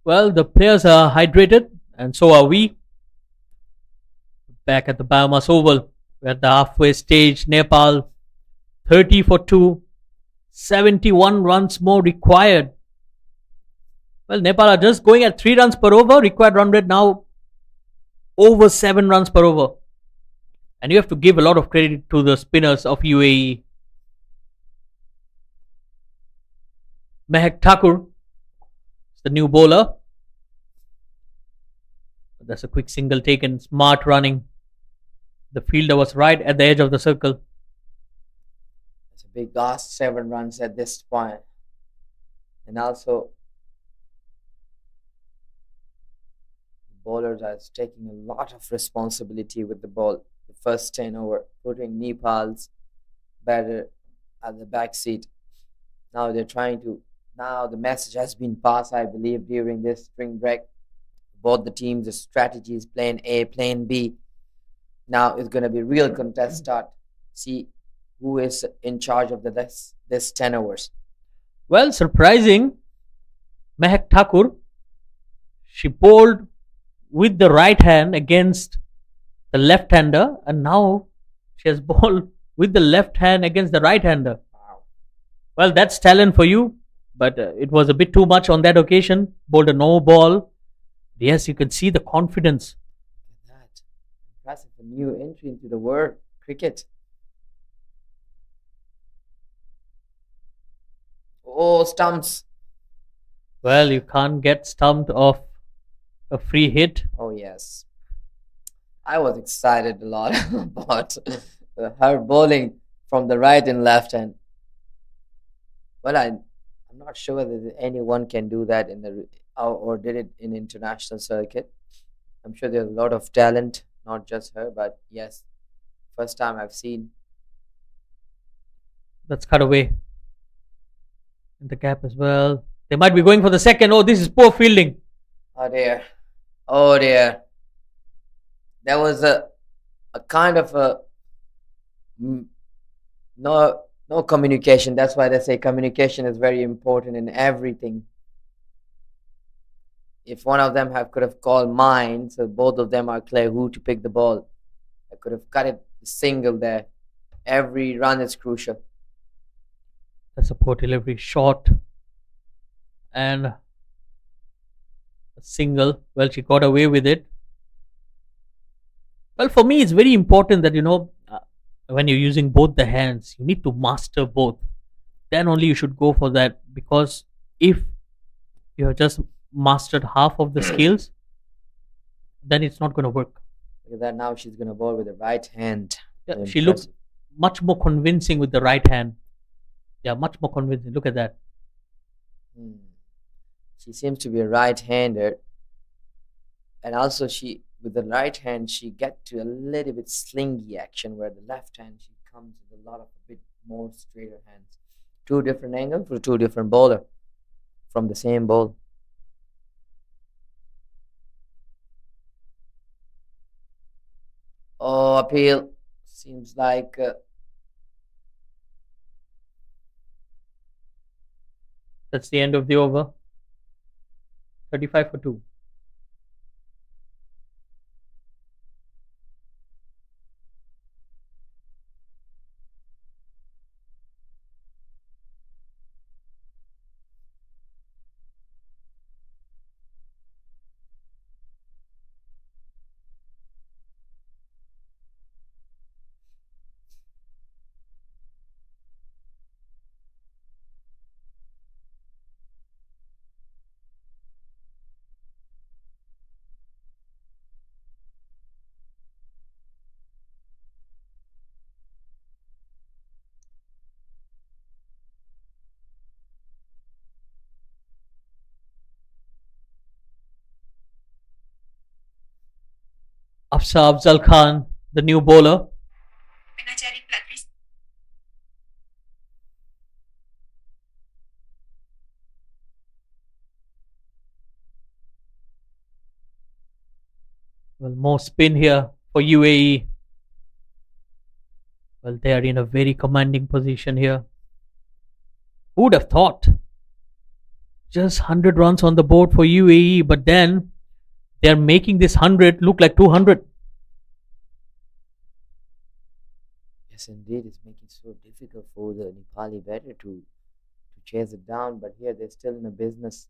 Well, the players are hydrated, and so are we. Back at the BAYUEMAS Oval, we're at the halfway stage. Nepal 30 for 2, 71 runs more required. Well, Nepal are just going at 3 runs per over. Required run rate now over 7 runs per over. And you have to give a lot of credit to the spinners of UAE. Mehak Thakur, the new bowler. That's a quick single taken, smart running. The fielder was right at the edge of the circle. It's a big loss, 7 runs at this point. And also, bowlers are taking a lot of responsibility with the ball. The first 10 over, putting Nepal's batter at the back seat. Now they're trying to. Now the message has been passed, I believe, during this spring break. Both the teams, the strategies, plan A, plan B. Now it's gonna be real contest start. See who is in charge of this 10 overs. Well, surprising, Mehak Thakur, she bowled with the right hand against the left hander, and now she has bowled with the left hand against the right hander. Wow. Well, that's talent for you, but it was a bit too much on that occasion. Bowled a no ball. Yes, you can see the confidence. Look at that. Impressive. A new entry into the world cricket. Oh, stumps. Well, you can't get stumped off a free hit. Oh, yes. I was excited a lot about her bowling from the right and left hand. Well, I'm not sure whether anyone can do that in the or did it in international circuit. I'm sure there's a lot of talent, not just her, but yes, first time I've seen. That's cut away in the gap as well. They might be going for the second. Oh, this is poor fielding. Oh dear, oh dear. There was a kind of a mm, no communication. That's why they say communication is very important in everything. If one of them could have called mine, so both of them are clear who to pick the ball. I could have cut it single there. Every run is crucial. That's a poor delivery. Short and a single. Well, she got away with it. Well, for me, it's very important that when you're using both the hands, you need to master both. Then only you should go for that, because if you have just mastered half of the skills, then it's not going to work. Look at that. Now she's going to bowl with the right hand. Yeah, she looks Impressive. much more convincing with the right hand. Yeah, much more convincing. Look at that. Hmm. She seems to be a right-hander, and also she with the right hand she get to a little bit slingy action, where the left hand she comes with a lot of a bit more straighter hands. Two different angles for two different bowler from the same bowl. Oh, appeal. Seems like That's the end of the over. 35 for 2. Afsa Afzal Khan, the new bowler. Well, more spin here for UAE. Well, they are in a very commanding position here. Who would have thought? Just 100 runs on the board for UAE, but then they're making this 100 look like 200. yes, indeed, it's making it so difficult for the Nepali batter to chase it down. But here they're still in the business.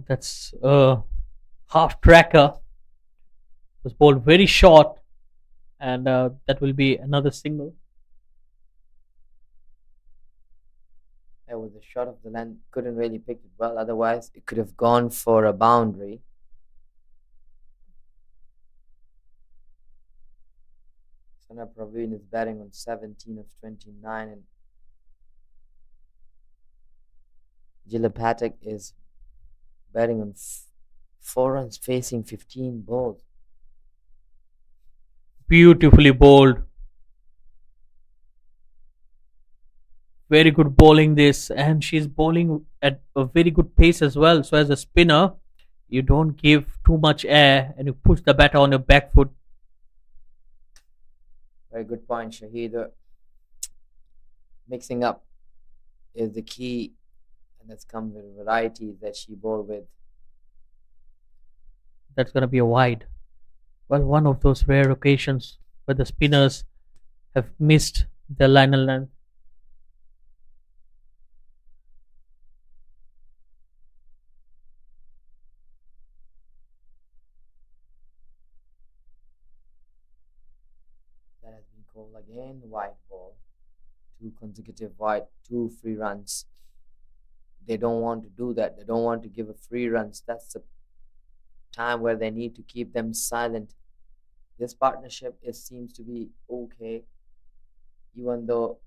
That's a half tracker. Was bowled very short, and that will be another single. There was a shot of the land, couldn't really pick it well. Otherwise, it could have gone for a boundary. Sana Praveen is batting on 17 of 29, and Jilla Patek is batting on 4 runs facing 15 balls. Beautifully bowled. Very good bowling this, and she's bowling at a very good pace as well. So as a spinner, you don't give too much air and you push the batter on your back foot. Very good point, Shahid. Mixing up is the key, and that's come with varieties that she bowled with. That's going to be a wide. Well, one of those rare occasions where the spinners have missed their line and length. That has been called again wide ball. 2 consecutive wide, 2 free runs. They don't want to do that. They don't want to give a free runs. That's the time where they need to keep them silent. This partnership seems to be okay, even though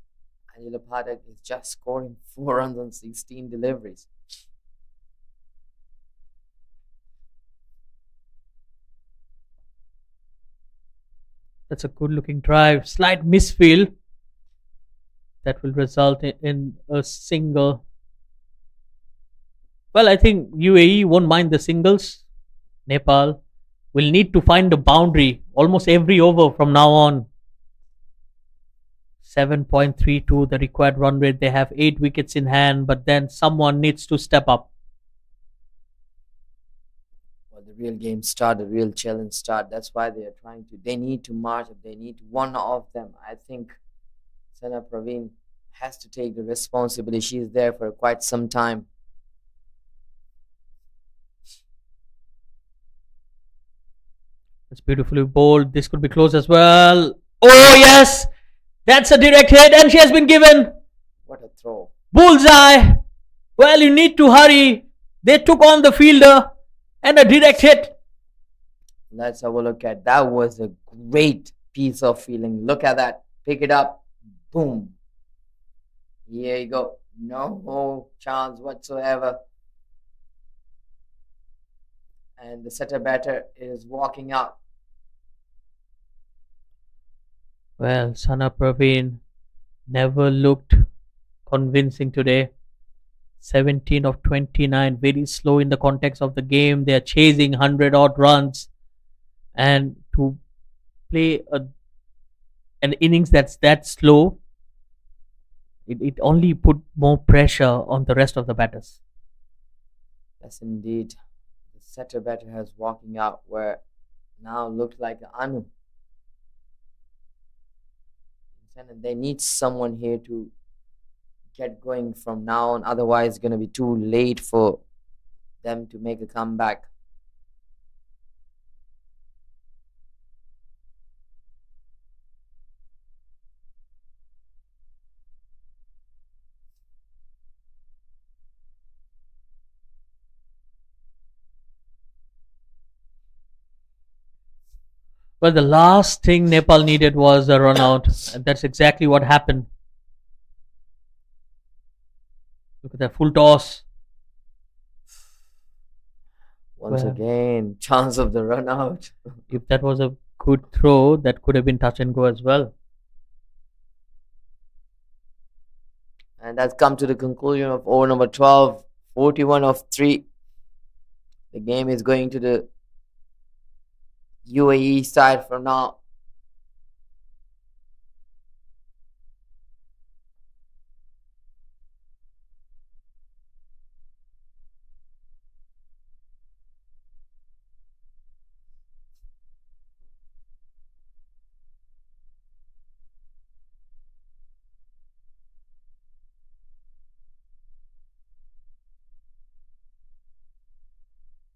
Anila Padak is just scoring 4 runs on 16 deliveries. That's a good looking drive. Slight misfield. That will result in a single. Well, I think UAE won't mind the singles. Nepal will need to find a boundary almost every over from now on. 7.32 the required run rate. They have 8 wickets in hand, but then someone needs to step up. Well, the real game start, the real challenge start. That's why they are trying to. They need to march up. They need one of them. I think Sana Praveen has to take the responsibility. She's there for quite some time. It's beautifully bowled. This could be close as well. Oh, yes! That's a direct hit, and she has been given. What a throw. Bullseye! Well, you need to hurry. They took on the fielder, and a direct hit. Let's have a look at that. Was a great piece of feeling. Look at that. Pick it up. Boom. Here you go. No chance whatsoever. And the setter batter is walking out. Well, Sana Praveen never looked convincing today. 17 of 29, very slow in the context of the game. They are chasing 100 odd runs, and to play an innings that's that slow, it only put more pressure on the rest of the batters. Yes, indeed. The setter batter has walking out, where now looks like Anu. And they need someone here to get going from now on. Otherwise, it's going to be too late for them to make a comeback. Well, the last thing Nepal needed was a run out, and that's exactly what happened. Look at that full toss. Once Well, again, chance of the run out. if that was a good throw, that could have been touch and go as well. And that's come to the conclusion of over number 12, 41 of 3. The game is going to the UAE side for now.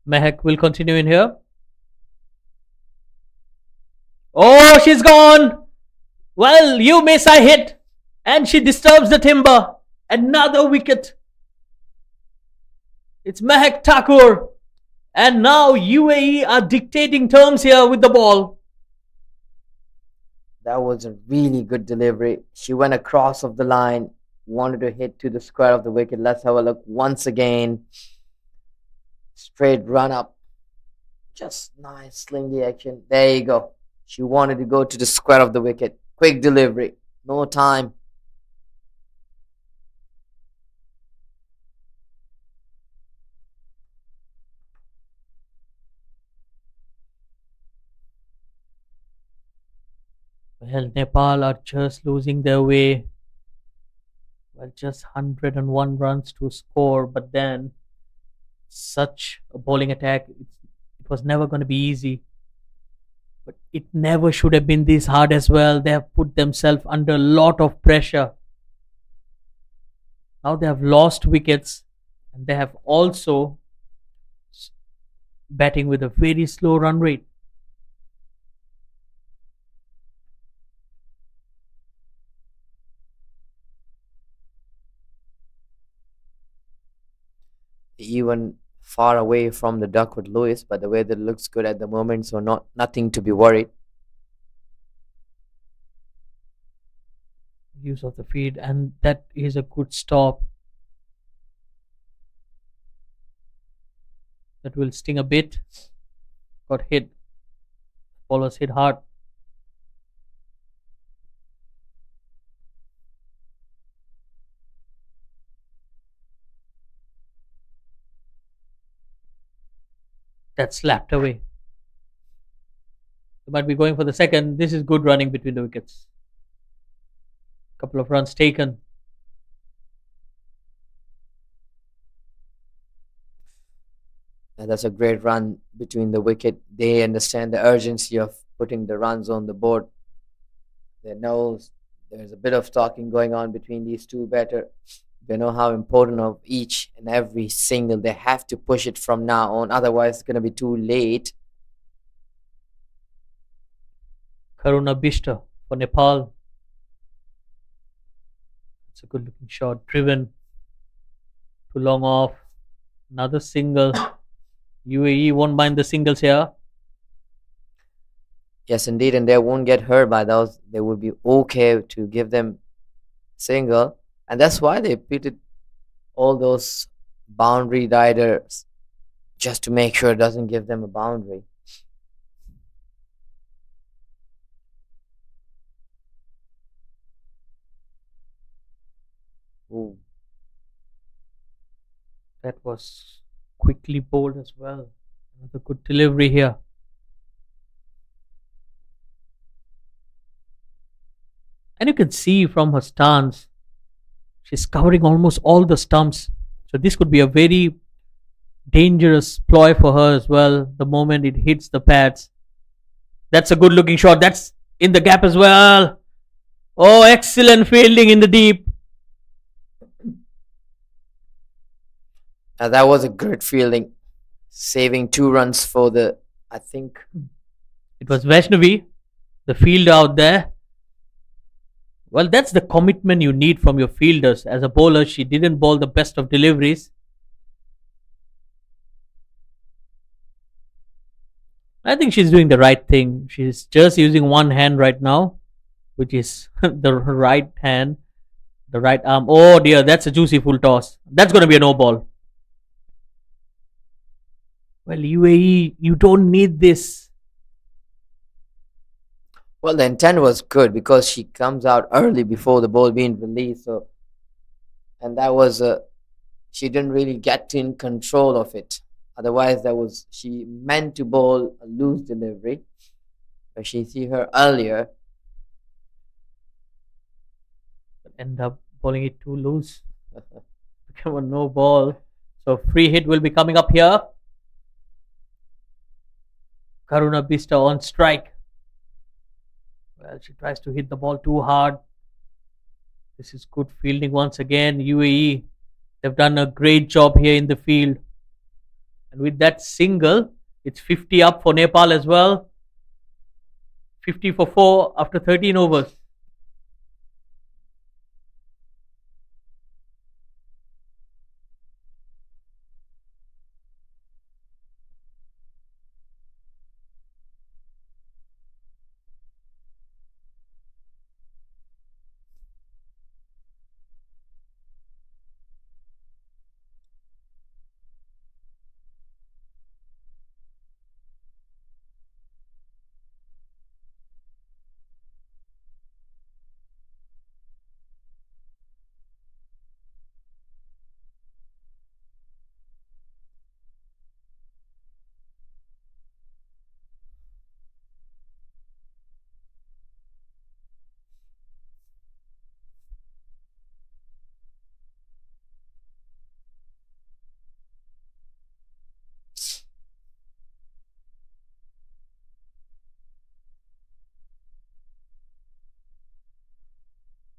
Mehak will continue in here. Oh, she's gone. Well, you miss, I hit. And she disturbs the timber. Another wicket. It's Mehak Thakur. And now UAE are dictating terms here with the ball. That was a really good delivery. She went across of the line, wanted to hit to the square of the wicket. Let's have a look once again. Straight run up. Just nice slingy action. There you go. She wanted to go to the square of the wicket. Quick delivery. No time. Well, Nepal are just losing their way. Well, just 101 runs to score, but then such a bowling attack, it was never going to be easy. But it never should have been this hard as well. They have put themselves under a lot of pressure. Now they have lost wickets, and they have also batting with a very slow run rate. Even far away from the duck with Lewis, but the weather looks good at the moment, so nothing to be worried. Use of the field, and that is a good stop. That will sting a bit. Got hit. Ball was hit hard. That slapped away. They might be going for the second. This is good running between the wickets. Couple of runs taken. And that's a great run between the wicket. They understand the urgency of putting the runs on the board. They know there's a bit of talking going on between these two batters. They know how important of each and every single. They have to push it from now on, otherwise it's going to be too late. Karuna Bishta for Nepal. It's a good looking shot. Driven. Too long off. Another single. UAE won't mind the singles here. Yes, indeed, and they won't get hurt by those. They would be okay to give them single, and that's why they pitted all those boundary riders just to make sure it doesn't give them a boundary. Ooh. That was quickly bowled as well. Another good delivery here. And you can see from her stance, she's covering almost all the stumps. So this could be a very dangerous ploy for her as well. The moment it hits the pads. That's a good looking shot. That's in the gap as well. Oh, excellent fielding in the deep. That was a great fielding, saving 2 runs for the, I think. It was Vaishnavi, the fielder out there. Well, that's the commitment you need from your fielders. As a bowler, she didn't bowl the best of deliveries. I think she's doing the right thing. She's just using one hand right now, which is the right hand, the right arm. Oh dear, that's a juicy full toss. That's going to be a no ball. Well, UAE, you don't need this. Well, the intent was good because she comes out early before the ball being released. So, and that was she didn't really get in control of it. Otherwise, she meant to bowl a loose delivery, but she see her earlier. But end up bowling it too loose. Become a no ball. So free hit will be coming up here. Karuna Bista on strike. Well, she tries to hit the ball too hard. This is good fielding once again. UAE, they've done a great job here in the field. And with that single, it's 50 up for Nepal as well. 50 for 4 after 13 overs.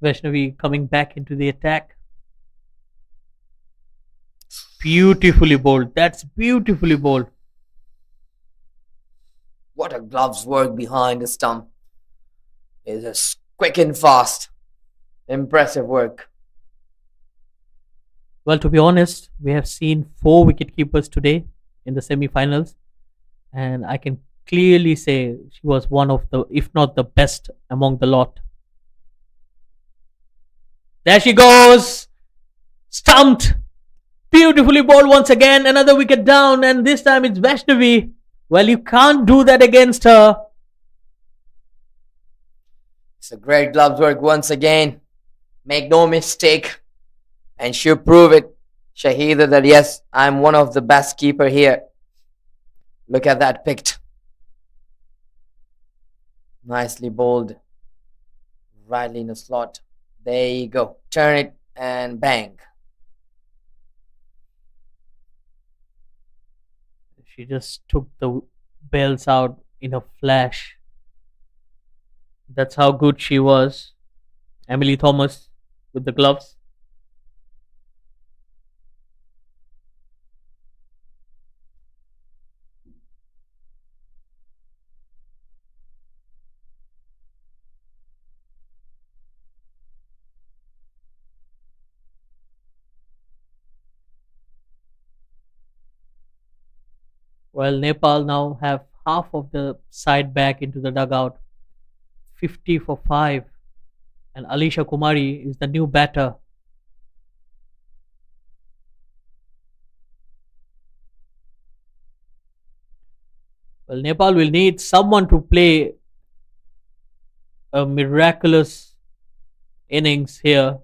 Vaishnavi coming back into the attack. Beautifully bowled. That's beautifully bowled. What a gloves work behind the stump. It's just quick and fast. Impressive work. Well, to be honest, we have seen 4 wicket-keepers today in the semi-finals, and I can clearly say she was one of the, if not the best among the lot. There she goes! Stumped! Beautifully bowled once again, another wicket down, and this time it's Vaishnavi. Well, you can't do that against her. It's a great gloves work once again. Make no mistake. And she'll prove it, Shahida, that yes, I'm one of the best keeper here. Look at that picked. Nicely bowled. Rightly in the slot. There you go. Turn it and bang. She just took the bells out in a flash. That's how good she was. Emily Thomas with the gloves. Well, Nepal now have half of the side back into the dugout. 50 for 5. And Alisha Kumari is the new batter. Well, Nepal will need someone to play a miraculous innings here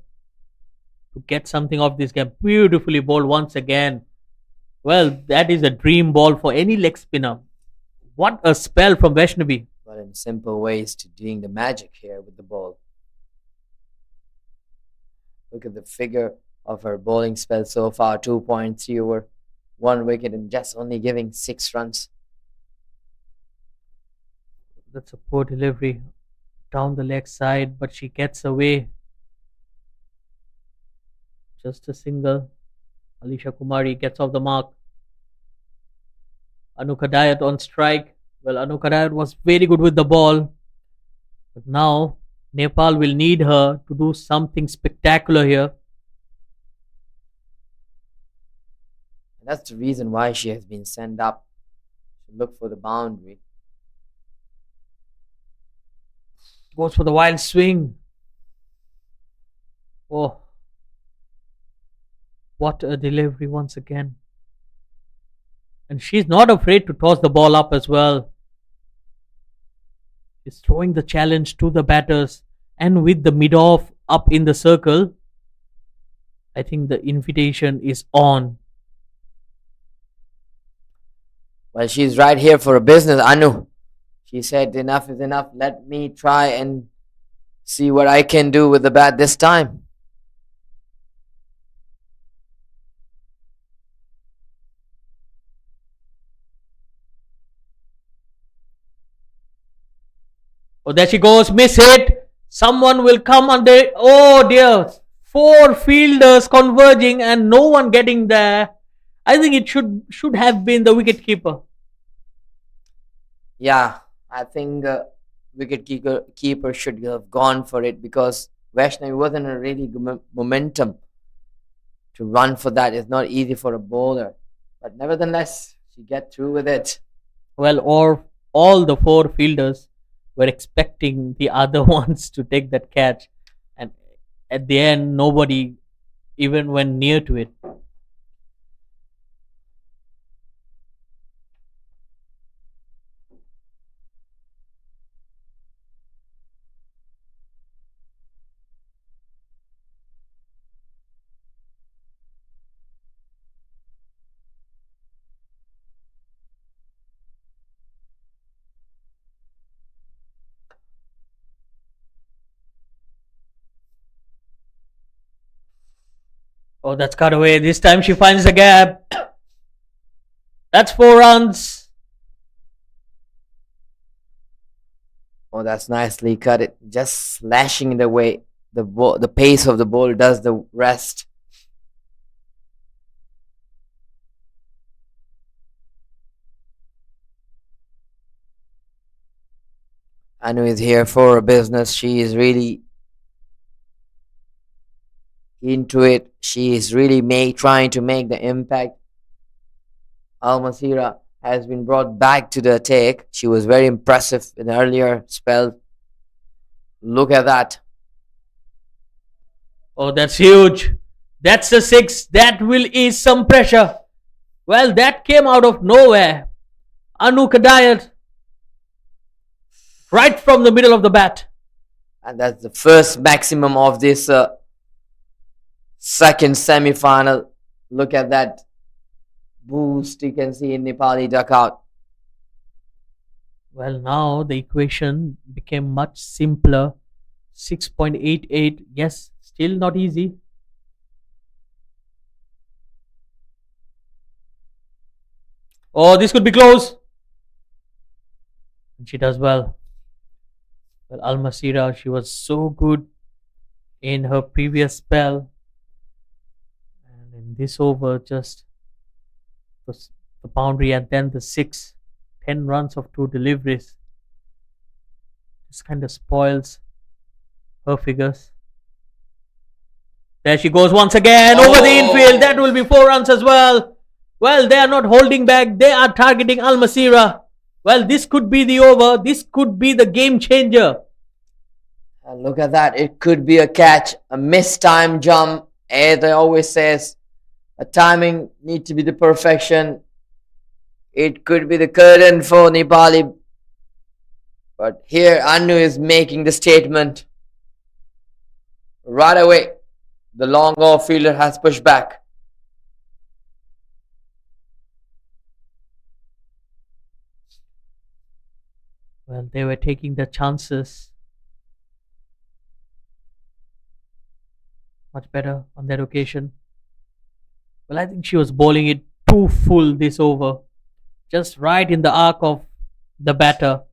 to get something off this game. Beautifully bowled once again. Well, that is a dream ball for any leg spinner. What a spell from Vaishnavi. But in simple ways to doing the magic here with the ball. Look at the figure of her bowling spell so far. 2.3 over 1 wicket and just only giving 6 runs. That's a poor delivery down the leg side, but she gets away. Just a single. Alisha Kumari gets off the mark. Anuka Dayat on strike. Well, Anuka Dayat was very good with the ball. But now Nepal will need her to do something spectacular here. And that's the reason why she has been sent up to look for the boundary. Goes for the wild swing. Oh, what a delivery once again. And she's not afraid to toss the ball up as well. She's throwing the challenge to the batters. And with the mid-off up in the circle, I think the invitation is on. Well, she's right here for a business, Anu. She said, enough is enough. Let me try and see what I can do with the bat this time. Oh, there she goes. Miss hit. Someone will come under. Oh dear. 4 fielders converging and no one getting there. I think it should have been the wicket keeper. Yeah, I think wicket keeper should have gone for it because Vaishnavi wasn't a really good momentum to run for that. It's not easy for a bowler. But nevertheless, she get through with it. Well, or all the 4 fielders were expecting the other ones to take that catch. And at the end, nobody even went near to it. Oh, that's cut away. This time she finds the gap. That's 4 runs. Oh, that's nicely cut it. Just slashing it away. the pace of the ball does the rest. Anu is here for a business. She is really into it. She is really trying to make the impact. Al Masira has been brought back to the attack. She was very impressive in the earlier spell. Look at that. Oh, that's huge. That's a 6. That will ease some pressure. Well, that came out of nowhere. Anu Kadayat, right from the middle of the bat. And that's the first maximum of this second semi-final. Look at that boost you can see in Nepali dugout. Well, now the equation became much simpler. 6.88. Yes, still not easy. Oh, this could be close. And she does well. Well, Al Masira, she was so good in her previous spell. And in this over, just the boundary and then the 6. 10 runs of 2 deliveries. This kind of spoils her figures. There she goes once again over the infield. That will be 4 runs as well. Well, they are not holding back. They are targeting Al Masira. Well, this could be the over. This could be the game changer. And look at that. It could be a catch, a mistimed jump. As I always says, a timing need to be the perfection. It could be the curtain for Nepali. But here Anu is making the statement. Right away, the long off fielder has pushed back. Well, they were taking their chances. Much better on that occasion. Well, I think she was bowling it too full this over. Just right in the arc of the batter.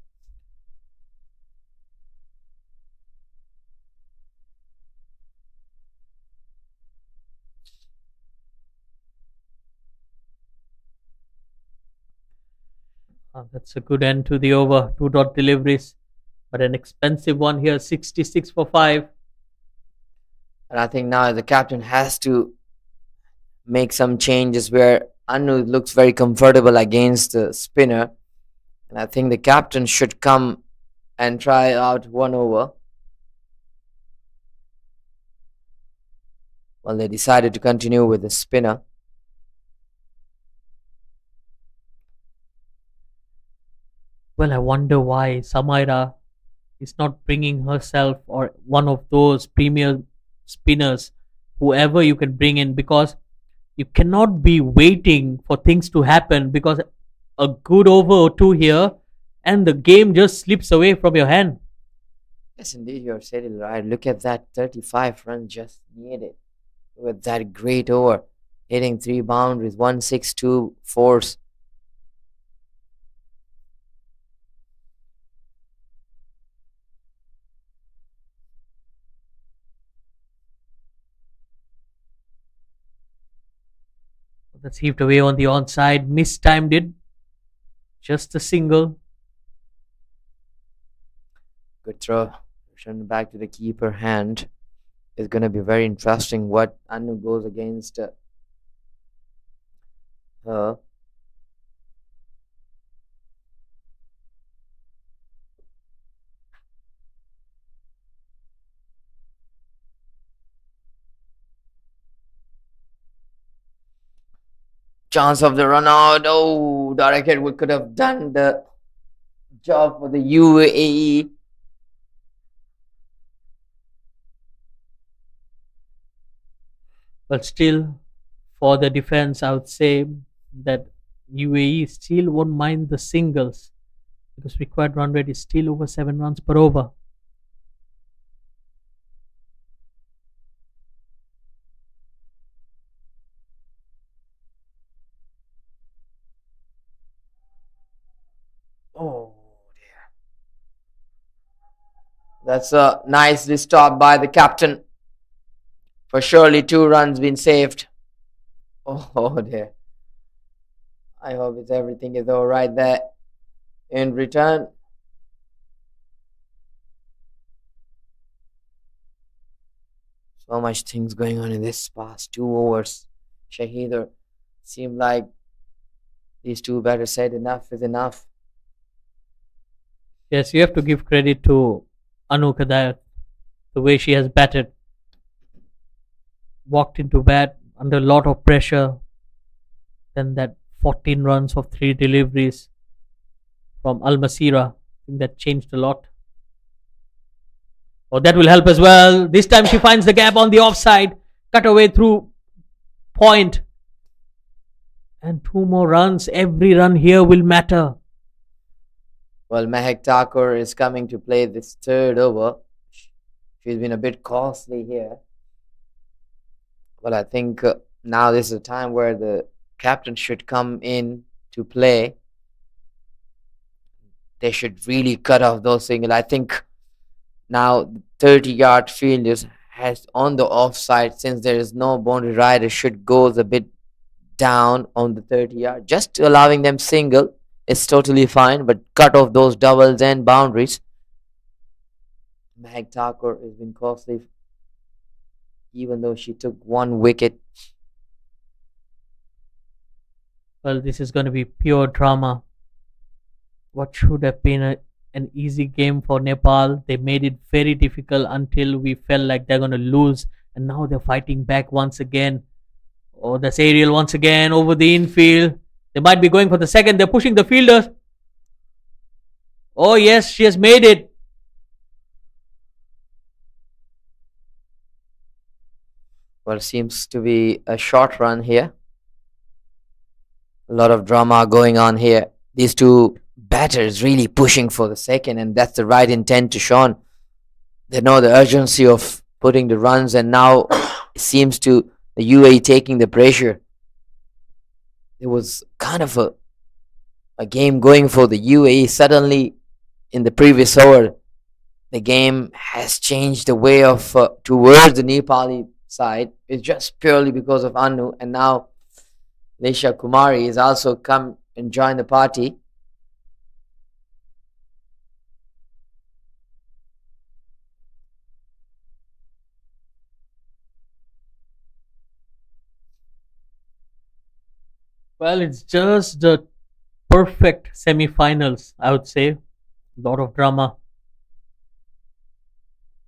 That's a good end to the over. 2 dot deliveries. But an expensive one here. 66 for 5. And I think now the captain has to make some changes where Anu looks very comfortable against the spinner. And I think the captain should come and try out 1 over. Well, they decided to continue with the spinner. Well, I wonder why Samaira is not bringing herself or one of those premier spinners, whoever you can bring in, because you cannot be waiting for things to happen, because a good over or 2 here and the game just slips away from your hand. Yes, indeed, you have said it right. Look at that 35 runs just needed with that great over, hitting 3 boundaries, 162 force. That's heaved away on the onside, mistimed it. Just a single. Good throw. Return back to the keeper hand. It's going to be very interesting what Anu goes against her. Chance of the run out. Oh, Daraket we could have done the job for the UAE. But still, for the defense, I would say that UAE still won't mind the singles, because required run rate is still over 7 runs per over. Oh dear. That's a nicely stopped by the captain. For surely 2 runs been saved. Oh dear. I hope everything is all right there. In return, so much things going on in this past 2 overs. Shaheed seemed like these two batters said enough is enough. Yes, you have to give credit to Anu Kadayat, the way she has batted. Walked into bat under a lot of pressure. Then that 14 runs of 3 deliveries from Al Masira. I think that changed a lot. Oh, that will help as well. This time she finds the gap on the offside. Cut away through point. And 2 more runs. Every run here will matter. Well, Mehak Thakur is coming to play this 3rd over. She's been a bit costly here. Well, I think now this is a time where the captain should come in to play. They should really cut off those singles. I think now 30-yard field has on the offside, since there is no boundary rider, should go a bit down on the 30-yard. Just allowing them single is totally fine, but cut off those doubles and boundaries. Mehak Thakur has been costly, even though she took 1 wicket. Well, this is going to be pure drama. What should have been an easy game for Nepal, they made it very difficult until we felt like they're going to lose, and now they're fighting back once again. Oh, that's Ariel once again over the infield. They might be going for the second. They're pushing the fielders. Oh yes, she has made it. Well, seems to be a short run here. A lot of drama going on here. These two batters really pushing for the second, and that's the right intent to Sean. They know the urgency of putting the runs, and now it seems to the UAE taking the pressure. There was kind of a game going for the UAE. Suddenly, in the previous over, the game has changed the way of towards the Nepali side. It's just purely because of Anu, and now Lesha Kumari has also come and joined the party. Well, it's just the perfect semi-finals, I would say. A lot of drama.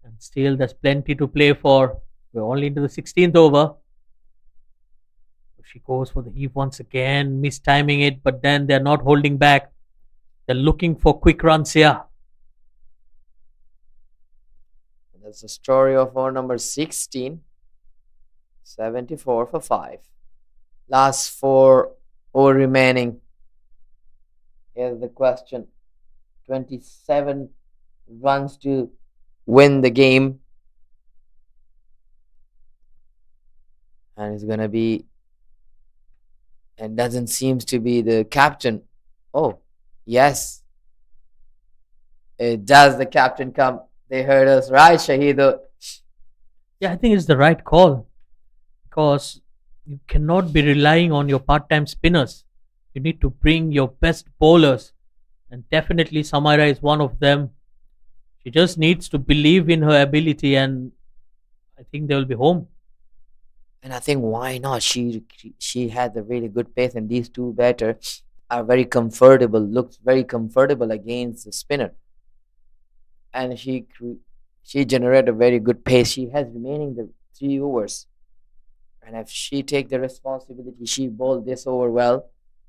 And still, there's plenty to play for. We're only into the 16th over. She goes for the heave once again, mistiming it, but then they're not holding back. They're looking for quick runs here. That's the story of over number 16. 74 for 5. Last 4 over remaining. Here's the question. 27 runs to win the game. And it's going to be, and doesn't seems to be the captain. Oh, yes. It does the captain come. They heard us, right, Shaheed? Yeah, I think it's the right call. Because you cannot be relying on your part-time spinners. You need to bring your best bowlers. And definitely Samaira is one of them. She just needs to believe in her ability, and I think they will be home. And I think why not? She had a really good pace, and these two batters are very comfortable. Looks very comfortable against the spinner, and she generated a very good pace. She has remaining the 3 overs, and if she take the responsibility, she bowled this over well.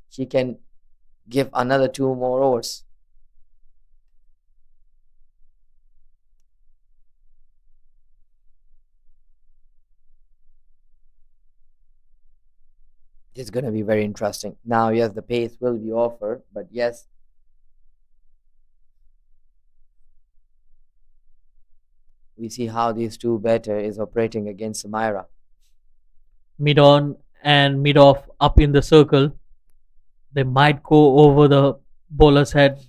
She can give another 2 more overs. It's going to be very interesting. Now, yes, the pace will be offered, but yes, we see how these two batter is operating against Samaira. Mid on and mid off up in the circle. They might go over the bowler's head.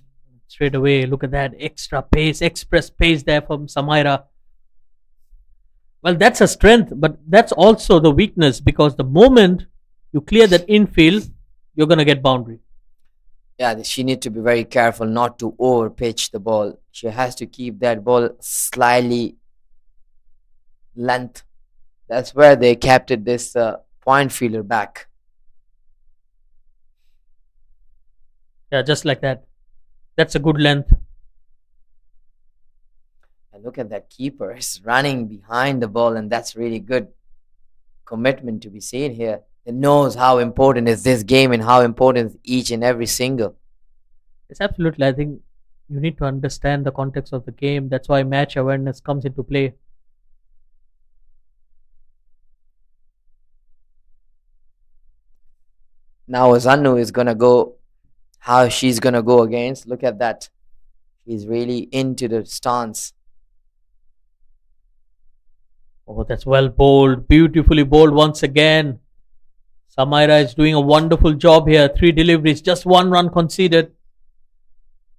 straight away. Look at that extra pace, express pace there from Samaira. Well, that's a strength, but that's also the weakness because the moment you clear that infield, you're going to get boundary. Yeah, she need to be very careful not to over pitch the ball. She has to keep that ball slightly length. That's where they captured this point fielder back. Yeah, just like that. That's a good length. And look at that keeper. He's running behind the ball, and that's really good commitment to be seen here. He knows how important is this game and how important is each and every single. It's absolutely. I think you need to understand the context of the game. That's why match awareness comes into play. Now Anu is gonna go. How she's gonna go against? Look at that. She's really into the stance. Oh, that's well bowled. Beautifully bowled once again. Samaira is doing a wonderful job here. 3 deliveries, just 1 run conceded.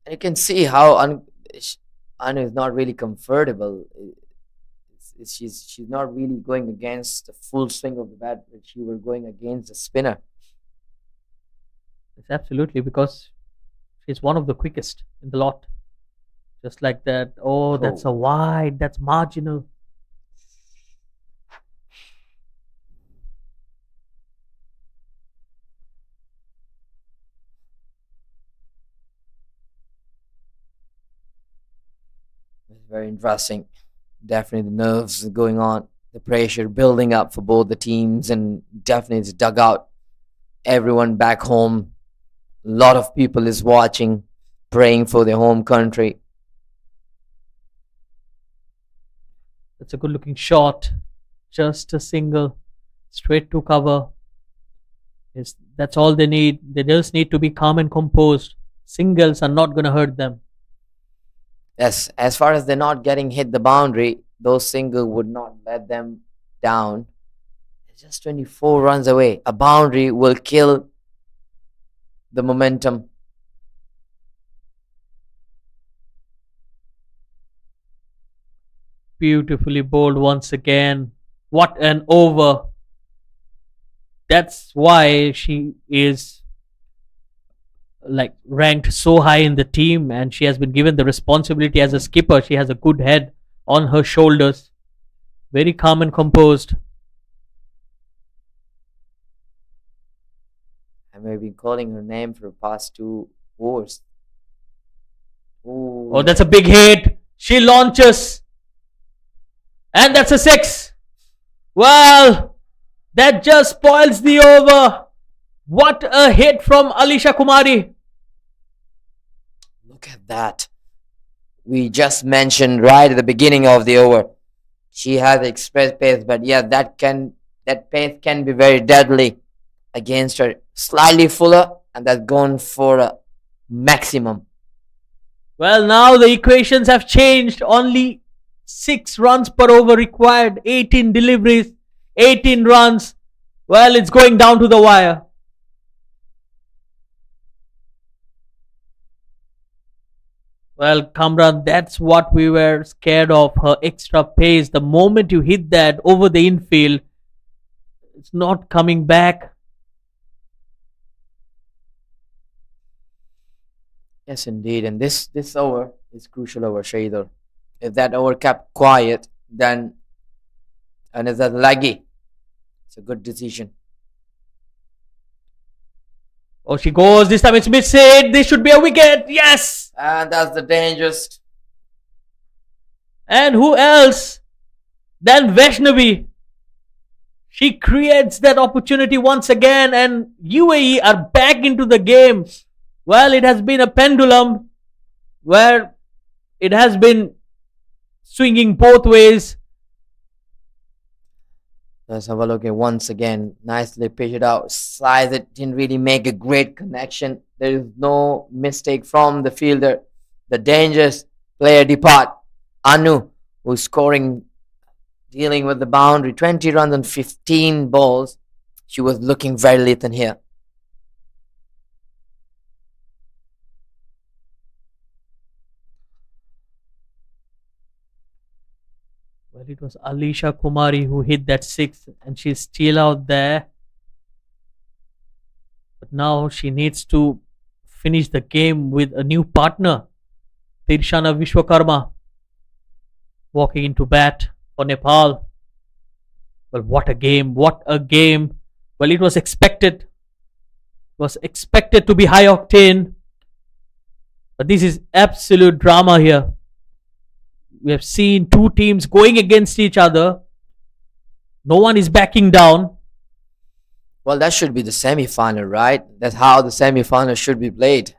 And you can see how Anu is not really comfortable. She's not really going against the full swing of the bat, but she was going against the spinner. It's absolutely because she's one of the quickest in the lot. Just like that. Oh, that's a wide. That's marginal. It's very interesting. Definitely the nerves going on, the pressure building up for both the teams, and definitely it's dugout. Everyone back home, a lot of people is watching, praying for their home country. That's a good looking shot. Just a single. Straight to cover. That's all they need. They just need to be calm and composed. Singles are not going to hurt them. Yes, as far as they're not getting hit the boundary, those single would not let them down. It's just 24 runs away. A boundary will kill the momentum. Beautifully bowled once again. What an over. That's why she is like ranked so high in the team, and she has been given the responsibility as a skipper. She has a good head on her shoulders. Very calm and composed. I may be calling her name for the past 2 overs. Ooh. Oh, that's a big hit. She launches. And that's a 6. Well, that just spoils the over. What a hit from Alisha Kumari. Look at that. We just mentioned right at the beginning of the over. She has express pace, but yeah, that pace can be very deadly against her. Slightly fuller, and that's gone for a maximum. Well, now the equations have changed. Only 6 runs per over required. 18 deliveries, 18 runs. Well, it's going down to the wire. Well, Kamran, that's what we were scared of. Her extra pace. The moment you hit that over the infield, it's not coming back. Yes, indeed. And this over is crucial over Shader. If that over kept quiet, then and it's a laggy. It's a good decision. Oh, she goes. This time it's missed. This should be a wicket. Yes. And that's the dangerous. And who else than Vaishnavi? She creates that opportunity once again, and UAE are back into the game. Well, it has been a pendulum where it has been swinging both ways. Let's have a look at once again. Nicely pitched out. Slice it. Didn't really make a great connection. There is no mistake from the fielder. The dangerous player depart. Anu, who's scoring, dealing with the boundary. 20 runs on 15 balls. She was looking very lethal here. Well, it was Alisha Kumari who hit that six, and she's still out there. But now she needs to finish the game with a new partner, Tirshana Vishwakarma, walking into bat for Nepal. Well, what a game! What a game! Well, it was expected. It was expected to be high octane, but this is absolute drama here. We have seen two teams going against each other. No one is backing down. Well, that should be the semi-final, right? That's how the semi-final should be played.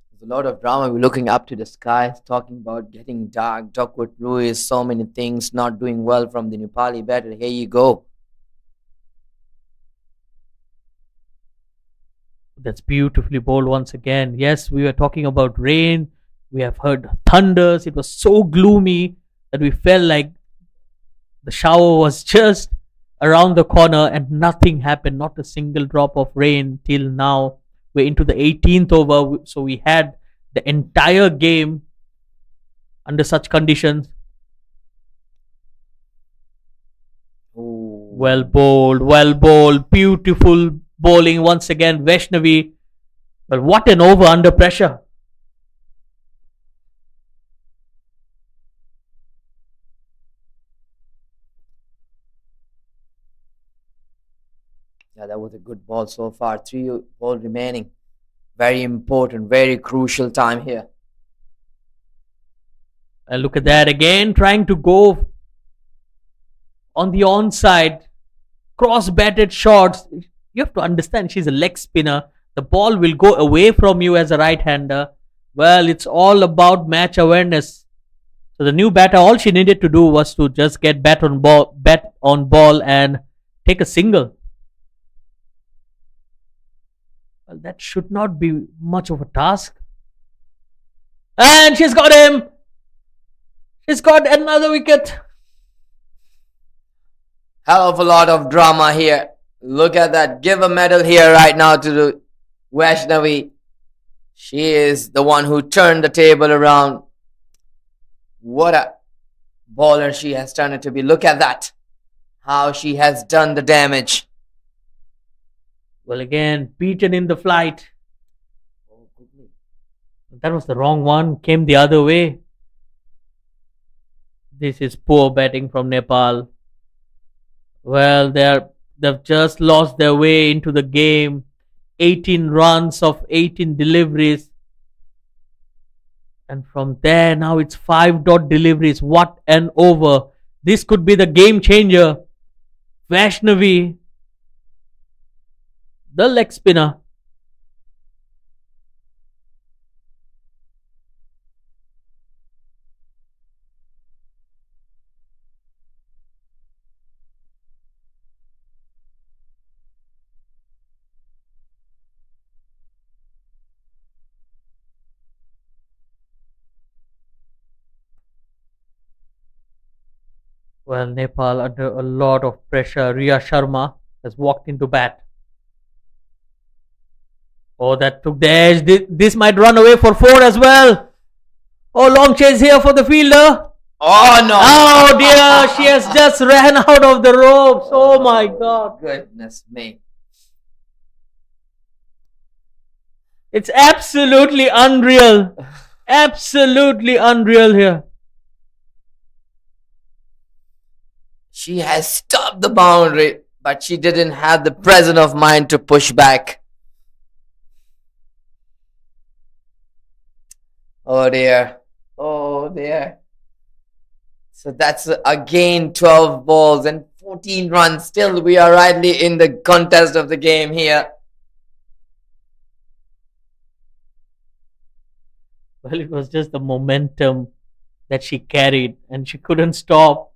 There's a lot of drama. We're looking up to the sky, talking about getting dark, Duckwood Lewis, so many things, not doing well from the Nepali batter. Here you go. That's beautifully bowled once again. Yes, we were talking about rain. We have heard thunders. It was so gloomy that we felt like the shower was just around the corner and nothing happened. Not a single drop of rain till now. We're into the 18th over. So we had the entire game under such conditions. Ooh. Well bowled. Beautiful bowling once again. Vaishnavi. Well, what an over under pressure. Yeah, that was a good ball so far. 3 balls remaining. Very important, very crucial time here. And look at that again, trying to go on the onside, cross-batted shots. You have to understand, she's a leg spinner. The ball will go away from you as a right-hander. Well, it's all about match awareness. So the new batter, all she needed to do was to just get bat on ball and take a single. Well, that should not be much of a task. And she's got him. She's got another wicket. Hell of a lot of drama here. Look at that. Give a medal here right now to the Vaishnavi. She is the one who turned the table around. What a bowler she has turned it to be. Look at that. How she has done the damage. Well, again, beaten in the flight. That was the wrong one. Came the other way. This is poor batting from Nepal. Well, they've just lost their way into the game. 18 runs of 18 deliveries. And from there, now it's 5 dot deliveries. What an over. This could be the game changer. Vaishnavi, the leg spinner. Well, Nepal under a lot of pressure. Riya Sharma has walked into bat. Oh, that took the edge. This might run away for 4 as well. Oh, long chase here for the fielder. Oh no. Oh dear, she has just ran out of the ropes. Oh my God. Goodness me. It's absolutely unreal. Absolutely unreal here. She has stopped the boundary, but she didn't have the presence of mind to push back. Oh dear. Oh dear. So that's again 12 balls and 14 runs. Still, we are rightly in the contest of the game here. Well, it was just the momentum that she carried and she couldn't stop.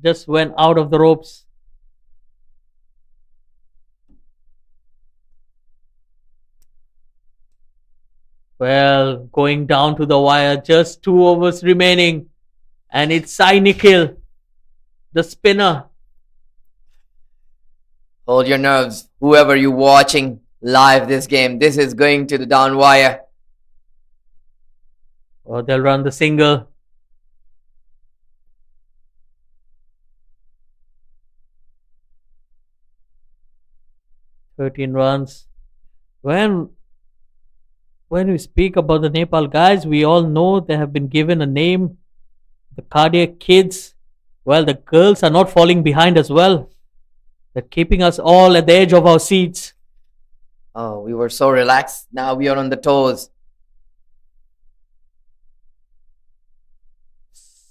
Just went out of the ropes. Well, going down to the wire, just 2 overs remaining. And it's Sai Nikhil, the spinner. Hold your nerves. Whoever you watching live this game, this is going to the down wire. Oh, they'll run the single. 13 runs. When we speak about the Nepal guys, we all know they have been given a name, the cardiac kids. Well, the girls are not falling behind as well. They're keeping us all at the edge of our seats. Oh, we were so relaxed. Now we are on the toes.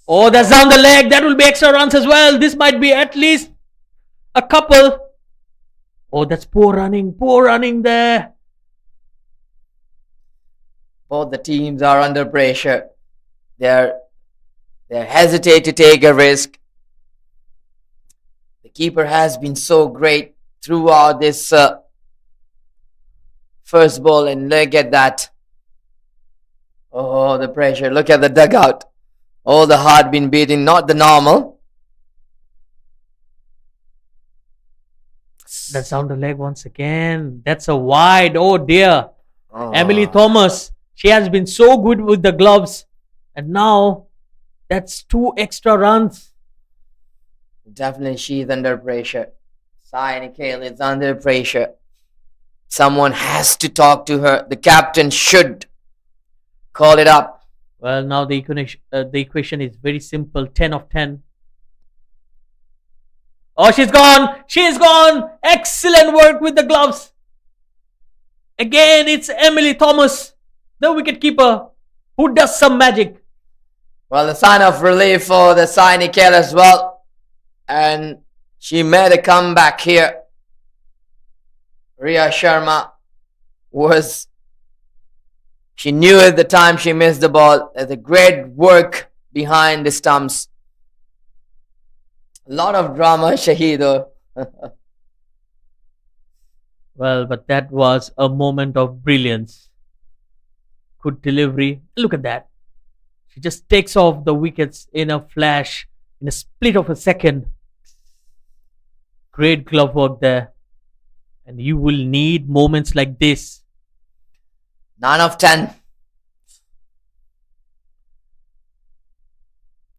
Oh, that's down the leg. That will be extra runs as well. This might be at least a couple. Oh, that's poor running there. Both the teams are under pressure. They're hesitate to take a risk. The keeper has been so great throughout this first ball, and look at that. Oh, the pressure. Look at the dugout. Oh, the heart been beating, not the normal. That's down the leg once again. That's a wide. Oh dear. Oh. Emily Thomas. She has been so good with the gloves. And now that's 2 extra runs. Definitely she's under pressure. Sai Nikhail is under pressure. Someone has to talk to her. The captain should call it up. Well, now the equation is very simple. 10 of 10. Oh, she's gone. She's gone. Excellent work with the gloves. Again, it's Emily Thomas, the wicketkeeper, who does some magic. Well, the sign of relief for the Sai Nikhail as well. And she made a comeback here. Riya Sharma she knew at the time she missed the ball. There's a great work behind the stumps. A lot of drama, Shahido. Well, but that was a moment of brilliance. Good delivery. Look at that. She just takes off the wickets in a flash, in a split of a second. Great glove work there. And you will need moments like this. 9 of 10.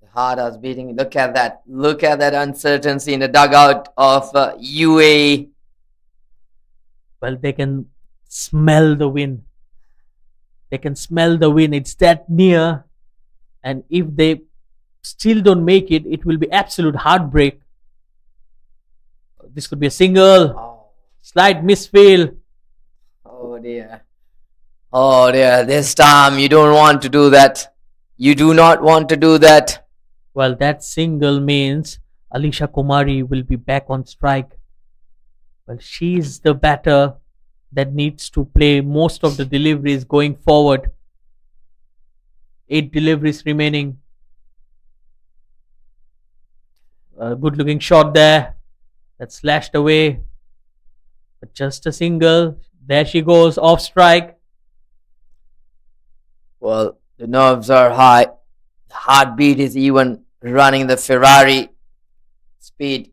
The heart is beating. Look at that. Look at that uncertainty in the dugout of UAE. Well, they can smell the wind. They can smell the wind. It's that near. And if they still don't make it, it will be absolute heartbreak. This could be a single. Oh, Slight misfield. oh dear. Oh dear. This time you don't want to do that. You do not want to do that. Well, that single means Alisha Kumari will be back on strike. Well, she's the batter that needs to play most of the deliveries going forward. 8 deliveries remaining. A good looking shot there. That slashed away. But just a single. There she goes, off strike. Well, the nerves are high. The heartbeat is even running the Ferrari speed.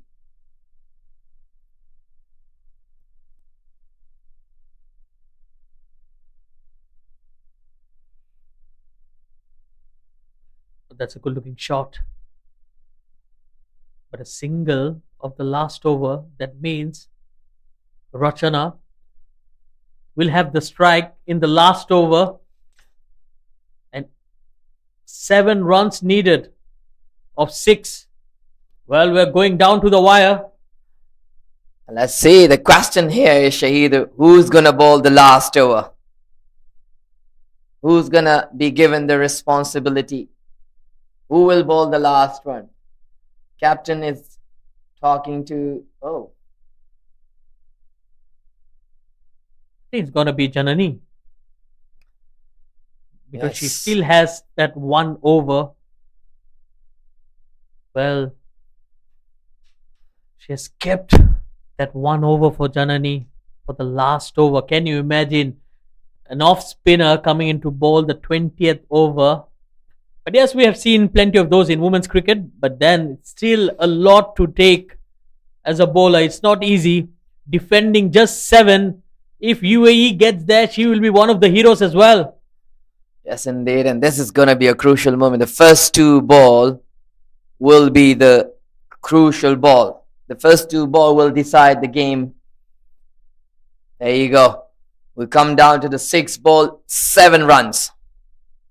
That's a good looking shot. But a single of the last over, that means Rachana will have the strike in the last over. And 7 runs needed of 6. Well, we're going down to the wire. Let's see. The question here is, Shahid, who's going to bowl the last over? Who's going to be given the responsibility? Who will bowl the last one? Captain is talking to... Oh. It's going to be Janani. Because she Yes. still has that 1 over. Well, she has kept that 1 over for Janani for the last over. Can you imagine an off spinner coming into bowl the 20th over? But yes, we have seen plenty of those in women's cricket, but then it's still a lot to take as a bowler. It's not easy defending just 7. If UAE gets there, she will be one of the heroes as well. Yes, indeed. And this is going to be a crucial moment. The first 2 ball will be the crucial ball. The first 2 ball will decide the game. There you go. We come down to the 6th ball, 7 runs.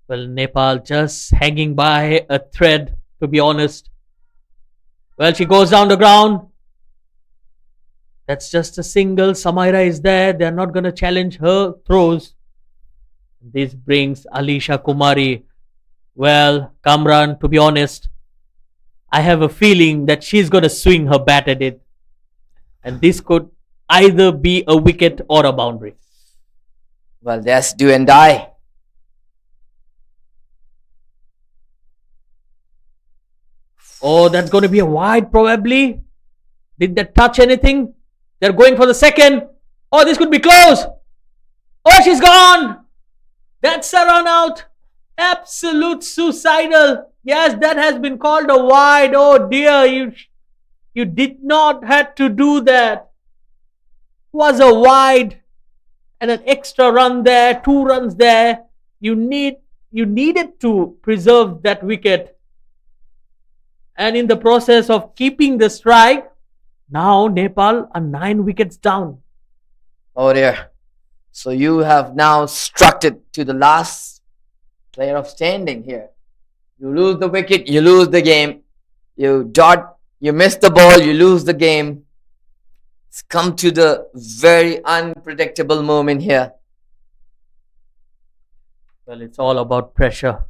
Well, Nepal just hanging by a thread, to be honest. Well, she goes down the ground. That's just a single. Samaira is there. They're not going to challenge her throws. This brings Alisha Kumari. Well, Kamran, to be honest, I have a feeling that she's going to swing her bat at it. And this could either be a wicket or a boundary. Well, that's do and die. Oh, that's going to be a wide probably. Did that touch anything? They're going for the second. Oh, this could be close. Oh, she's gone. That's a run out. Absolute suicidal. Yes, that has been called a wide. Oh dear, you did not have to do that. It was a wide and an extra run there, 2 runs there. You needed to preserve that wicket. And in the process of keeping the strike, now Nepal are 9 wickets down. Oh dear. So you have now struck it to the last player of standing here. You lose the wicket, you lose the game. You miss the ball, you lose the game. It's come to the very unpredictable moment here. Well, it's all about pressure.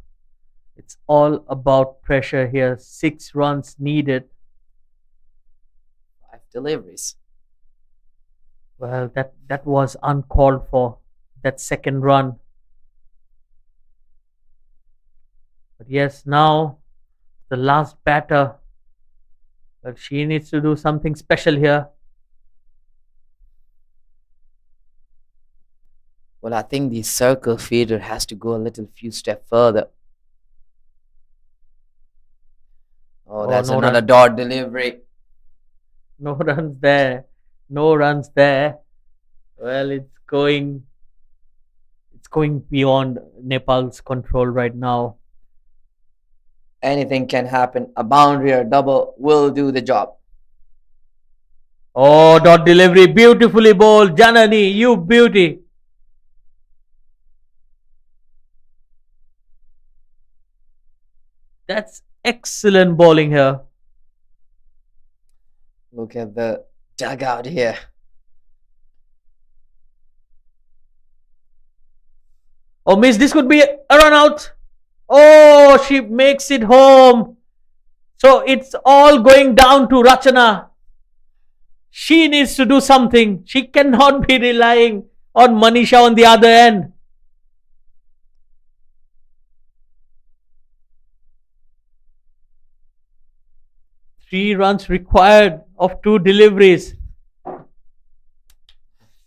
It's all about pressure here. 6 runs needed. 5 deliveries. Well, that was uncalled for, that second run. But yes, now the last batter, well, she needs to do something special here. Well, I think the circle feeder has to go a few steps further. Oh, that's no another run. dot delivery. No runs there. No runs there. Well, it's going beyond Nepal's control right now. Anything can happen. A boundary or double will do the job. Oh, dot delivery, beautifully bowled. Janani, you beauty. That's excellent bowling here. Look at the dugout here. Oh, miss, this could be a run out. Oh, she makes it home. So it's all going down to Rachana. She needs to do something. She cannot be relying on Manisha on the other end. Three runs required of 2 deliveries.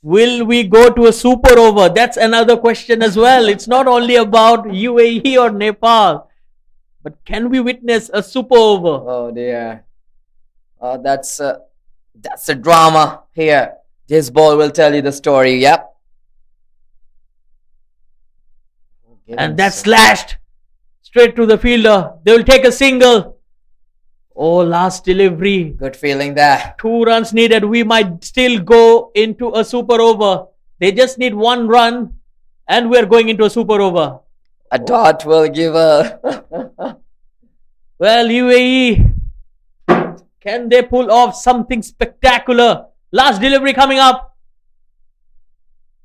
Will we go to a super over? That's another question as well. It's not only about UAE or Nepal, but can we witness a super over? Oh dear. That's a drama here. This ball will tell you the story. Yep. And that's slashed straight to the fielder. They will take a single. Oh, last delivery. Good feeling there. 2 runs needed. We might still go into a super over. They just need 1 run and we're going into a super over. A dot will give a... Well, UAE, can they pull off something spectacular? Last delivery coming up.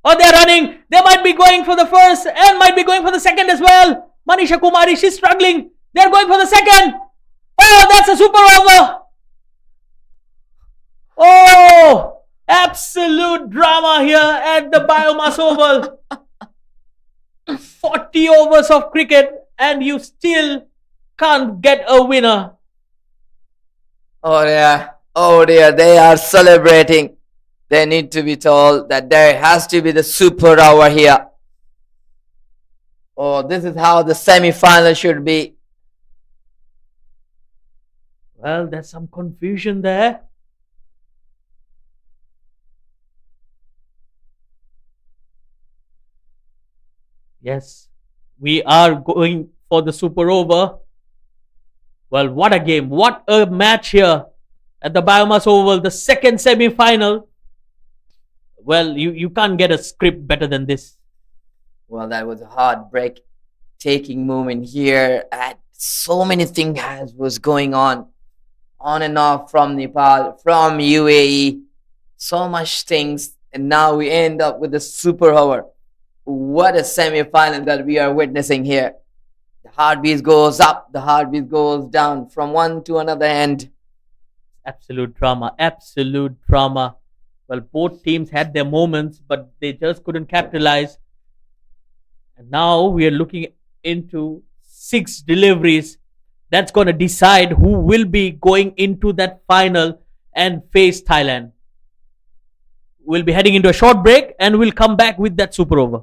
Oh, they're running. They might be going for the first and might be going for the second as well. Manisha Kumari, she's struggling. They're going for the second. Oh, that's a super over. Oh, absolute drama here at the BAYUEMAS Oval. 40 overs of cricket and you still can't get a winner. Oh dear, they are celebrating. They need to be told that there has to be the super hour here. Oh, this is how the semi-final should be. Well, there's some confusion there. Yes, we are going for the super over. Well, what a game. What a match here at the BAYUEMAS Oval, the second semi-final. Well, you can't get a script better than this. Well, that was a heartbreak-taking moment here. So many things was going on and off from Nepal, from UAE, so much things, and now we end up with the super over. What a semi-final that we are witnessing here. The heartbeat goes up, the heartbeat goes down from one to another end. Absolute drama, absolute drama. Well, both teams had their moments, but they just couldn't capitalize. And now we are looking into 6 deliveries. That's going to decide who will be going into that final and face Thailand. We'll be heading into a short break and we'll come back with that super over.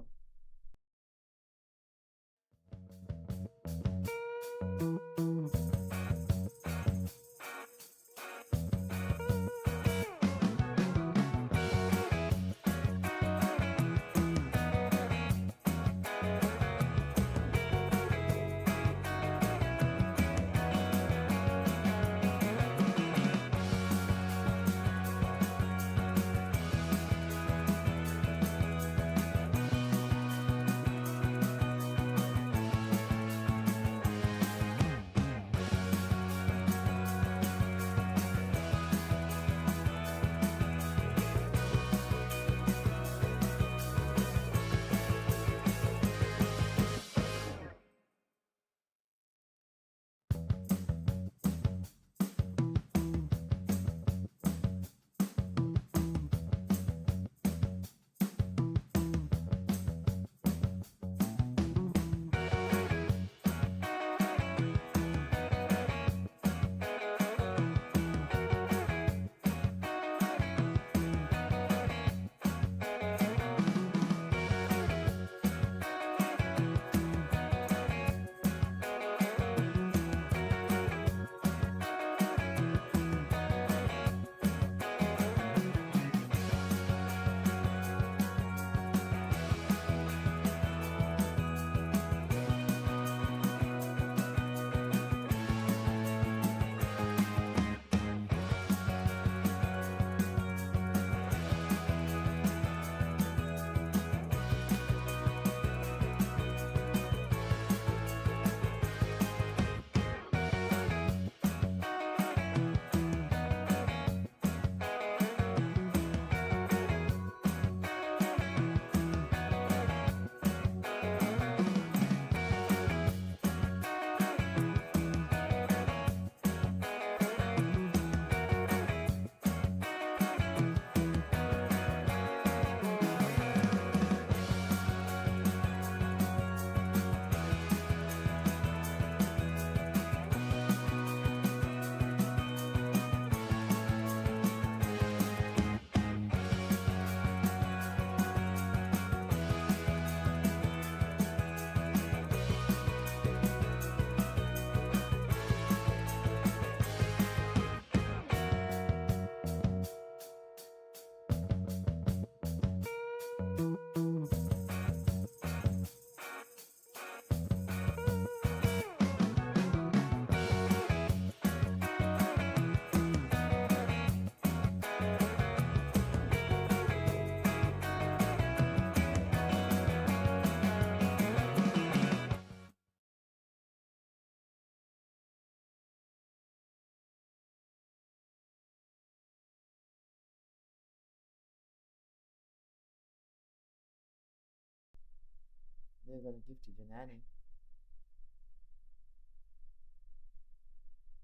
They're gonna give to Janani.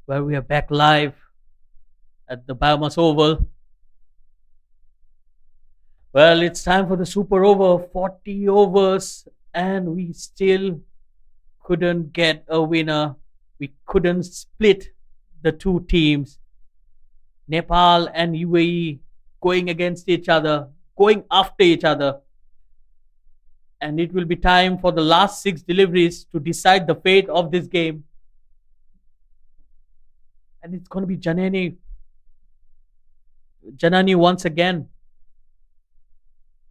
Well, we are back live at the BAYUEMAS Oval. Well, it's time for the super over, 40 overs, and we still couldn't get a winner. We couldn't split the two teams. Nepal and UAE going against each other, going after each other. And it will be time for the last 6 deliveries to decide the fate of this game. And it's going to be Janani once again.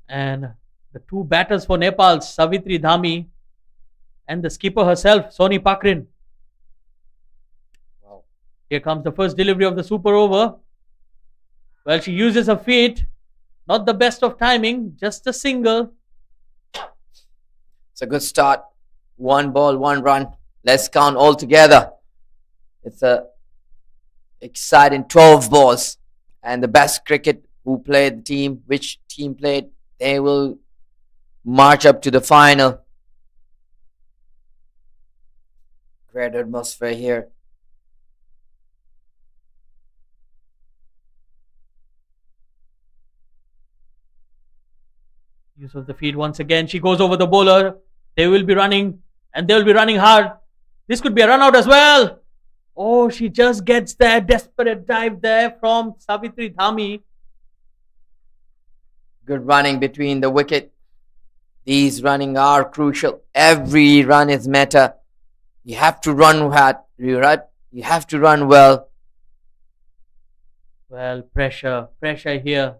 And the 2 batters for Nepal, Savitri Dhami and the skipper herself, Soni Pakrin. Wow. Here comes the first delivery of the super over. Well, she uses her feet Not the best of timing, just a single. It's a good start. 1 ball, 1 run. Let's count all together. It's a exciting 12 balls. And the best cricket who played the team, which team played, they will march up to the final. Great atmosphere here. Use of the feet once again. She goes over the bowler. They will be running and they will be running hard. This could be a run out as well. Oh, she just gets that desperate dive there from Savitri Dhami. Good running between the wicket. These running are crucial. Every run is matter. You have to run hard. You have to run well. Well, pressure here.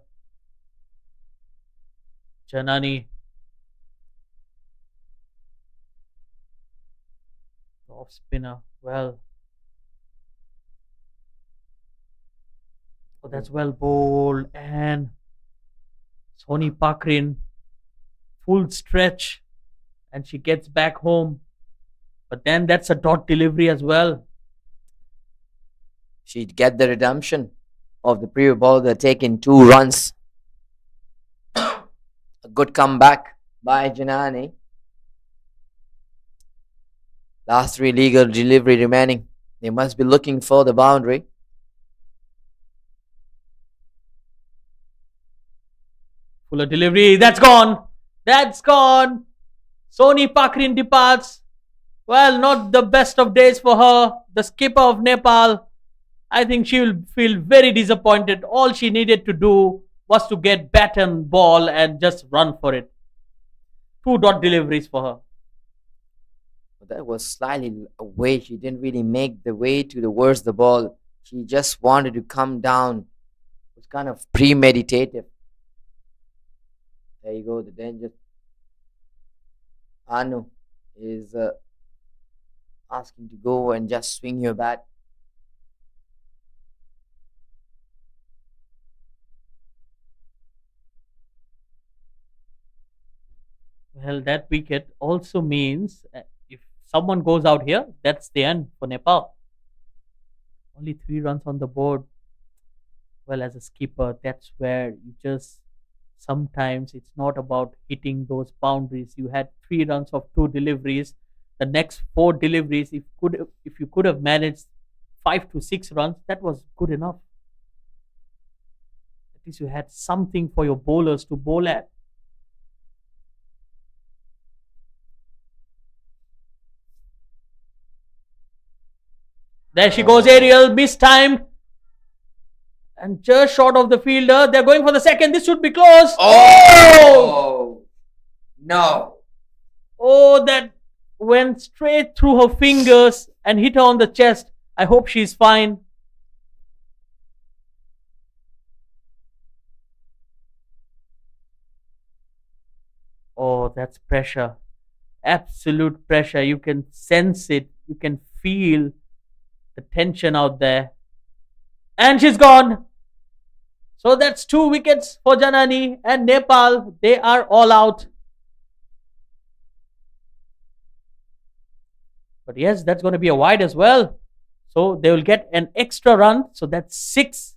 Janani. Off spinner. Well. Oh, that's well bowled. And Soni Pakrin. Full stretch. And she gets back home. But then that's a dot delivery as well. She'd get the redemption of the previous ball. They're taking 2 runs. A good comeback by Janani. Last 3 legal delivery remaining. They must be looking for the boundary. Fuller delivery. That's gone. That's gone. Soni Pakrin departs. Well, not the best of days for her. The skipper of Nepal. I think she will feel very disappointed. All she needed to do was to get bat and ball and just run for it. 2 dot deliveries for her. But that was slightly away. She didn't really make the way towards the ball. She just wanted to come down. It was kind of premeditative. There you go, the danger. Anu is asking to go and just swing your bat. Well, that wicket also means if someone goes out here, that's the end for Nepal. Only 3 runs on the board. Well, as a skipper, that's where you just sometimes it's not about hitting those boundaries. You had 3 runs of 2 deliveries. The next 4 deliveries, if you could have managed 5 to 6 runs, that was good enough. At least you had something for your bowlers to bowl at. There she goes, Ariel, mistimed. And just short of the fielder. They're going for the second. This should be close. Oh! No. Oh, that went straight through her fingers and hit her on the chest. I hope she's fine. Oh, that's pressure. Absolute pressure. You can sense it. You can feel the tension out there. And she's gone. So that's 2 wickets for Janani and Nepal. They are all out. But yes, that's going to be a wide as well. So they will get an extra run. So that's 6.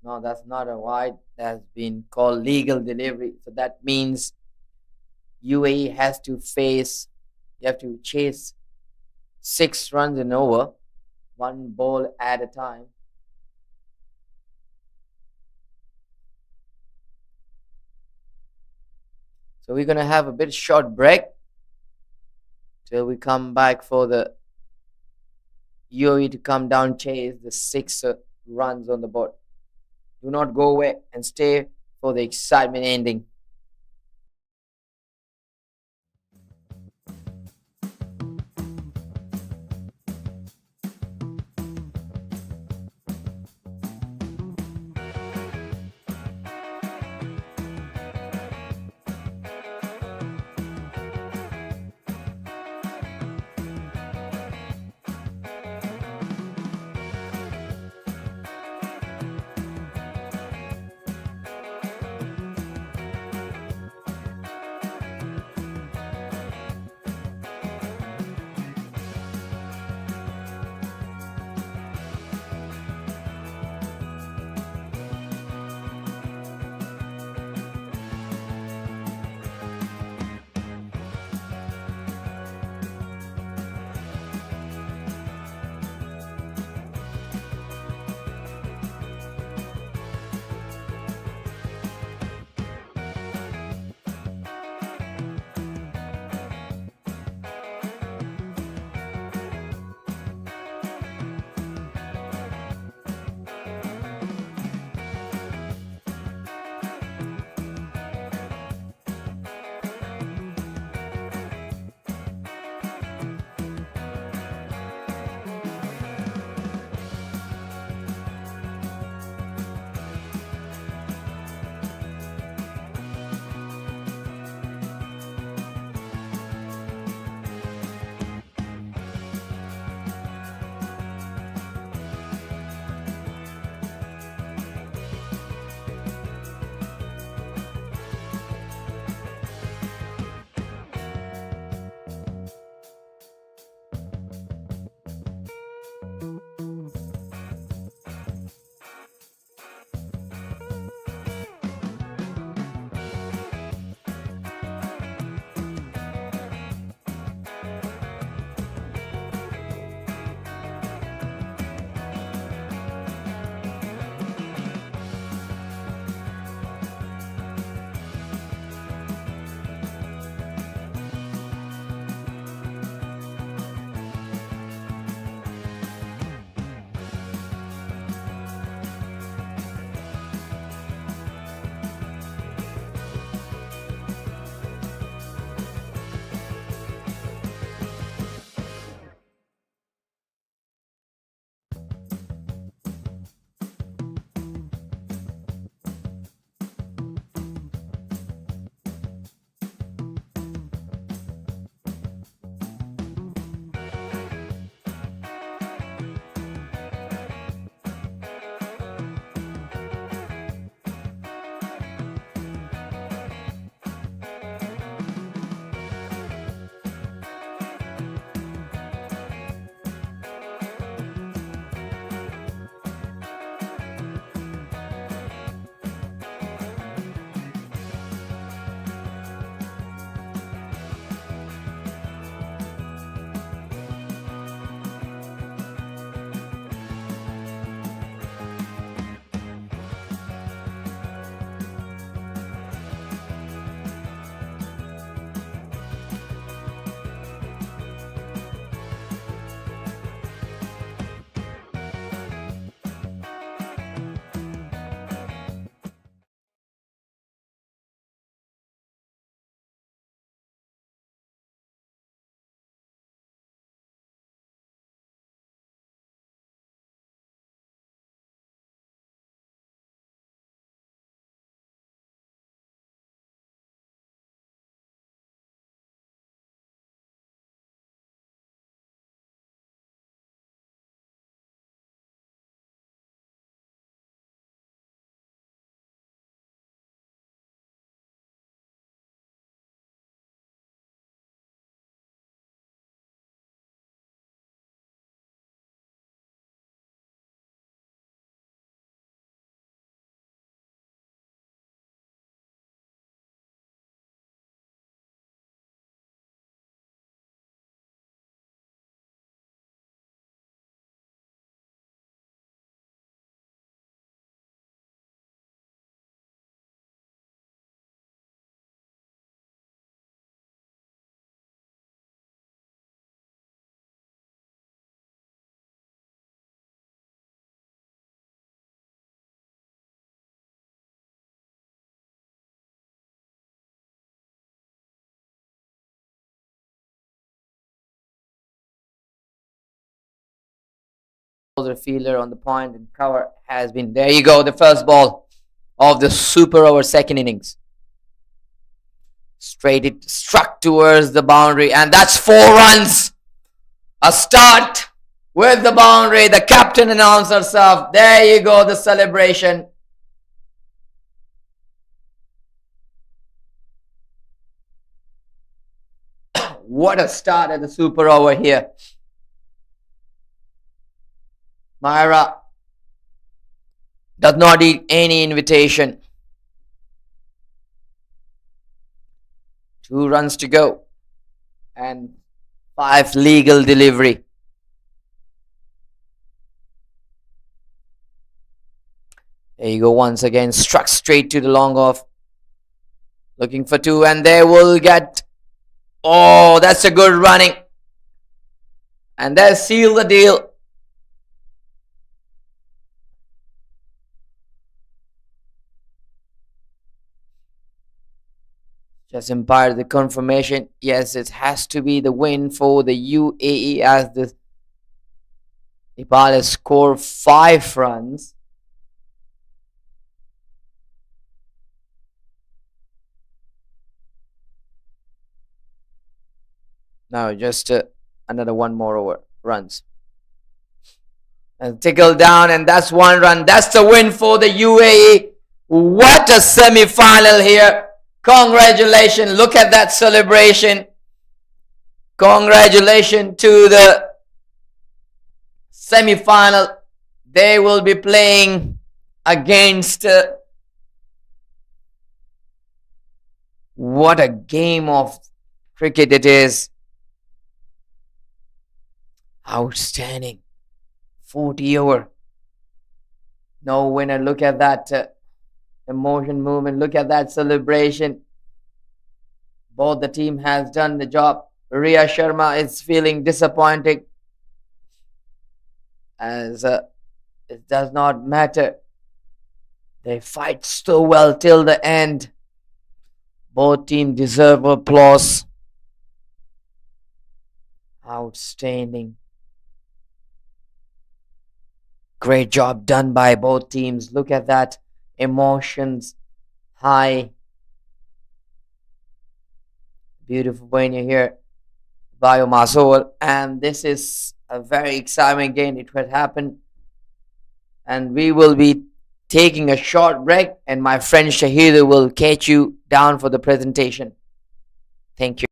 No, that's not a wide. That's been called legal delivery. So that means UAE has to you have to chase 6 runs and over, 1 ball at a time. So we're going to have a bit short break till we come back for the UAE to come down, chase the 6 runs on the board. Do not go away and stay for the excitement ending. closer fielder on the point and cover has been. There you go, the first ball of the super over second innings. Straight it struck towards the boundary, and that's 4 runs. A start with the boundary. The captain announced herself. There you go, the celebration. What a start at the super over here. Myra does not need any invitation. 2 runs to go and 5 legal delivery. There you go, once again, struck straight to the long off. Looking for 2, and they will get. Oh, that's a good running. And they seal the deal. Just imparted the confirmation. Yes, it has to be the win for the UAE as the Nepal has scored 5 runs. Now just another 1 more over runs. And tickle down, and that's 1 run. That's the win for the UAE. What a semi-final here. Congratulations. Look at that celebration. Congratulations to the semi-final. They will be playing against what a game of cricket it is. Outstanding. 40 over. No winner. Look at that emotion movement. Look at that celebration. Both the team has done the job. Riya Sharma is feeling disappointed as it does not matter. They fight so well till the end. Both teams deserve applause. Outstanding. Great job done by both teams. Look at that. Emotions high. Beautiful when you hear BAYUEMAS over. And this is a very exciting game. It will happen. And we will be taking a short break. And my friend Shahida will catch you down for the presentation. Thank you.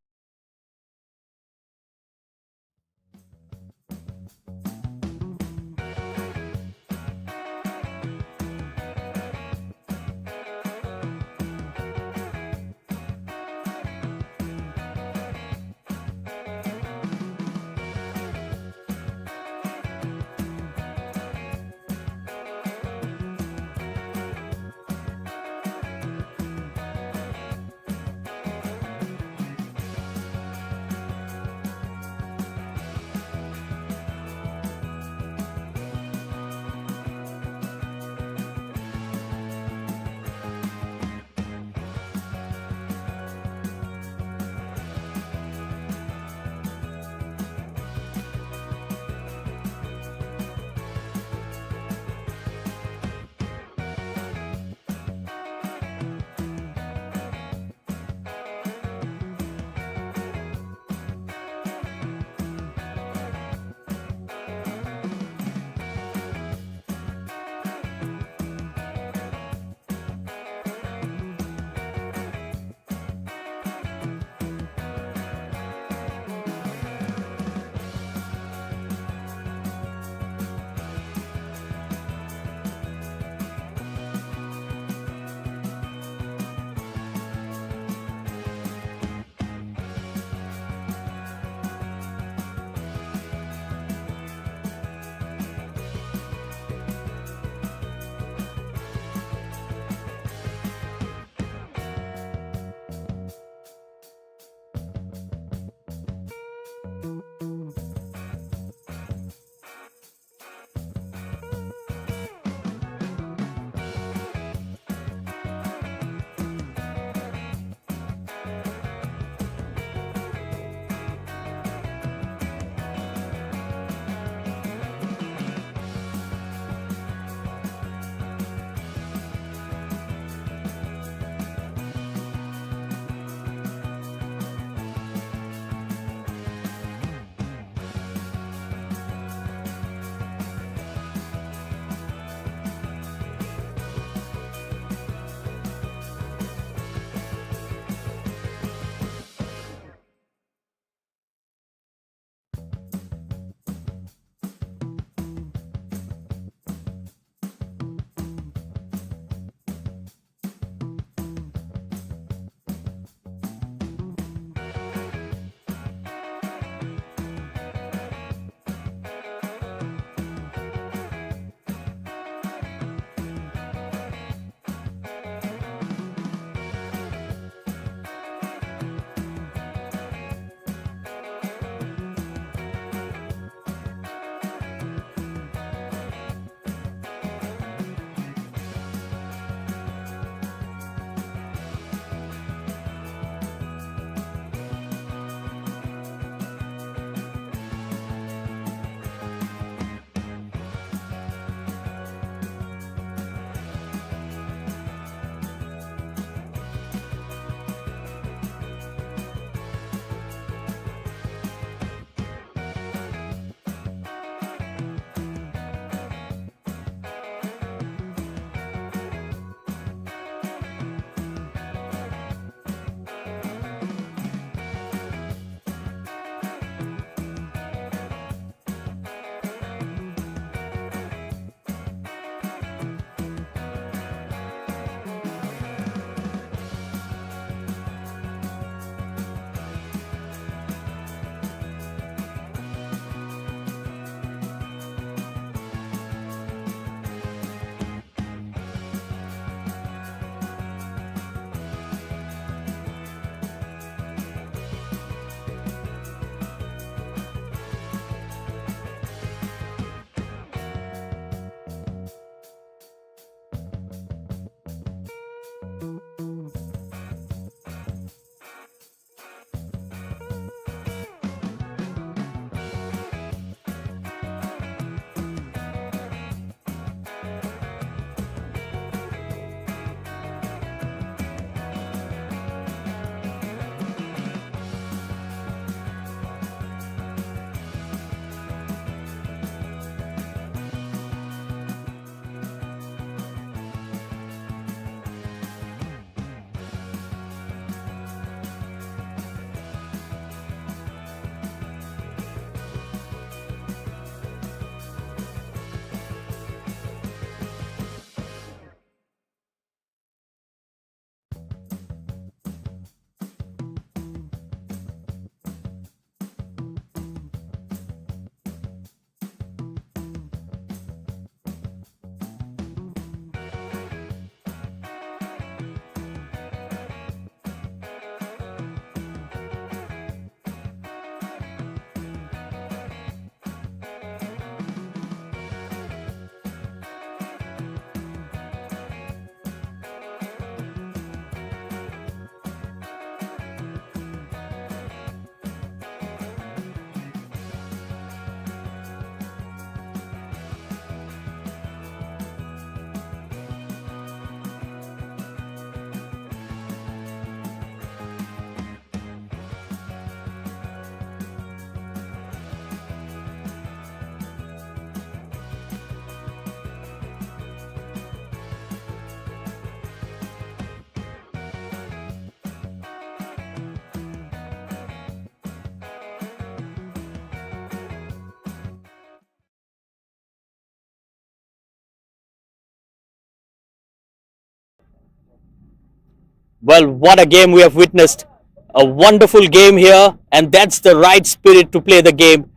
Well, what a game we have witnessed. A wonderful game here, and that's the right spirit to play the game.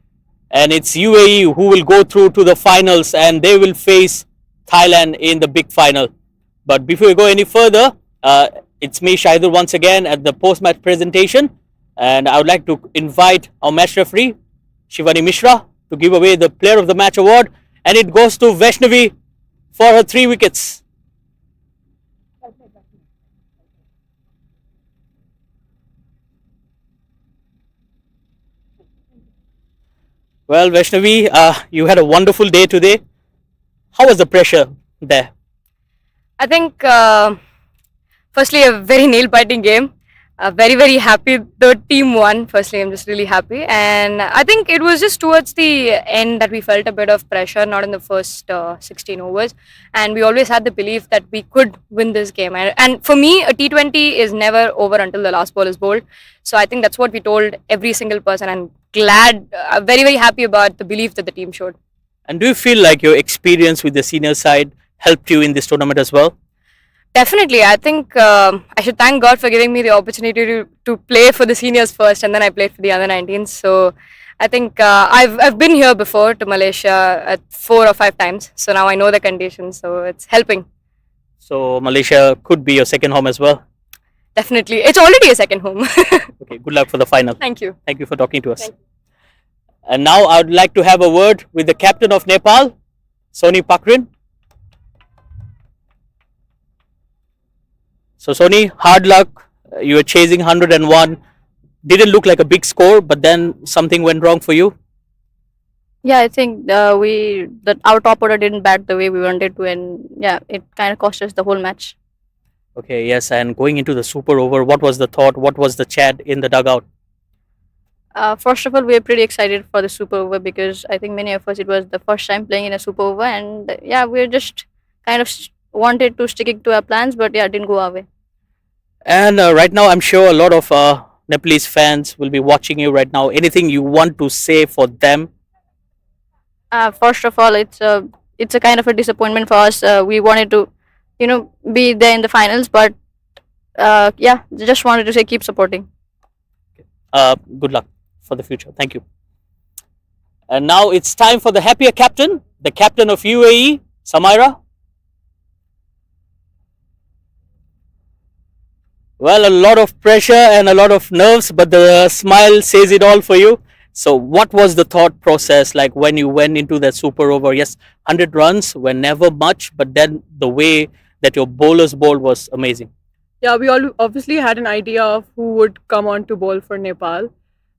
And it's UAE who will go through to the finals, and they will face Thailand in the big final. But before we go any further, it's me, Shahidul, once again at the post-match presentation. And I would like to invite our match referee, Shivani Mishra, to give away the Player of the Match award. And it goes to Vaishnavi for her 3 wickets. Well, Vaishnavi, you had a wonderful day today. How was the pressure there? I think, firstly, a very nail-biting game. Very, very happy the team won. Firstly, I'm just really happy. And I think it was just towards the end that we felt a bit of pressure, not in the first 16 overs. And we always had the belief that we could win this game. And for me, a T20 is never over until the last ball is bowled. So I think that's what we told every single person. And glad, very, very happy about the belief that the team showed. And do you feel like your experience with the senior side helped you in this tournament as well? Definitely. I think I should thank God for giving me the opportunity to play for the seniors first, and then I played for the under 19s. So I think I've been here before to Malaysia 4 or 5 times. So now I know the conditions. So it's helping. So Malaysia could be your second home as well. Definitely. It's already a second home. Okay, good luck for the final. Thank you. Thank you for talking to us. Thank you. And now I would like to have a word with the captain of Nepal, Soni Pakrin. So Soni, hard luck. You were chasing 101. Didn't look like a big score, but then something went wrong for you. Yeah, I think our top order didn't bat the way we wanted to, and yeah, it kind of cost us the whole match. Okay, yes, and going into the super over, what was the thought? What was the chat in the dugout? First of all, we are pretty excited for the super over because I think many of us, it was the first time playing in a super over, and yeah, we're just kind of wanted to stick to our plans, but yeah, it didn't go our way. And right now, I'm sure a lot of Nepalese fans will be watching you right now. Anything you want to say for them? First of all, it's a kind of a disappointment for us. We wanted to, be there in the finals, but yeah, just wanted to say keep supporting. Good luck for the future. Thank you. And now it's time for the happier captain, the captain of UAE, Samaira. Well, a lot of pressure and a lot of nerves, but the smile says it all for you. So what was the thought process like when you went into that super over? Yes, 100 runs were never much, but then the way that your bowlers bowled was amazing. Yeah, we all obviously had an idea of who would come on to bowl for Nepal.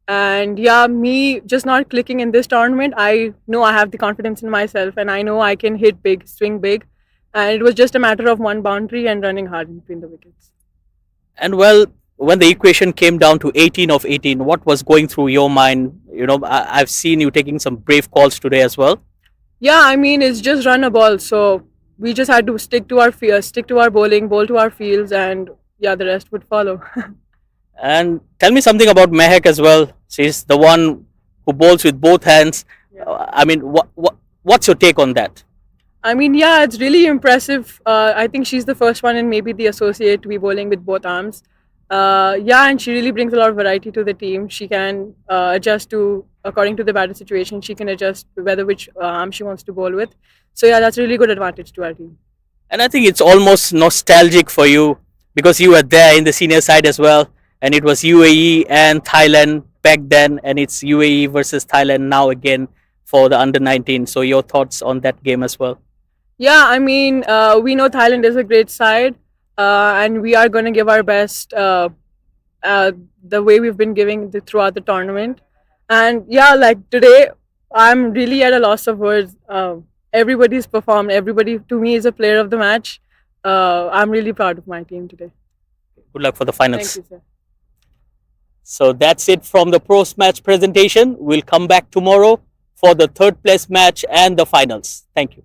And yeah, me just not clicking in this tournament, I know I have the confidence in myself and I know I can hit big, swing big. And it was just a matter of one boundary and running hard in between the wickets. And well, when the equation came down to 18 of 18, what was going through your mind? You know, I've seen you taking some brave calls today as well. Yeah, I mean, it's just run a ball. So we just had to stick to our fears, stick to our bowling, bowl to our fields, and yeah, the rest would follow. And tell me something about Mehak as well. She's the one who bowls with both hands. Yeah. I mean, what's your take on that? I mean, yeah, it's really impressive. I think she's the first one and maybe the associate to be bowling with both arms. Yeah, and she really brings a lot of variety to the team. She can adjust to, according to the batter situation, she can adjust whether which arm she wants to bowl with. So yeah, that's a really good advantage to our team. And I think it's almost nostalgic for you because you were there in the senior side as well, and it was UAE and Thailand back then, and it's UAE versus Thailand now again for the under 19. So your thoughts on that game as well? Yeah, I mean, we know Thailand is a great side, and we are going to give our best the way we've been giving throughout the tournament. And yeah, like today, I'm really at a loss of words. Everybody's performed. Everybody, to me, is a player of the match. I'm really proud of my team today. Good luck for the finals. Thank you, sir. So that's it from the post match presentation. We'll come back tomorrow for the third place match and the finals. Thank you.